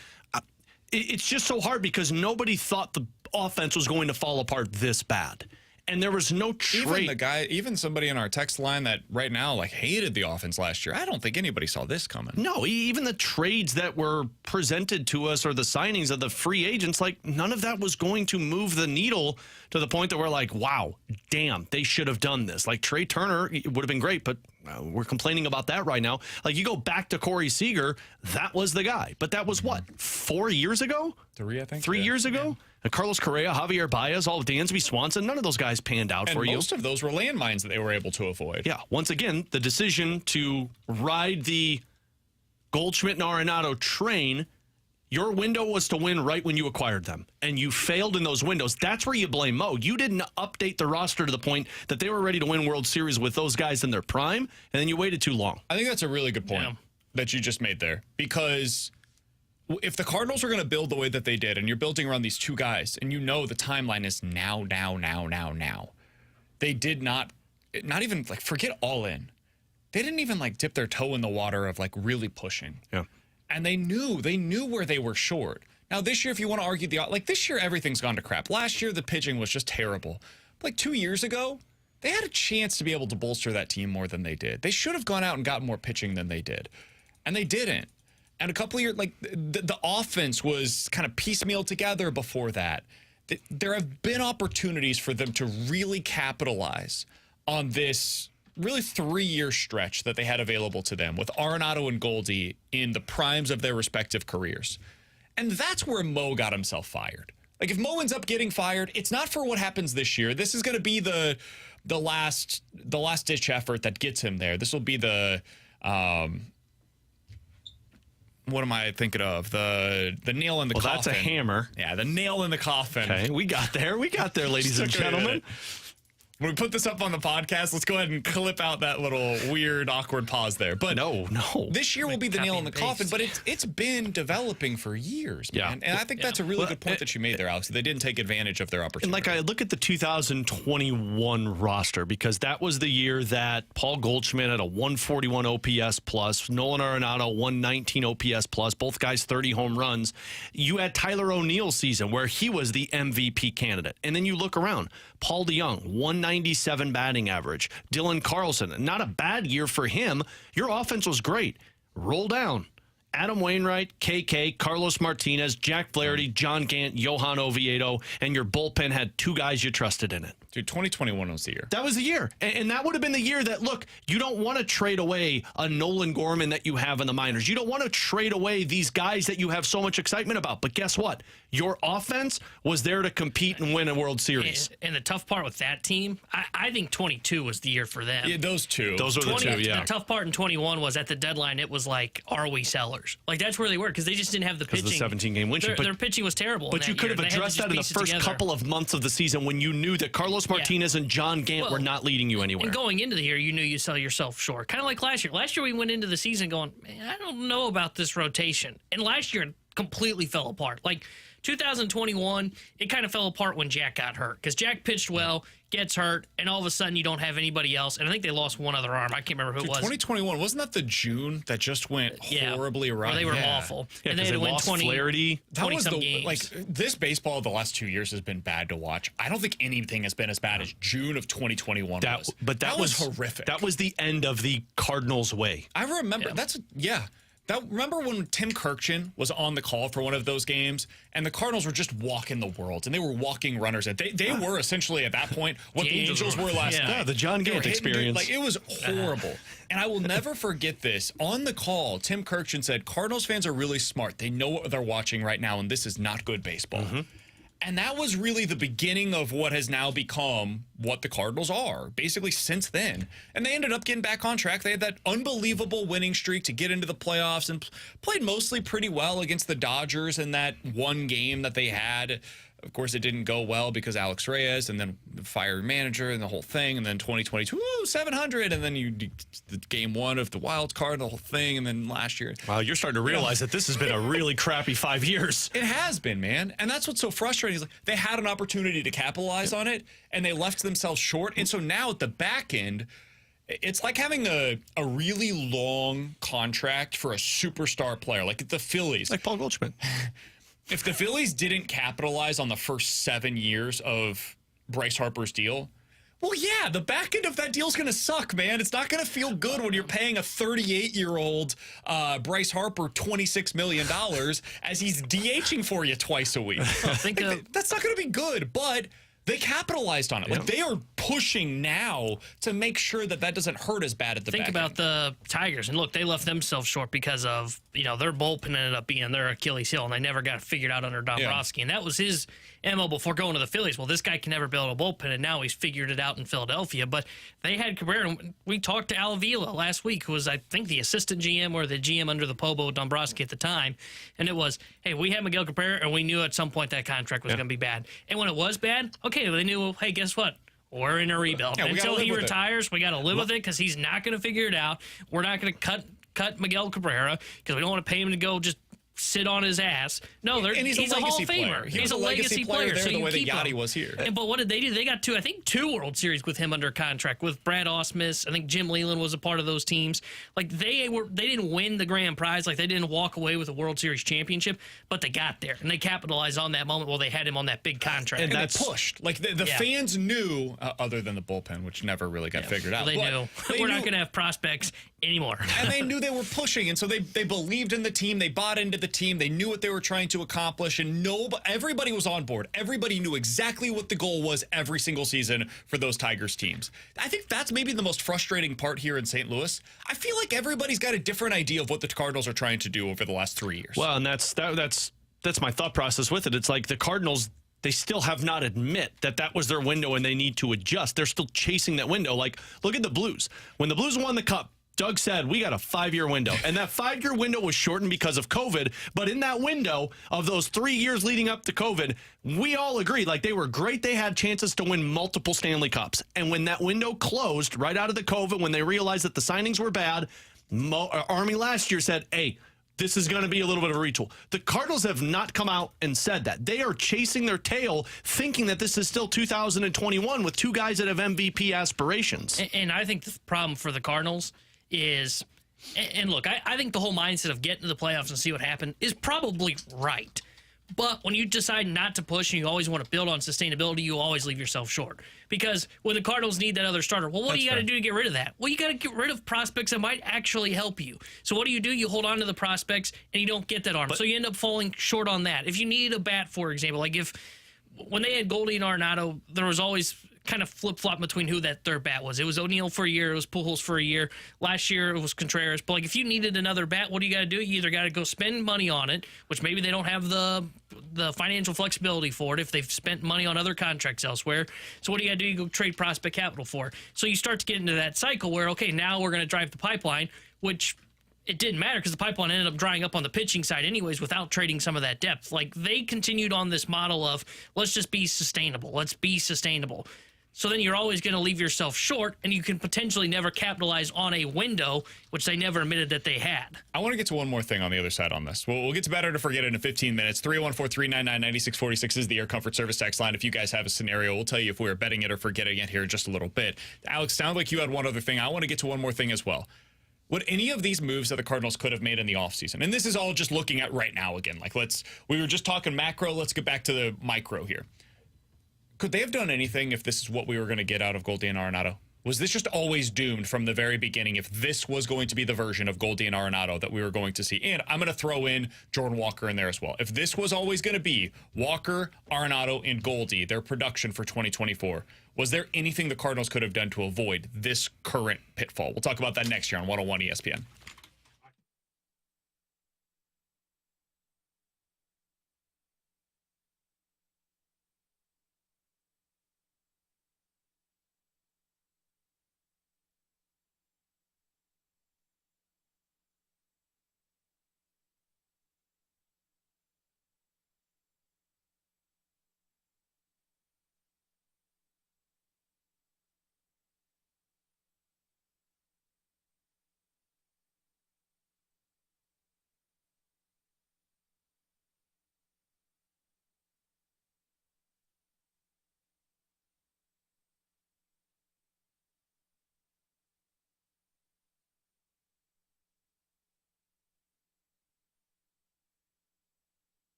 it's just so hard because nobody thought the offense was going to fall apart this bad. And there was no trade. Even somebody in our text line that right now like hated the offense last year, I don't think anybody saw this coming. No, even the trades that were presented to us or the signings of the free agents, like none of that was going to move the needle to the point that we're like, wow, damn, they should have done this. Like Trey Turner, it would have been great, but we're complaining about that right now. Like you go back to Corey Seager, that was the guy. But that was what, 4 years ago? 3, I think. 3 years ago? And Carlos Correa, Javier Baez, all of Dansby Swanson, none of those guys panned out for you. Most of those were landmines that they were able to avoid. Yeah, once again, the decision to ride the Goldschmidt and Arenado train, your window was to win right when you acquired them, and you failed in those windows. That's where you blame Mo. You didn't update the roster to the point that they were ready to win World Series with those guys in their prime, and then you waited too long. I think that's a really good point that you just made there, because if the Cardinals are going to build the way that they did, and you're building around these two guys, and you know the timeline is now, they did not even, like, forget all in. They didn't even, like, dip their toe in the water of, like, really pushing. Yeah. And they knew where they were short. Now, this year, if you want to argue this year, everything's gone to crap. Last year, the pitching was just terrible. Like 2 years ago, they had a chance to be able to bolster that team more than they did. They should have gone out and gotten more pitching than they did. And they didn't. And a couple of years, like the offense was kind of piecemeal together before that. There have been opportunities for them to really capitalize on this really 3-year stretch that they had available to them with Arenado and Goldy in the primes of their respective careers. And that's where Mo got himself fired. Like if Mo ends up getting fired, it's not for what happens this year. This is going to be the last ditch effort that gets him there. This will be the what am I thinking of? The nail in the coffin. That's a hammer. Yeah, the nail in the coffin. Okay, we got there, ladies and gentlemen. When we put this up on the podcast, let's go ahead and clip out that little weird, awkward pause there. But no. This year will be the nail in the coffin, but it's been developing for years, man. And I think that's a really good point that you made there, Alex. They didn't take advantage of their opportunity. And like I look at the 2021 roster, because that was the year that Paul Goldschmidt had a 141 OPS plus, Nolan Arenado 119 OPS plus, both guys 30 home runs. You had Tyler O'Neill's season where he was the MVP candidate. And then you look around, Paul DeYoung, 197 batting average. Dylan Carlson, not a bad year for him. Your offense was great. Roll down. Adam Wainwright, KK, Carlos Martinez, Jack Flaherty, John Gant, Johan Oviedo, and your bullpen had two guys you trusted in it. Dude, 2021 was the year. That was the year. And that would have been the year that, look, you don't want to trade away a Nolan Gorman that you have in the minors. You don't want to trade away these guys that you have so much excitement about. But guess what? Your offense was there to compete and win a World Series. And the tough part with that team, I think 22 was the year for them. Yeah, those two. Those were the two, yeah. The tough part in 21 was at the deadline, it was like, are we sellers? Like, that's where they were, because they just didn't have the pitching. The 17-game win streak. Their pitching was terrible. But you could have addressed that in the first couple of months of the season when you knew that Carlos Martinez and John Gant were not leading you anywhere. And going into the year, you knew you sell yourself short. Kind of like last year. Last year, we went into the season going, man, I don't know about this rotation. And last year, it completely fell apart. Like, 2021, it kind of fell apart when Jack got hurt, because Jack pitched well, gets hurt, and all of a sudden you don't have anybody else. And I think they lost one other arm. I can't remember who it was. 2021, wasn't that the June that just went horribly wrong? They were awful. Yeah, and they had to win 20 Flaherty. 20-some games. Like, this baseball the last 2 years has been bad to watch. I don't think anything has been as bad as June of 2021 was. But that was horrific. That was the end of the Cardinals' way. I remember. Remember when Tim Kirkchin was on the call for one of those games, and the Cardinals were just walking the world, and they were walking runners. And they were essentially at that point what the Angels were last night. Yeah, the John Gant experience. Like, it was horrible. And I will never forget this. On the call, Tim Kirkchin said, Cardinals fans are really smart. They know what they're watching right now, and this is not good baseball. Mm-hmm. And that was really the beginning of what has now become what the Cardinals are, basically since then. And they ended up getting back on track. They had that unbelievable winning streak to get into the playoffs and played mostly pretty well against the Dodgers in that one game that they had. Of course, it didn't go well because Alex Reyes and then the fire manager and the whole thing. And then 2022, 700. And then the game one of the wild card, the whole thing. And then last year. Wow, you're starting to realize that this has been a really crappy 5 years. It has been, man. And that's what's so frustrating. Is like they had an opportunity to capitalize on it, and they left themselves short. And so now at the back end, it's like having a really long contract for a superstar player, like the Phillies. Like Paul Goldschmidt. If the Phillies didn't capitalize on the first 7 years of Bryce Harper's deal, Well, yeah, the back end of that deal's going to suck, man. It's not going to feel good when you're paying a 38-year-old Bryce Harper $26 million as he's DHing for you twice a week. That's not going to be good, but they capitalized on it. Like, they are pushing now to make sure that doesn't hurt as bad at the back Think about the Tigers. And look, they left themselves short because of, their bullpen ended up being their Achilles heel, and they never got figured out under Dombrowski. And that was his MO before going to the Phillies. Well, this guy can never build a bullpen, and now he's figured it out in Philadelphia. But they had Cabrera. We talked to Al Avila last week, who was, I think, the assistant GM or the GM under the Pobo Dombrowski at the time. And it was, hey, we had Miguel Cabrera, and we knew at some point that contract was going to be bad. And when it was bad, okay, they knew, hey, guess what? We're in a rebuild. Until he retires, we got to live with it because he's not going to figure it out. We're not going to cut Miguel Cabrera because we don't want to pay him to go just sit on his ass. No, he's a Hall of Famer. He's a legacy player. There, so the you way keep that Yachty him. was here. But what did they do? They got two World Series with him under contract with Brad Ausmus. I think Jim Leyland was a part of those teams. Like they didn't win the grand prize. Like they didn't walk away with a World Series championship, but they got there and they capitalized on that moment while they had him on that big contract. And they pushed. Like the fans knew, other than the bullpen, which never really got figured out. They knew we're not going to have prospects anymore. And they knew they were pushing, and so they believed in the team. They bought into the team. They knew what they were trying to accomplish, and everybody was on board. Everybody knew exactly what the goal was every single season for those Tigers teams. I think that's maybe the most frustrating part here in St. Louis. I feel like everybody's got a different idea of what the Cardinals are trying to do over the last 3 years. Well, and that's my thought process with it. It's like the Cardinals, they still have not admit that was their window and they need to adjust. They're still chasing that window. Like, look at the Blues. When the Blues won the Cup, Doug said, we got a 5-year window. And that 5-year window was shortened because of COVID. But in that window of those 3 years leading up to COVID, we all agreed, like, they were great. They had chances to win multiple Stanley Cups. And when that window closed right out of the COVID, when they realized that the signings were bad, Army last year said, hey, this is going to be a little bit of a retool. The Cardinals have not come out and said that. They are chasing their tail, thinking that this is still 2021 with two guys that have MVP aspirations. And I think the problem for the Cardinals is, and look, I think the whole mindset of getting to the playoffs and see what happened is probably right. But when you decide not to push and you always want to build on sustainability, you always leave yourself short. Because when the Cardinals need that other starter, well, what do you got to do to get rid of that? Well, you got to get rid of prospects that might actually help you. So what do? You hold on to the prospects and you don't get that arm. So you end up falling short on that. If you need a bat, for example, like when they had Goldy and Arenado, there was always kind of flip-flop between who that third bat was. It was O'Neill for a year. It was Pujols for a year. Last year, it was Contreras. But, like, if you needed another bat, what do you got to do? You either got to go spend money on it, which maybe they don't have the financial flexibility for it if they've spent money on other contracts elsewhere. So what do you got to do? You go trade prospect capital for it. So you start to get into that cycle where, okay, now we're going to drive the pipeline, which it didn't matter because the pipeline ended up drying up on the pitching side anyways without trading some of that depth. Like, they continued on this model of, let's just be sustainable. Let's be sustainable. So then you're always going to leave yourself short, and you can potentially never capitalize on a window, which they never admitted that they had. I want to get to one more thing on the other side on this. We'll get to Better to Forget in 15 minutes. 314-399-9646 is the Air Comfort Service text line. If you guys have a scenario, we'll tell you if we're betting it or forgetting it here in just a little bit. Alex, sounds like you had one other thing. I want to get to one more thing as well. Would any of these moves that the Cardinals could have made in the offseason, and this is all just looking at right now again, like we were just talking macro, let's get back to the micro here. Could they have done anything if this is what we were going to get out of Goldy and Arenado? Was this just always doomed from the very beginning if this was going to be the version of Goldy and Arenado that we were going to see? And I'm going to throw in Jordan Walker in there as well. If this was always going to be Walker, Arenado, and Goldy, their production for 2024, was there anything the Cardinals could have done to avoid this current pitfall? We'll talk about that next year on 101 ESPN.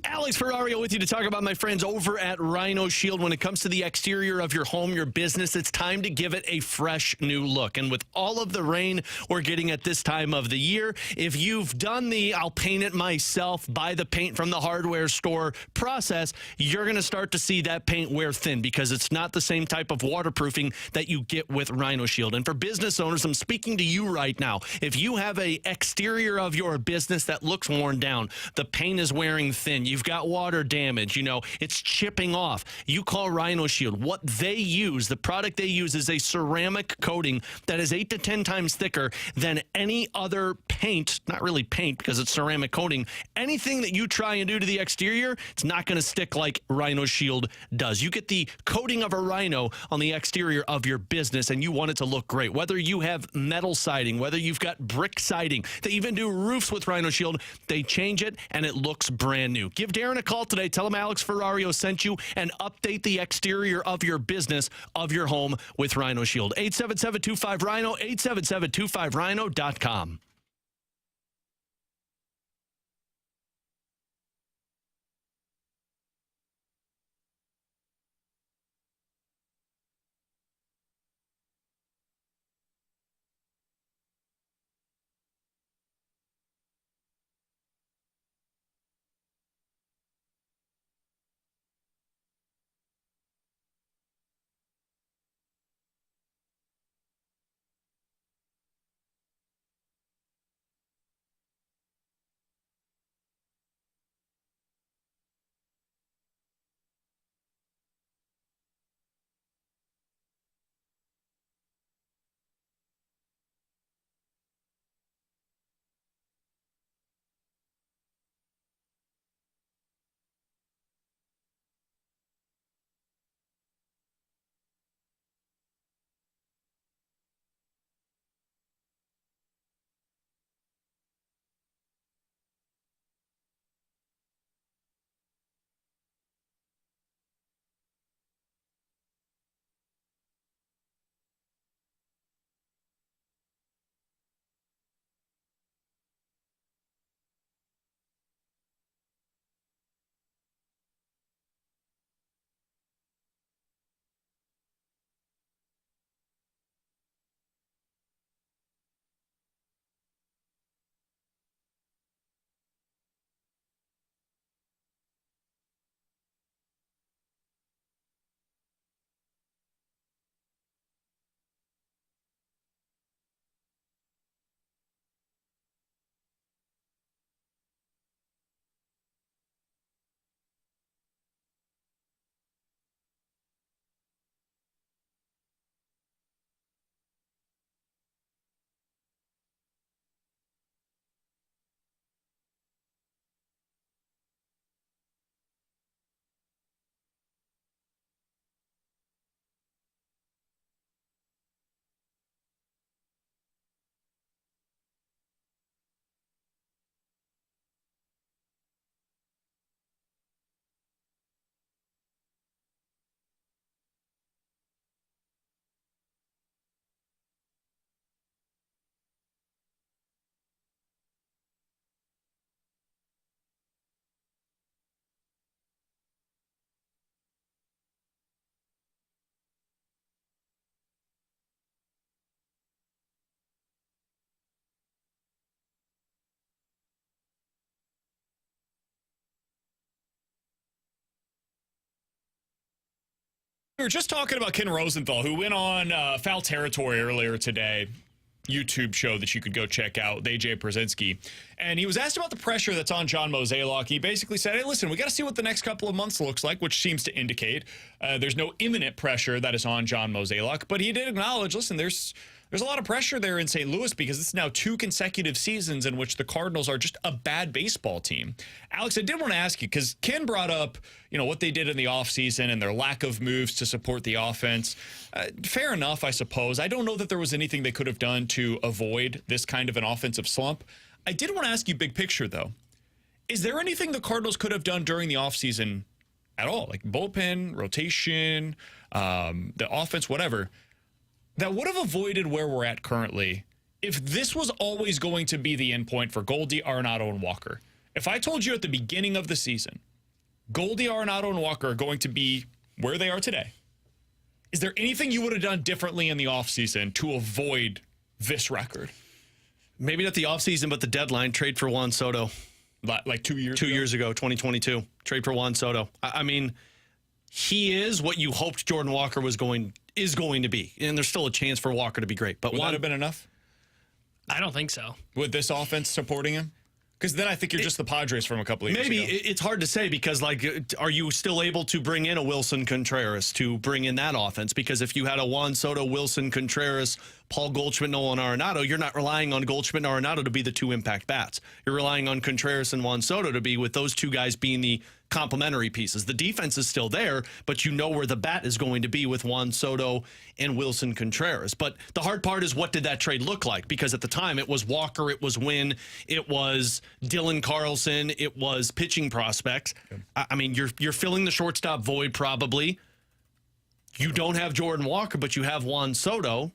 Alex Ferrario with you to talk about my friends over at Rhino Shield. When it comes to the exterior of your home, your business, it's time to give it a fresh new look. And with all of the rain we're getting at this time of the year, if you've done the I'll paint it myself, buy the paint from the hardware store process, you're going to start to see that paint wear thin because it's not the same type of waterproofing that you get with Rhino Shield. And for business owners, I'm speaking to you right now. If you have a exterior of your business that looks worn down, the paint is wearing thin, you've got water damage, it's chipping off, you call Rhino Shield. What they use, the product they use, is a ceramic coating that is 8 to 10 times thicker than any other paint. Not really paint because it's ceramic coating. Anything that you try and do to the exterior, it's not going to stick like Rhino Shield does. You get the coating of a rhino on the exterior of your business and you want it to look great. Whether you have metal siding, whether you've got brick siding, they even do roofs with Rhino Shield, they change it and it looks brand new. Give Darren a call today. Tell him Alex Ferrario sent you and update the exterior of your business, of your home with Rhino Shield. 877-25-RHINO, 877-25RHINO.com. We were just talking about Ken Rosenthal, who went on Foul Territory earlier today, YouTube show that you could go check out with AJ Brzezinski. And he was asked about the pressure that's on John Mozeliak. He basically said, hey, listen, we got to see what the next couple of months looks like, which seems to indicate there's no imminent pressure that is on John Mozeliak. But he did acknowledge, listen, there's a lot of pressure there in St. Louis because it's now 2 consecutive seasons in which the Cardinals are just a bad baseball team. Alex, I did want to ask you, because Ken brought up, what they did in the offseason and their lack of moves to support the offense. Fair enough, I suppose. I don't know that there was anything they could have done to avoid this kind of an offensive slump. I did want to ask you big picture, though. Is there anything the Cardinals could have done during the offseason at all, like bullpen, rotation, the offense, whatever, that would have avoided where we're at currently if this was always going to be the endpoint for Goldy, Arenado, and Walker? If I told you at the beginning of the season, Goldy, Arenado, and Walker are going to be where they are today, is there anything you would have done differently in the offseason to avoid this record? Maybe not the offseason, but the deadline. Trade for Juan Soto. Like 2 years ago? 2 years ago, 2022. Trade for Juan Soto. I mean, he is what you hoped Jordan Walker is going to be. And there's still a chance for Walker to be great. But Would that have been enough? I don't think so. With this offense supporting him? Because then I think you're just the Padres from a couple of years ago. Maybe it's hard to say because, like, are you still able to bring in a Wilson Contreras to bring in that offense? Because if you had a Juan Soto, Wilson Contreras, Paul Goldschmidt, Nolan Arenado, you're not relying on Goldschmidt and Arenado to be the two impact bats. You're relying on Contreras and Juan Soto to be, with those two guys being the complementary pieces. The defense is still there, but you know where the bat is going to be with Juan Soto and Wilson Contreras. But the hard part is, what did that trade look like? Because at the time, it was Walker, it was Wynn, it was Dylan Carlson, it was pitching prospects. I mean, you're filling the shortstop void probably. You don't have Jordan Walker, but you have Juan Soto.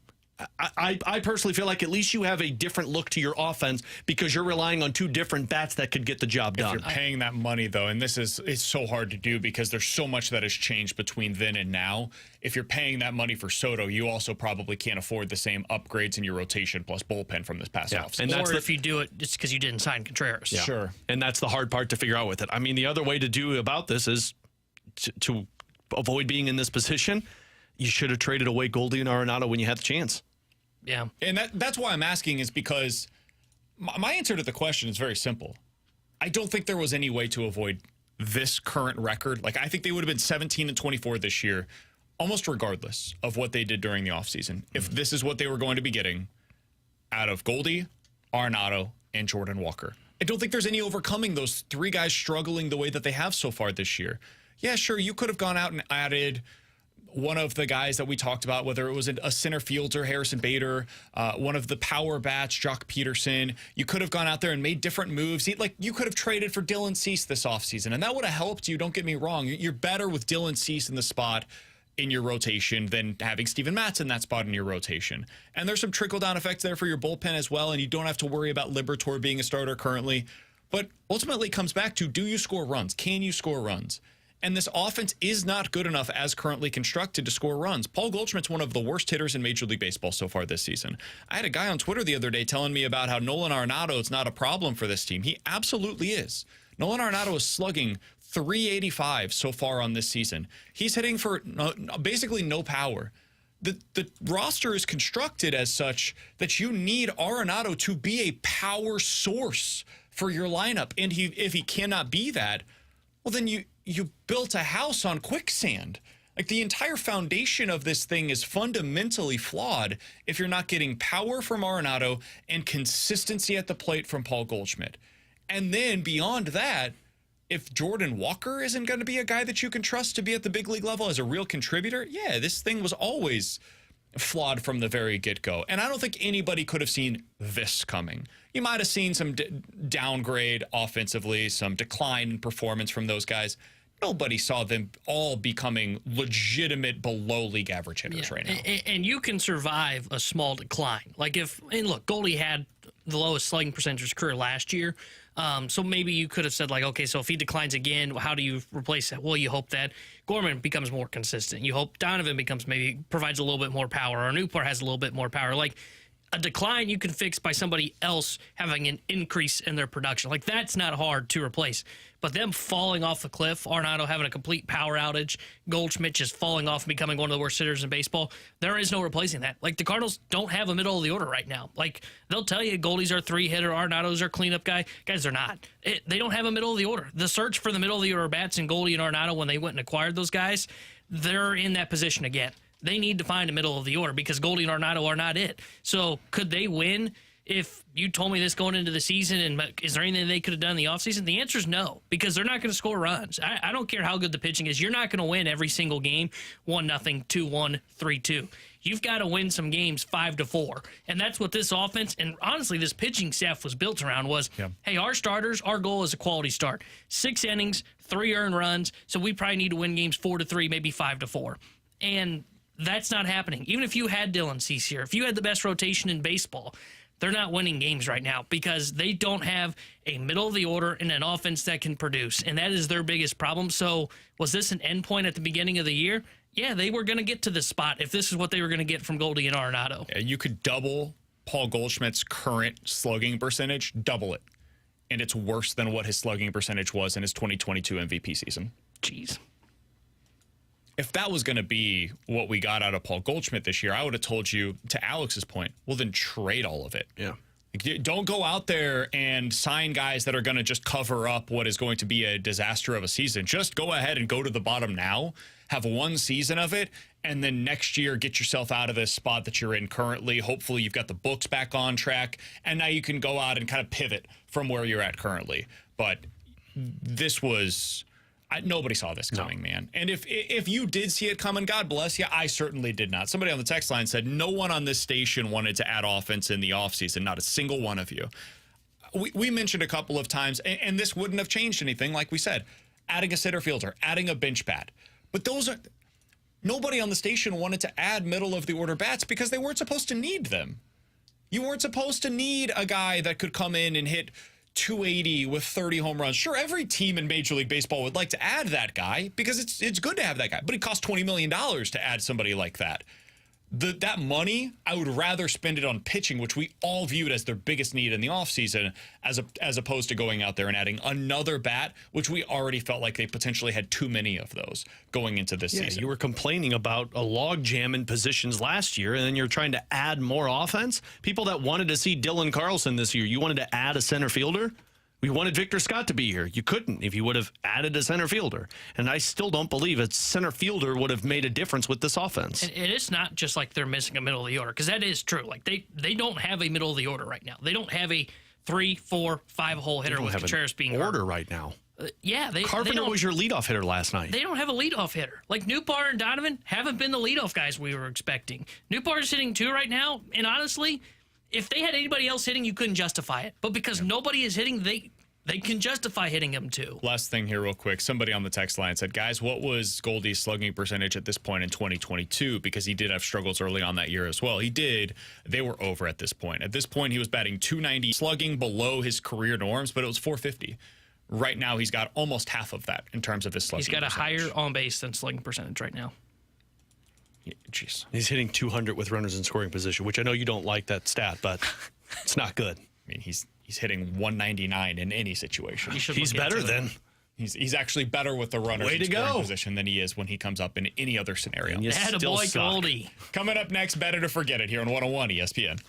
I personally feel like at least you have a different look to your offense because you're relying on two different bats that could get the job done. If you're paying that money, though, and it's so hard to do because there's so much that has changed between then and now. If you're paying that money for Soto, you also probably can't afford the same upgrades in your rotation plus bullpen from this past offseason. Or if you do it, it's because you didn't sign Contreras. Yeah. Sure. And that's the hard part to figure out with it. I mean, the other way to do about this is to avoid being in this position. You should have traded away Goldy and Arenado when you had the chance. Yeah. And that's why I'm asking, is because my answer to the question is very simple. I don't think there was any way to avoid this current record. Like, I think they would have been 17-24 this year, almost regardless of what they did during the offseason. If this is what they were going to be getting out of Goldy, Arenado, and Jordan Walker. I don't think there's any overcoming those three guys struggling the way that they have so far this year. Yeah, sure, you could have gone out and added one of the guys that we talked about, whether it was a center fielder, Harrison Bader, one of the power bats, Jock Peterson. You could have gone out there and made different moves. Like, you could have traded for Dylan Cease this offseason, and that would have helped you. Don't get me wrong. You're better with Dylan Cease in the spot in your rotation than having Steven Matz in that spot in your rotation. And there's some trickle-down effects there for your bullpen as well, and you don't have to worry about Liberatore being a starter currently. But ultimately, it comes back to, do you score runs? Can you score runs? And this offense is not good enough as currently constructed to score runs. Paul Goldschmidt's one of the worst hitters in Major League Baseball so far this season. I had a guy on Twitter the other day telling me about how Nolan Arenado is not a problem for this team. He absolutely is. Nolan Arenado is slugging .385 so far on this season. He's hitting for basically no power. The roster is constructed as such that you need Arenado to be a power source for your lineup. And if he cannot be that, well, then you built a house on quicksand. Like, the entire foundation of this thing is fundamentally flawed if you're not getting power from Arenado and consistency at the plate from Paul Goldschmidt. And then beyond that, if Jordan Walker isn't going to be a guy that you can trust to be at the big league level as a real contributor, yeah, this thing was always flawed from the very get-go. And I don't think anybody could have seen this coming. You might have seen some downgrade offensively, some decline in performance from those guys. Nobody saw them all becoming legitimate below-league average hitters right now. And you can survive a small decline. Like, look, Goldie had the lowest slugging percentage of his career last year. So maybe you could have said, like, okay, so if he declines again, how do you replace that? Well, you hope that Gorman becomes more consistent. You hope Donovan provides a little bit more power, or Newport has a little bit more power. Like, a decline you can fix by somebody else having an increase in their production. Like, that's not hard to replace. But them falling off the cliff, Arenado having a complete power outage, Goldschmidt just falling off and becoming one of the worst hitters in baseball, there is no replacing that. Like, the Cardinals don't have a middle of the order right now. Like, they'll tell you Goldie's our 3-hitter, Arenado's our cleanup guy. Guys, they're not. They don't have a middle of the order. The search for the middle of the order bats in Goldie and Arenado, when they went and acquired those guys, they're in that position again. They need to find a middle of the order because Goldy and Arenado are not it. So could they win if you told me this going into the season? And is there anything they could have done in the offseason? The answer is no, because they're not going to score runs. I don't care how good the pitching is. You're not going to win every single game 1-0, 2-1, 3-2. You've got to win some games 5-4. And that's what this offense, and honestly, this pitching staff was built around was, hey, our starters, our goal is a quality start. 6 innings, 3 earned runs, so we probably need to win games 4-3, maybe 5-4. And that's not happening. Even if you had Dylan Cease here, if you had the best rotation in baseball, they're not winning games right now because they don't have a middle of the order and an offense that can produce, and that is their biggest problem. So was this an endpoint at the beginning of the year? Yeah, they were going to get to this spot if this is what they were going to get from Goldy and Arenado. Yeah, you could double Paul Goldschmidt's current slugging percentage, double it, and it's worse than what his slugging percentage was in his 2022 MVP season. Jeez. If that was going to be what we got out of Paul Goldschmidt this year, I would have told you, to Alex's point, well, then trade all of it. Yeah. Don't go out there and sign guys that are going to just cover up what is going to be a disaster of a season. Just go ahead and go to the bottom now, have one season of it, and then next year get yourself out of this spot that you're in currently. Hopefully you've got the books back on track, and now you can go out and kind of pivot from where you're at currently. But this was... nobody saw this coming, man. And if you did see it coming, God bless you. I certainly did not. Somebody on the text line said no one on this station wanted to add offense in the offseason. Not a single one of you. We mentioned a couple of times, and this wouldn't have changed anything, like we said, adding a center fielder, adding a bench bat. But those are... Nobody on the station wanted to add middle-of-the-order bats because they weren't supposed to need them. You weren't supposed to need a guy that could come in and hit 280 with 30 home runs. Sure, every team in Major League Baseball would like to add that guy because it's good to have that guy, but it costs $20 million to add somebody like that. That money, I would rather spend it on pitching, which we all viewed as their biggest need in the offseason, as opposed to going out there and adding another bat, which we already felt like they potentially had too many of those going into this season. You were complaining about a logjam in positions last year, and then you're trying to add more offense. People that wanted to see Dylan Carlson this year, you wanted to add a center fielder? We wanted Victor Scott to be here. You couldn't if you would have added a center fielder. And I still don't believe a center fielder would have made a difference with this offense. And it's not just like they're missing a middle of the order, because that is true. Like they don't have a middle of the order right now. They don't have a 3, 4, 5 hole hitter with Contreras being order hurt. right now. Carpenter was your leadoff hitter last night. They don't have a leadoff hitter. Like Newbar and Donovan haven't been the leadoff guys we were expecting. Newbar's hitting 2 right now, and honestly, if they had anybody else hitting, you couldn't justify it. But because nobody is hitting, they can justify hitting him too. Last thing here real quick. Somebody on the text line said, guys, what was Goldie's slugging percentage at this point in 2022? Because he did have struggles early on that year as well. He did. They were over at this point. At this point, he was batting .290, slugging below his career norms, but it was .450. Right now, he's got almost half of that in terms of his slugging percentage. He's got a higher on-base than slugging percentage right now. Jeez. He's hitting 200 with runners in scoring position, which I know you don't like that stat, but it's not good. I mean, he's hitting 199 in any situation. He's better than. He's actually better with the runners in scoring position than he is when he comes up in any other scenario. Attaboy, Goldie. Coming up next, Better to Forget It here on 101 ESPN.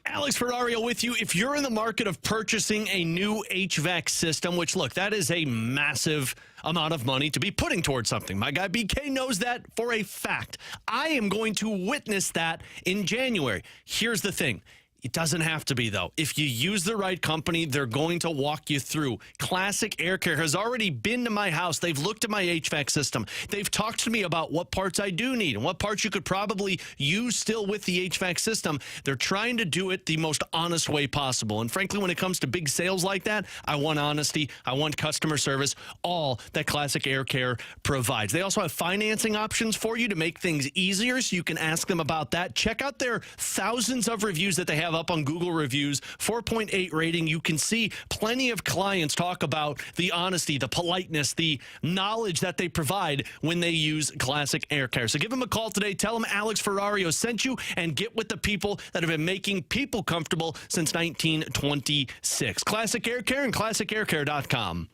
Alex Ferrario with you. If you're in the market of purchasing a new HVAC system, which, look, that is a massive amount of money to be putting towards something. My guy BK knows that for a fact. I am going to witness that in January. Here's the thing. It doesn't have to be, though. If you use the right company, they're going to walk you through. Classic Air Care has already been to my house. They've looked at my HVAC system. They've talked to me about what parts I do need and what parts you could probably use still with the HVAC system. They're trying to do it the most honest way possible. And frankly, when it comes to big sales like that, I want honesty. I want customer service, all that Classic Air Care provides. They also have financing options for you to make things easier, so you can ask them about that. Check out their thousands of reviews that they have have up on Google reviews, 4.8 rating. You can see plenty of clients talk about the honesty, the politeness, the knowledge that they provide when they use Classic Air Care. So give them a call today. Tell them Alex Ferrario sent you, and get with the people that have been making people comfortable since 1926. Classic Air Care and ClassicAirCare.com.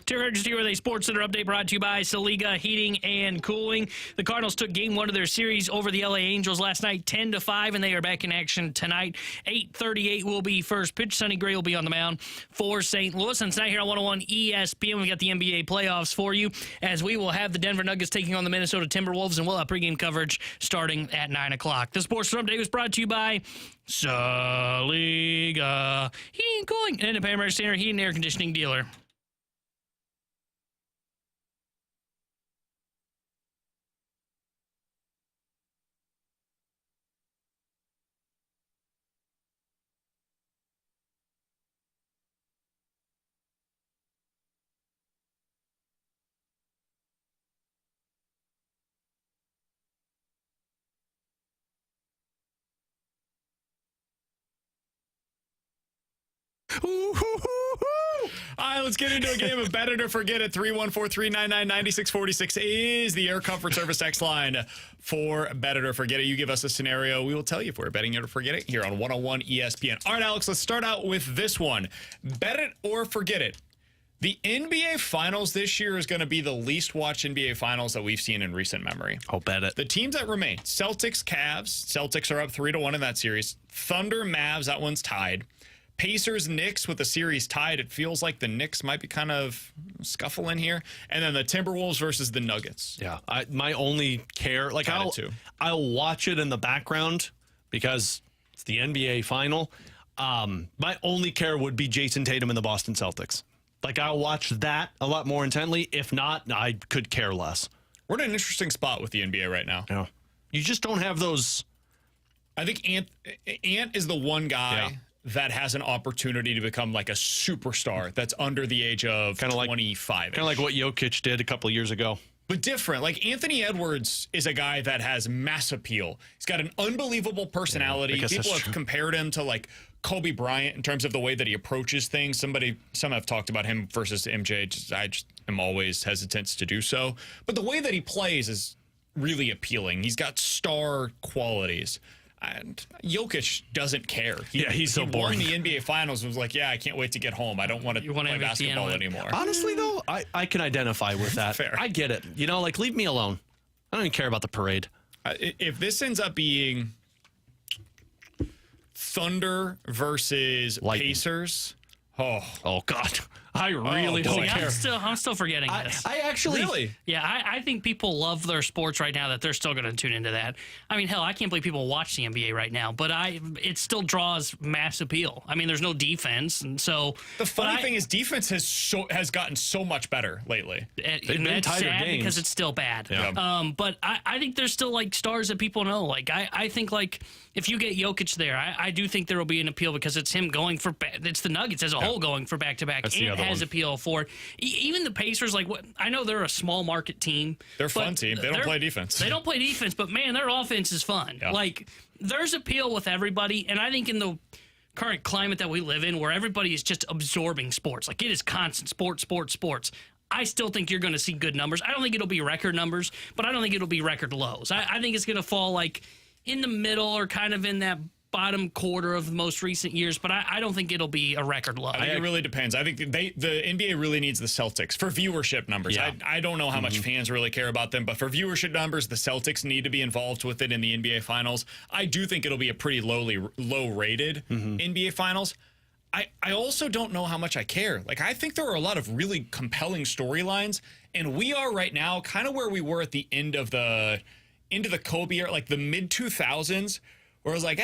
Here with a Sports Center update brought to you by Saliga Heating and Cooling. The Cardinals took game one of their series over the LA Angels last night, 10-5, and they are back in action tonight. 8:38 will be first pitch. Sonny Gray will be on the mound for St. Louis. And tonight here on 101 ESPN, we got the NBA playoffs for you, as we will have the Denver Nuggets taking on the Minnesota Timberwolves, and we'll have pregame coverage starting at 9 o'clock. The Sports Center update was brought to you by Saliga Heating and Cooling, an independent American Standard heating and air conditioning dealer. All right, let's get into a game of Bet It or Forget It. 314-399-9646 is the Air Comfort Service text line for Bet It or Forget It. You give us a scenario, we will tell you if we're betting it or forget it here on 101 ESPN. All right, Alex, let's start out with this one. Bet it or forget it. The NBA Finals this year is going to be the least watched NBA Finals that we've seen in recent memory. I'll bet it. The teams that remain, Celtics, Cavs. Celtics are up 3-1 in that series. Thunder, Mavs, that one's tied. Pacers, Knicks with the series tied. It feels like the Knicks might be kind of scuffling here. And then the Timberwolves versus the Nuggets. Yeah, my only care, like I'll watch it in the background because it's the NBA final. My only care would be Jason Tatum and the Boston Celtics. Like, I'll watch that a lot more intently. If not, I could care less. We're in an interesting spot with the NBA right now. Yeah. You just don't have those. I think Ant is the one guy that has an opportunity to become like a superstar that's under the age of 25. Kind of like what Jokic did a couple of years ago. But different. Like, Anthony Edwards is a guy that has mass appeal. He's got an unbelievable personality. People have compared him to, like, Kobe Bryant in terms of the way that he approaches things. Some have talked about him versus MJ. I just am always hesitant to do so. But the way that he plays is really appealing. He's got star qualities. And Jokic doesn't care. He's so boring. He won the NBA Finals and was like, I can't wait to get home. I don't want to play basketball anymore. Honestly, though, I can identify with that. Fair. I get it. Leave me alone. I don't even care about the parade. If this ends up being Thunder versus Lightning. Pacers, oh God, I really don't boy. care. I'm still forgetting this. I actually really? Yeah, I think people love their sports right now that they're still going to tune into that. I mean, hell, I can't believe people watch the NBA right now, but it still draws mass appeal. I mean, there's no defense, and so the funny thing is defense has gotten so much better lately. And that's sad games. because it's still bad. Yeah. But I think there's still like stars that people know. Like I think like if you get Jokic there, I do think there will be an appeal because it's him going for it's the Nuggets as a whole going for back-to-back. That's the and other has one. appeal for even the Pacers. Like I know they're a small market team. They're a fun team. They don't play defense. They don't play defense, but man, their offense is fun. Yeah. Like there's appeal with everybody, and I think in the current climate that we live in, where everybody is just absorbing sports, like it is constant sports. I still think you're going to see good numbers. I don't think it'll be record numbers, but I don't think it'll be record lows. I think it's going to fall like in the middle or kind of in that bottom quarter of the most recent years, but I don't think it'll be a record low. I think it really depends. I think the NBA really needs the Celtics for viewership numbers. Yeah. I don't know how much fans really care about them, but for viewership numbers, the Celtics need to be involved with it in the NBA Finals. I do think it'll be a pretty low-rated NBA Finals. I also don't know how much I care. Like, I think there are a lot of really compelling storylines, and we are right now kind of where we were at the end of the Kobe era, like the mid-2000s, where I was like,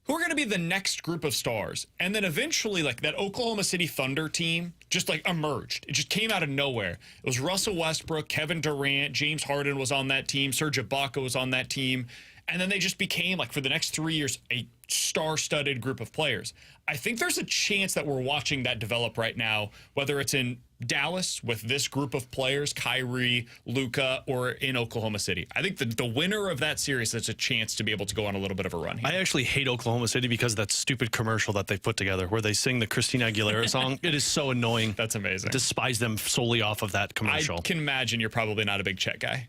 who are going to be the next group of stars? And then eventually, like, that Oklahoma City Thunder team just, like, emerged. It just came out of nowhere. It was Russell Westbrook, Kevin Durant, James Harden was on that team, Serge Ibaka was on that team. And then they just became, like, for the next 3 years, a star-studded group of players. I think there's a chance that we're watching that develop right now, whether it's in Dallas with this group of players, Kyrie, Luka, or in Oklahoma City. I think the winner of that series has a chance to be able to go on a little bit of a run here. I actually hate Oklahoma City because of that stupid commercial that they put together where they sing the Christina Aguilera song. It is so annoying. That's amazing. I despise them solely off of that commercial. I can imagine you're probably not a big Chet guy.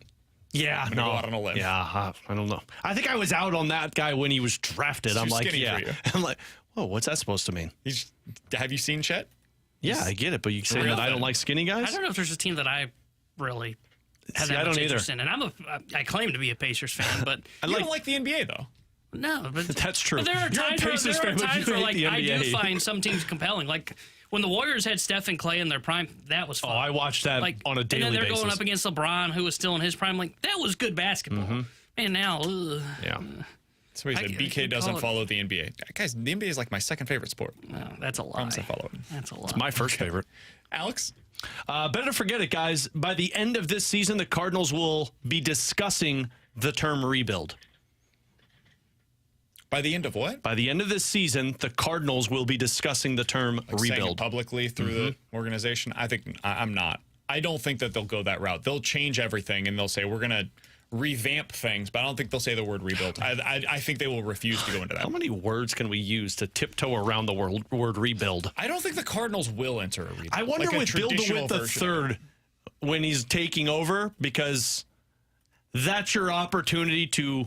Yeah, I'm gonna go out on a limb. Yeah, I don't know. I think I was out on that guy when he was drafted. Too I'm like, skinny yeah. for you. I'm like, whoa, what's that supposed to mean? Have you seen Chet? Yeah, I get it, but you saying Real that I don't thin. like skinny guys? I don't know if there's a team that I really have See, that I much don't either. interest in, and I claim to be a Pacers fan, but You don't like the NBA, though. no, but That's true. But there are You're a times Pacers fan, but you where hate like the I do NBA. find some teams compelling. Like when the Warriors had Steph and Clay in their prime, that was fun. Oh, I watched that like on a daily and then they're basis. going up against LeBron, who was still in his prime. Like that was good basketball. And now, Yeah. That's what he said. I BK can doesn't call it- follow the NBA. Guys, the NBA is like my second favorite sport. no, that's a lie. Promise I follow it. That's a lie. My first favorite. Alex? Better to forget it, guys. By the end of this season, the Cardinals will be discussing the term rebuild. By the end of what? By the end of this season, the Cardinals will be discussing the term Saying it rebuild. publicly through the organization? I think I'm not. I don't think that they'll go that route. They'll change everything and they'll say we're going to revamp things, but I don't think they'll say the word rebuild. I think they will refuse to go into that. How many words can we use to tiptoe around the word rebuild? I don't think the Cardinals will enter a rebuild. I wonder like a with Bill traditional DeWitt the version. third when he's taking over, because that's your opportunity to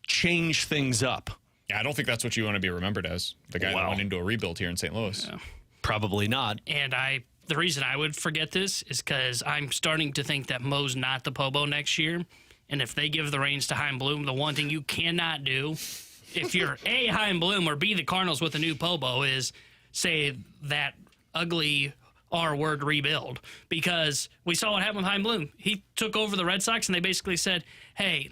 change things up. Yeah, I don't think that's what you want to be remembered as. The guy that Wow. went into a rebuild here in St. Louis. Probably not. And the reason I would forget this is because I'm starting to think that Mo's not the Pobo next year. And if they give the reins to Chaim Bloom, the one thing you cannot do, if you're A, Chaim Bloom, or B, the Cardinals with a new Pobo, is say that ugly R-word rebuild. Because we saw what happened with Chaim Bloom. He took over the Red Sox, and they basically said, hey,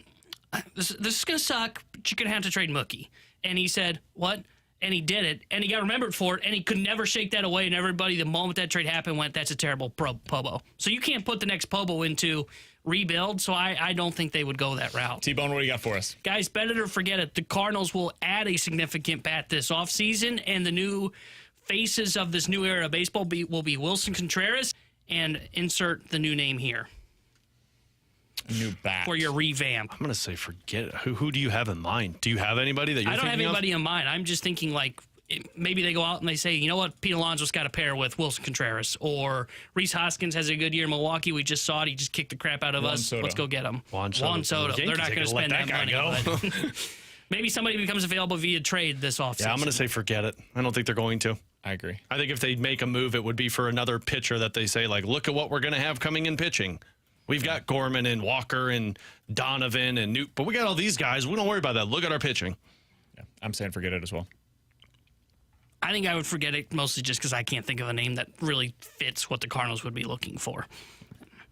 this is going to suck, but you're going to have to trade Mookie. And he said, what? And he did it, and he got remembered for it, and he could never shake that away. And everybody, the moment that trade happened, went, that's a terrible Pobo. So you can't put the next Pobo into rebuild, so I don't think they would go that route. T-Bone, what do you got for us? Guys, better to forget it. The Cardinals will add a significant bat this offseason, and the new faces of this new era of baseball will be Wilson Contreras, and insert the new name here New bat. for your revamp. I'm going to say forget it. Who do you have in mind? Do you have anybody that you're I don't have thinking anybody in mind. I'm just thinking like maybe they go out and they say, you know what, Pete Alonso's got to pair with Wilson Contreras, or Rhys Hoskins has a good year in Milwaukee. We just saw it. He just kicked the crap out of us. Soto. Let's go get him. Juan Soto. They're not going to spend that money. But maybe somebody becomes available via trade this offseason. Yeah, I'm going to say forget it. I don't think they're going to. I agree. I think if they make a move, it would be for another pitcher that they say, like, look at what we're going to have coming in pitching. We've got Gorman and Walker and Donovan and Newt, but we got all these guys. We don't worry about that. Look at our pitching. Yeah, I'm saying forget it as well. I think I would forget it mostly just because I can't think of a name that really fits what the Cardinals would be looking for.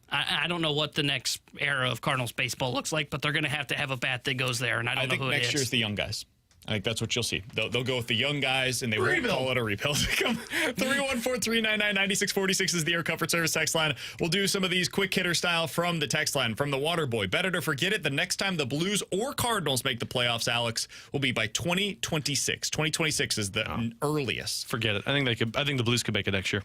I don't know what the next era of Cardinals baseball looks like, but they're going to have a bat that goes there, and I don't know who it is. I think next year's the young guys. I think that's what you'll see. They'll go with the young guys, and they won't call it a rebuild. 314-399-9646 is the Air Comfort Service text line. We'll do some of these quick hitter style from the text line. From the Water Boy, better to forget it. The next time the Blues or Cardinals make the playoffs, Alex, will be by 2026. 2026 is the earliest. Forget it. I think the Blues could make it next year.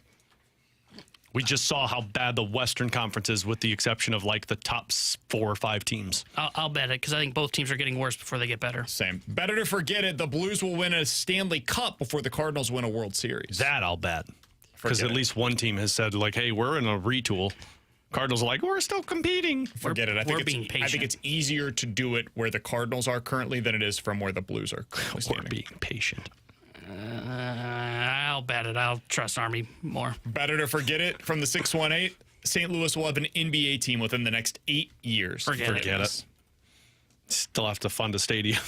We just saw how bad the Western Conference is, with the exception of like the top 4 or 5 teams. I'll bet it, because I think both teams are getting worse before they get better. Same. Better to forget it. The Blues will win a Stanley Cup before the Cardinals win a World Series. That I'll bet. Because at least one team has said, like, hey, we're in a retool. Cardinals are like, we're still competing. Forget it. I think it's easier to do it where the Cardinals are currently than it is from where the Blues are currently standing. We're being patient. I'll bet it. I'll trust Army more. Better to forget it. From the 618, St. Louis will have an NBA team within the next 8 years. Forget it. Still have to fund a stadium.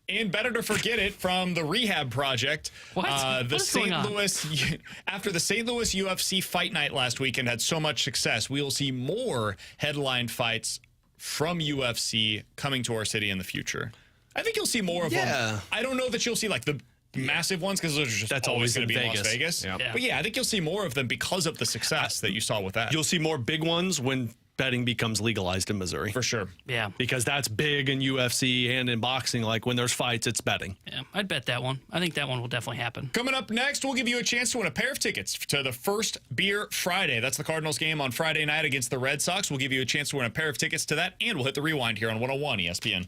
And better to forget it from the Rehab Project. What? What's going on? After the St. Louis UFC fight night last weekend had so much success, we will see more headline fights from UFC coming to our city in the future. I think you'll see more of them. I don't know that you'll see like the massive ones, because those are just always going to be in Las Vegas. Yeah. But yeah, I think you'll see more of them because of the success that you saw with that. You'll see more big ones when betting becomes legalized in Missouri. For sure. Yeah. Because that's big in UFC and in boxing. Like when there's fights, it's betting. Yeah, I'd bet that one. I think that one will definitely happen. Coming up next, we'll give you a chance to win a pair of tickets to the First Beer Friday. That's the Cardinals game on Friday night against the Red Sox. We'll give you a chance to win a pair of tickets to that, and we'll hit the rewind here on 101 ESPN.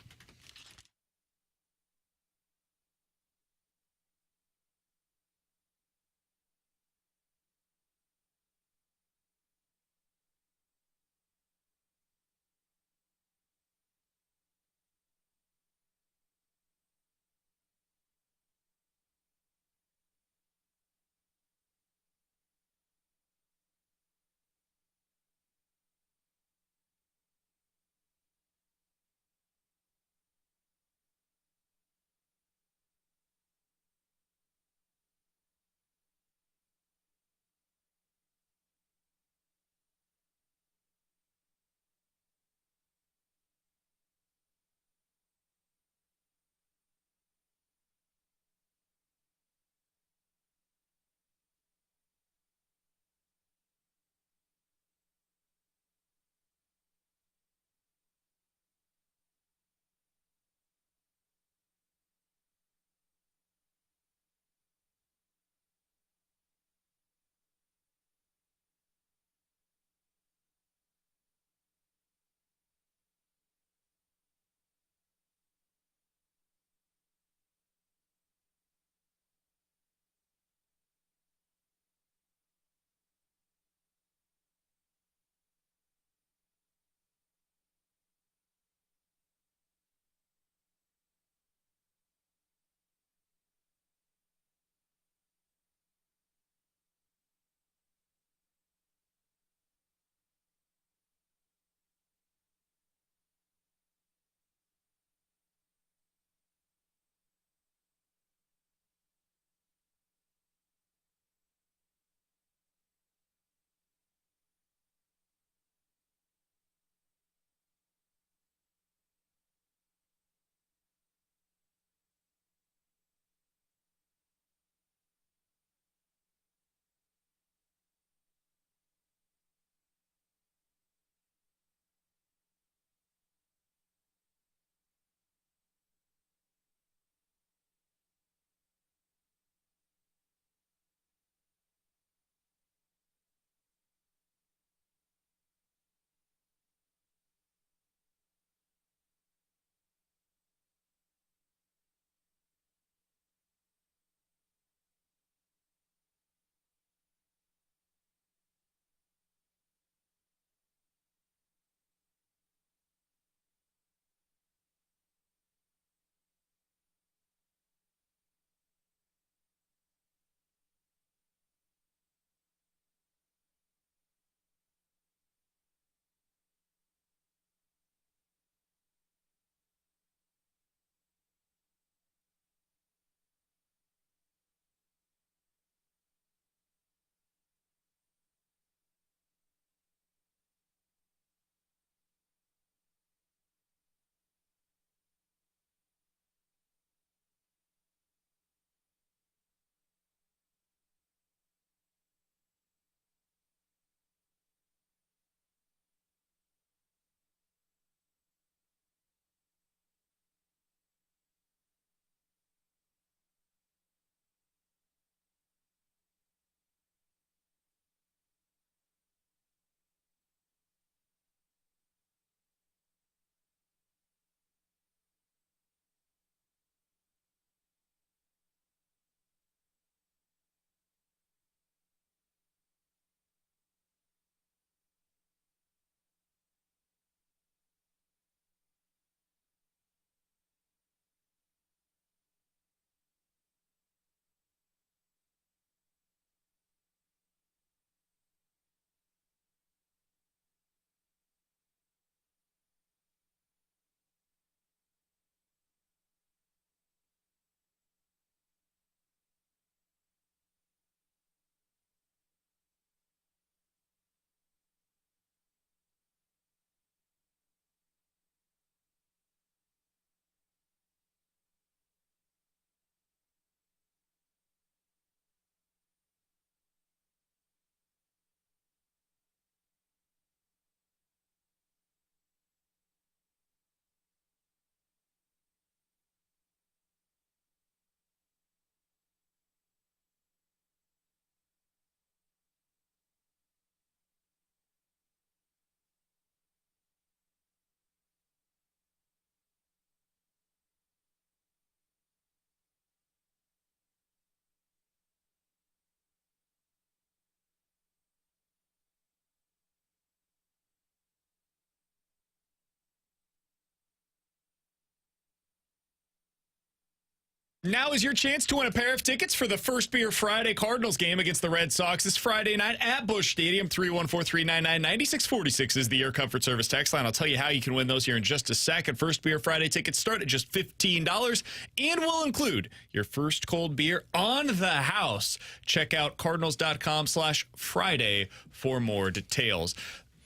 Now is your chance to win a pair of tickets for the First Beer Friday Cardinals game against the Red Sox this Friday night at Busch Stadium. 314-399-9646 is the Air Comfort Service text line. I'll tell you how you can win those here in just a second. First Beer Friday tickets start at just $15 and will include your first cold beer on the house. Check out cardinals.com/Friday for more details.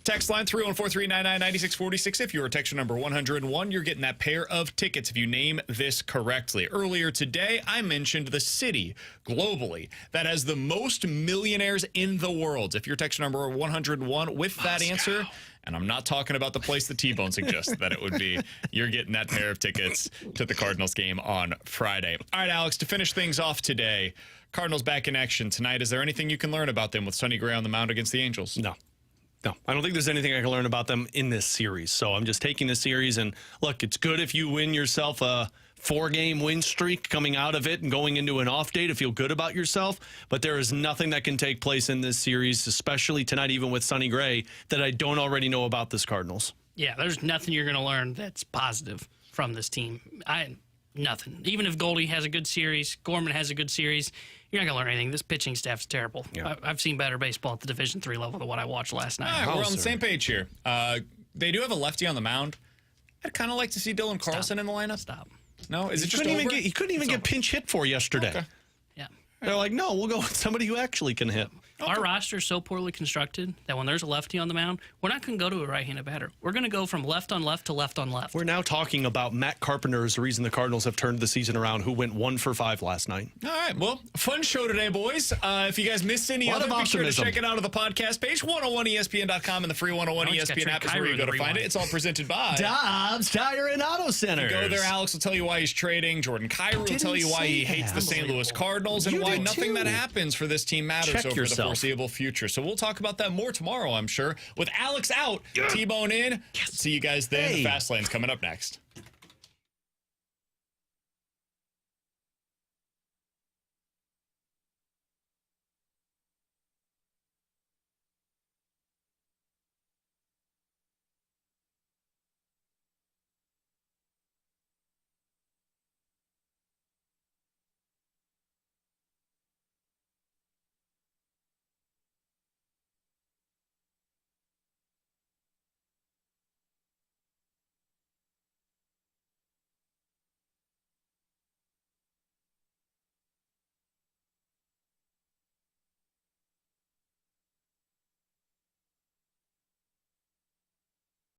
Text line 314-399-9646. If you're texture number 101, you're getting that pair of tickets if you name this correctly. Earlier today, I mentioned the city globally that has the most millionaires in the world. If you're texture number 101 with that answer, and I'm not talking about the place that T-Bone suggested that it would be, you're getting that pair of tickets to the Cardinals game on Friday. All right, Alex, to finish things off today, Cardinals back in action tonight. Is there anything you can learn about them with Sonny Gray on the mound against the Angels? No, I don't think there's anything I can learn about them in this series. So I'm just taking this series, and look, it's good if you win yourself a 4-game win streak coming out of it and going into an off day to feel good about yourself. But there is nothing that can take place in this series, especially tonight, even with Sonny Gray, that I don't already know about this Cardinals. Yeah, there's nothing you're going to learn that's positive from this team. Nothing. Even if Goldy has a good series, Gorman has a good series, you're not going to learn anything. This pitching staff's terrible. Yeah. I've seen better baseball at the Division III level than what I watched last night. All right, we're on the same page here. They do have a lefty on the mound. I'd kind of like to see Dylan Carlson in the lineup. Stop. No? Is it just He over? couldn't even get pinch hit for yesterday. Okay. Yeah. They're like, no, we'll go with somebody who actually can hit. Our roster is so poorly constructed that when there's a lefty on the mound, we're not going to go to a right-handed batter. We're going to go from left on left to left on left. We're now talking about Matt Carpenter as the reason the Cardinals have turned the season around, who went 1 for 5 last night. All right. Well, fun show today, boys. If you guys missed any Lot other, of be sure to optimism. check it out on the podcast page, 101ESPN.com, and the free 101 just got ESPN app is where you go to Rewind. find it. It's all presented by Dobbs Tire and Auto Center. Go there. Alex will tell you why he's trading. Jordan Kyrou will tell you why he hates the St. Louis Cardinals and You why did nothing too. that happens for this team matters Check over yourself. the foreseeable future. So we'll talk about that more tomorrow, I'm sure. With Alex out, T-Bone in. See you guys then. Hey. The Fast Lane's coming up next.